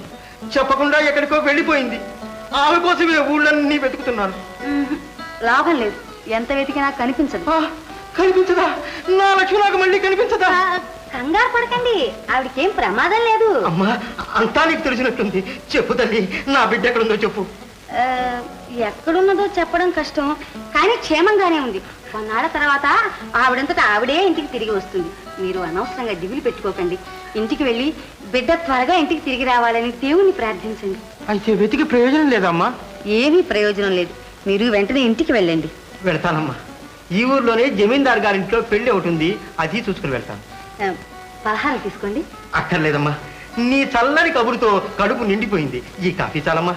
చెప్పకుండా ఎక్కడికో వెళ్ళిపోయింది. ఆమె కోసమే ఊళ్ళన్నీ వెతుకుతున్నాను. లాభం లేదు, ఎంత వెతికినా కనిపించదు. కనిపించదా? నా లక్ష్మి నాకు మళ్ళీ కనిపించదా? కంగారు పడకండి, ఆవిడకేం ప్రమాదం లేదు. అమ్మా, అంతా నీకు తెలిసినట్టుంది. చెప్పు తల్లి, నా బిడ్డ ఎక్కడుందో చెప్పు. ఎక్కడున్నదో చెప్పడం కష్టం, కానీ క్షేమంగానే ఉంది. కొన్నాళ్ళ తర్వాత ఆవిడంతటా ఆవిడే ఇంటికి తిరిగి వస్తుంది. మీరు అనవసరంగా దిగులు పెట్టుకోకండి. ఇంటికి వెళ్ళి బిడ్డ త్వరగా ఇంటికి తిరిగి రావాలని దేవుణ్ణి ప్రార్థించండి. అయితే వెతికి ప్రయోజనం లేదమ్మా? ఏమీ ప్రయోజనం లేదు, మీరు వెంటనే ఇంటికి వెళ్ళండి. వెళ్తానమ్మా. ఈ ఊర్లోనే జమీందార్ గారింట్లో పెళ్లి ఒకటి ఉంది, అది చూసుకుని వెళ్తాను. పలహారం తీసుకోండి. అక్కర్లేదమ్మా, నీ చల్లని కబురుతో కడుపు నిండిపోయింది. ఈ కాఫీ చాలమ్మా.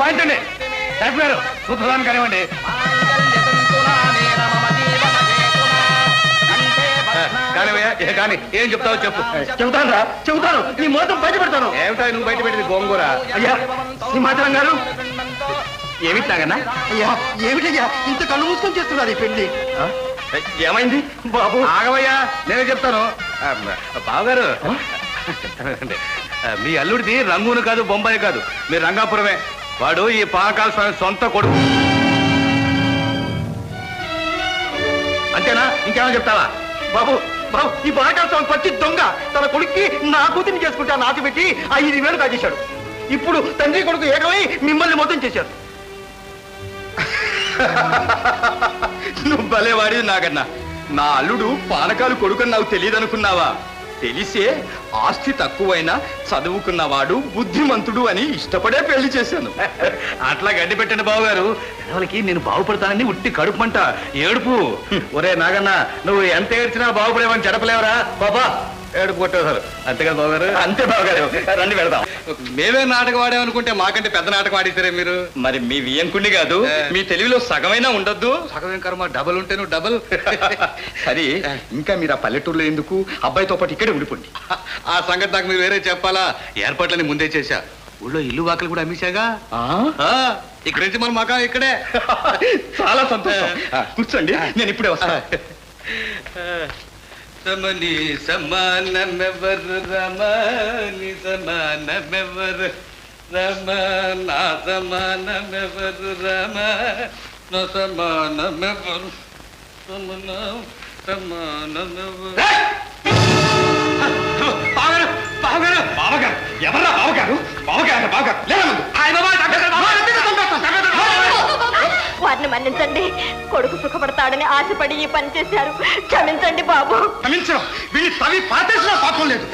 వాయించండి గారు, చూద్దాం కానివ్వండి. కానీ ఏం చెప్తావో చెప్పు. చెబుతాను రా, చెబుతాను. నీ మొత్తం బయట పెడతాను. ఏమిటా నువ్వు బయట పెట్టింది? గోంగూర. అయ్యా సింహాచలం గారు. ఏమిటి నాగన్నా? అయ్యా ఏమిటయ్యా ఇంత కళ్ళు మూసుకొని చేస్తున్నారు ఈ పెళ్లి? ఏమైంది బాబు? ఆగవయ్యా, నేనే చెప్తాను. బావగారు చెప్తానండి, మీ అల్లుడిది రంగూను కాదు, బొంబాయి కాదు, మీ రంగాపురమే. వాడు ఈ పాకాల స్వామి సొంత కొడుకు. అంతేనా? ఇంకేమైనా చెప్తావా? బాబు బాబు, ఈ పాకాల స్వామి పచ్చి దొంగ. తన కొడుక్కి నా కూతురిని చేసుకుంటా నాటి పెట్టి 5,000 కాజేశాడు. ఇప్పుడు తండ్రి కొడుకు ఏకమై మిమ్మల్ని మొత్తం చేశారు. నువ్వు భలేవాడివి నాగన్నా. నా అల్లుడు పానకాలు కొడుకని నాకు తెలియదు అనుకున్నావా? తెలిసే ఆస్తి తక్కువైనా చదువుకున్నవాడు బుద్ధిమంతుడు అని ఇష్టపడే పెళ్లి చేశాను. అట్లా గడ్డి పెట్టండి బావగారు. ఎవరికి నేను బాగుపడతానని ఉట్టి కడుపుమంట ఏడుపు. ఒరే నాగన్న, నువ్వు ఎంత ఏడ్చినా బాగుపడేవని చెడపలేవరా బాబా? ఏడుపు కొట్టేశారు. అంతేగా బావగారు? అంతే బావగారు. రండి వెళదాం. మేమే నాటకం ఆడామనుకుంటే మాకంటే పెద్ద నాటకం ఆడేసారే మీరు. మరి మీ వియంకుణ్ణి కాదు, మీ తెలివిలో సగమైనా ఉండొద్దు. సగమేం కర్మ, డబల్ ఉంటే నువ్వు డబల్. సరే, ఇంకా మీరు ఆ పల్లెటూరులో ఎందుకు? అబ్బాయితో పాటు ఇక్కడే ఉండిపోండి. ఆ సంగతి నాకు మీరు వేరే చెప్పాలా? ఏర్పాట్లని ముందే చేశా. ఊళ్ళో ఇల్లు వాకలు కూడా అమ్మేశాగా. ఇక్కడి నుంచి మన మకా ఇక్కడే. చాలా సంతోషం. కూర్చోండి, నేను ఇప్పుడే వస్తా. సమని సమానమెవరు రమని సమానమెవరు రమ నా సమానమెవరు రమ నా సమానమెవరు సమన సమానమెవరు. బావగారు బావగారు బావగారు ఎవరా బావగారు? బావగారు బావగారు లేదా ముందు వారిని మన్నించండి. కొడుకు సుఖపడతాడని ఆశపడి ఈ పని చేశారు. క్షమించండి బాబు. క్షమించడం వీళ్ళు తవి పాతేసినా పాపం లేదు.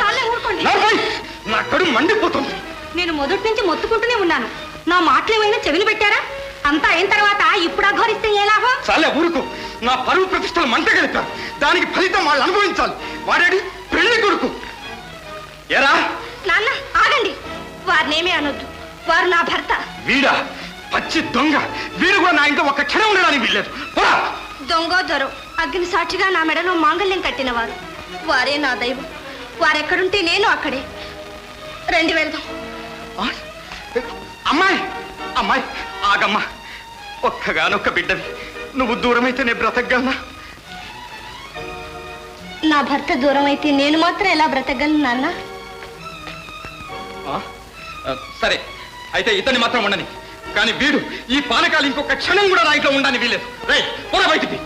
నా కడుపు మండిపోతుంది. నేను మొదటి నుంచి మొత్తుకుంటూనే ఉన్నాను. నా మాటలు ఏమైనా చెవిని పెట్టారా? అంతా అయిన తర్వాత ఇప్పుడు అఘోరిస్తే ఏ లాభం? చాలే ఊరుకు. నా పరువు ప్రతిష్టలు మంట గెలిపారు. దానికి ఫలితం వాళ్ళు అనుభవించాలి. వాడేడి పెళ్లి కొడుకు. ఎరా నాన్న ఆగండి, వారినేమీ అనొద్దు. వారు నా భర్త. వీడా పచ్చి దొంగ. వీడు కూడా నా ఇంకా ఒక్క క్షణం ఉండడానికి వీల్లేదు. దొంగ దొర అగ్ని సాక్షిగా నా మెడలో మాంగళ్యం కట్టినవారు. వారే నా దైవం. వారెక్కడుంటే నేను అక్కడే. రండి వెళ్దాం. అమ్మాయి అమ్మాయి ఆగమ్మా. ఒక్కగానొక్క బిడ్డవి. నువ్వు దూరమైతే నేను బ్రతకగలనా? నా భర్త దూరం అయితే నేను మాత్రం ఎలా బ్రతకగలను నాన్న? సరే, అయితే ఇతన్ని మాత్రం ఉండని. కానీ వీడు ఈ పానకాలు ఇంకొక క్షణం కూడా నా ఇంట్లో ఉండని వీలేదు. రేయ్ పోరా బయటికి.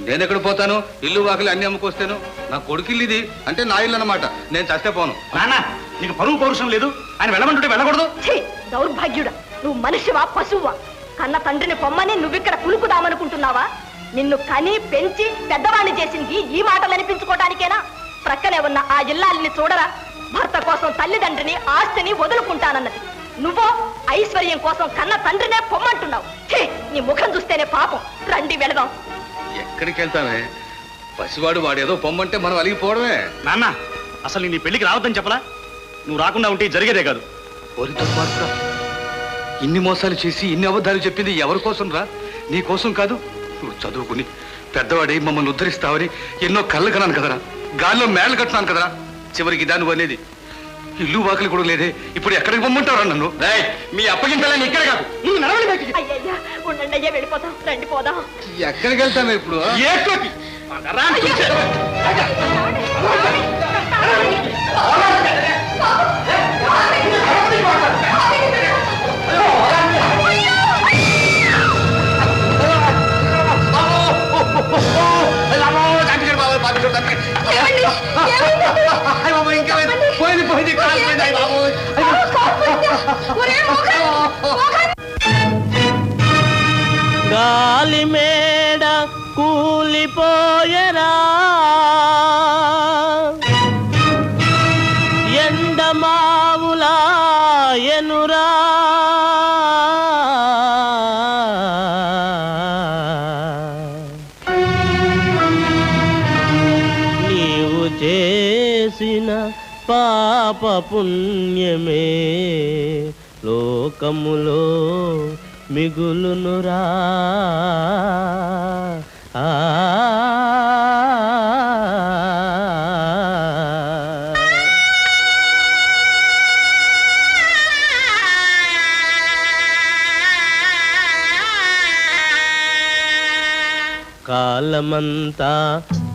నేనెక్కడ పోతాను? ఇల్లు వాకిలి అన్ని అమ్ముకొస్తాను. నా కొడుకిల్లు ఇది అంటే నా ఇల్లు అన్నమాట. నేను చస్తే పోను. నాన్న నీకు పరువు పౌరుషం లేదు. ఆయన వెళ్ళమంటుంటే వెళ్ళకూడదు. దౌర్భాగ్యుడా, నువ్వు మనిషివా పశువా? కన్న తండ్రిని పొమ్మని నువ్విక్కడ కులుకుదామనుకుంటున్నావా? నిన్ను కని పెంచి పెద్దవాణ్ణి చేసింది ఈ మాటలు అనిపించుకోవడానికేనా? ప్రక్కనే ఉన్న ఆ ఇల్లాలిని చూడరా. భర్త కోసం తల్లిదండ్రిని ఆస్తిని వదులుకుంటానన్నది. నువ్వో ఐశ్వర్యం కోసం కన్న తండ్రినే పొమ్మంటున్నావు. నీ ముఖం చూస్తేనే పాపం. రండి వెళదాం. ఎక్కడికి వెళ్తామే? పసివాడు వాడేదో పొమ్మంటే మనం అలిగిపోవడమే. నాన్న అసలు నీ పెళ్లికి రావద్దని చెప్పలా? నువ్వు రాకుండా ఉంటే జరిగేదే కాదు. ఇన్ని మోసాలు చేసి ఇన్ని అబద్ధాలు చెప్పింది ఎవరి కోసం రా? నీ కోసం కాదు. నువ్వు చదువుకుని పెద్దవాడి మమ్మల్ని ఉద్ధరిస్తావని ఎన్నో కళ్ళు కన్నాను కదరా. గాల్లో మేళ్ళు కట్టినాను కదరా. చివరికి దాని అనేది ఇల్లు వాకిలి కూడా లేదే. ఇప్పుడు ఎక్కడికి పొమ్మంటారా నన్ను? మీ అప్పగింతలని ఇక్కడ కాదు, నువ్వు నడవని బయటికి. అయ్యయ్యా ఉండండి అయ్యా, వెళ్ళిపోతాం. రండి పోదాం. ఎక్కడికి వెళ్తామే ఇప్పుడు? గాలి మేడ కూలిపోయరా, ఎండమావులా ఎనురా, నీవు చేసిన పాప పుణ్యమే లోకములో మిగులునురా. కాలమంతా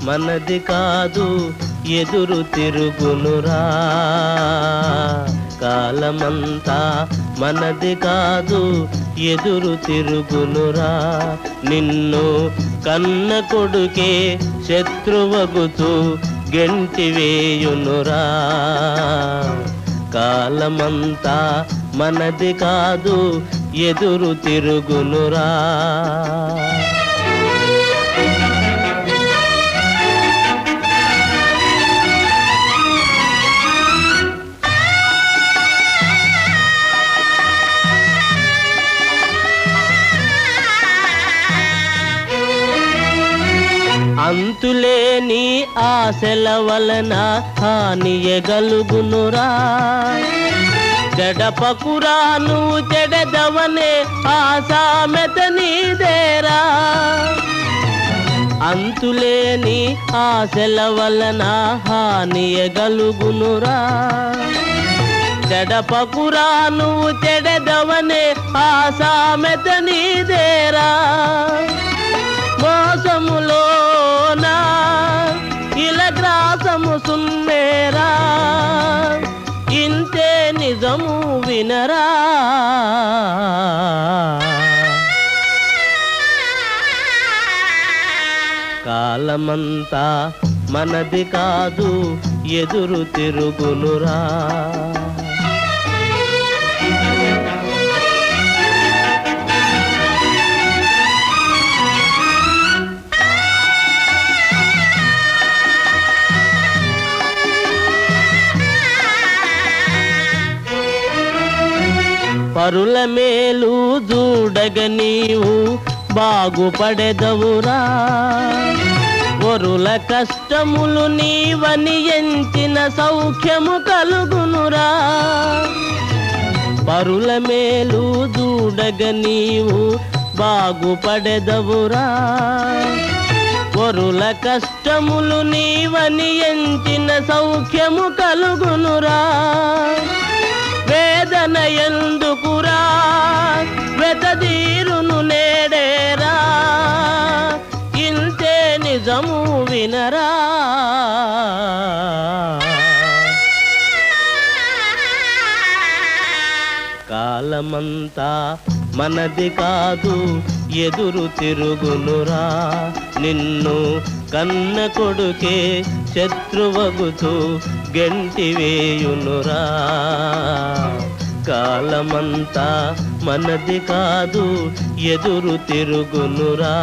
మనది కాదు, ఎదురు తిరుగునురా. కాలమంతా మనది కాదు, ఎదురు తిరుగునురా. నిన్ను కన్న కొడుకే శత్రువగుతూ గెంటి వేయునురా. కాలమంతా మనది కాదు, ఎదురు తిరుగునురా. అంతులేని ఆశల వలన హానియగలుగునురా. చెడపకురా నువ్వు చెడదవనే ఆసామెత నీదేరా. అంతులేని ఆశల వలన హానియగలుగునురా. చెడపకురా నువ్వు చెడదవనే ఆసామెత నీదేరా. మోసములోనా ఇలగ్రాసము సున్నేరా, ఇంతే నిజము వినరా. కాలమంతా మనది కాదు, ఎదురు తిరుగునురా. పరుల మేలు చూడగ నీవు బాగుపడెదవురా. వరుల కష్టములు నీవని ఎంచిన సౌఖ్యము కలుగునురా. పరుల మేలు చూడగ నీవు బాగుపడెదవురా. వరుల కష్టములు నీవని ఎంచిన సౌఖ్యము కలుగునురా. వేదన ఎందుకురా వెతదీరును నేడేరా. ఇంతే నిజము వినరా. కాలమంతా మనది కాదు ఎదురు తిరుగునురా. నిన్ను కన్న కొడుకే శత్రువగుతూ గెంటివేయునురా. కాలమంతా మనది కాదు ఎదురు తిరుగునురా.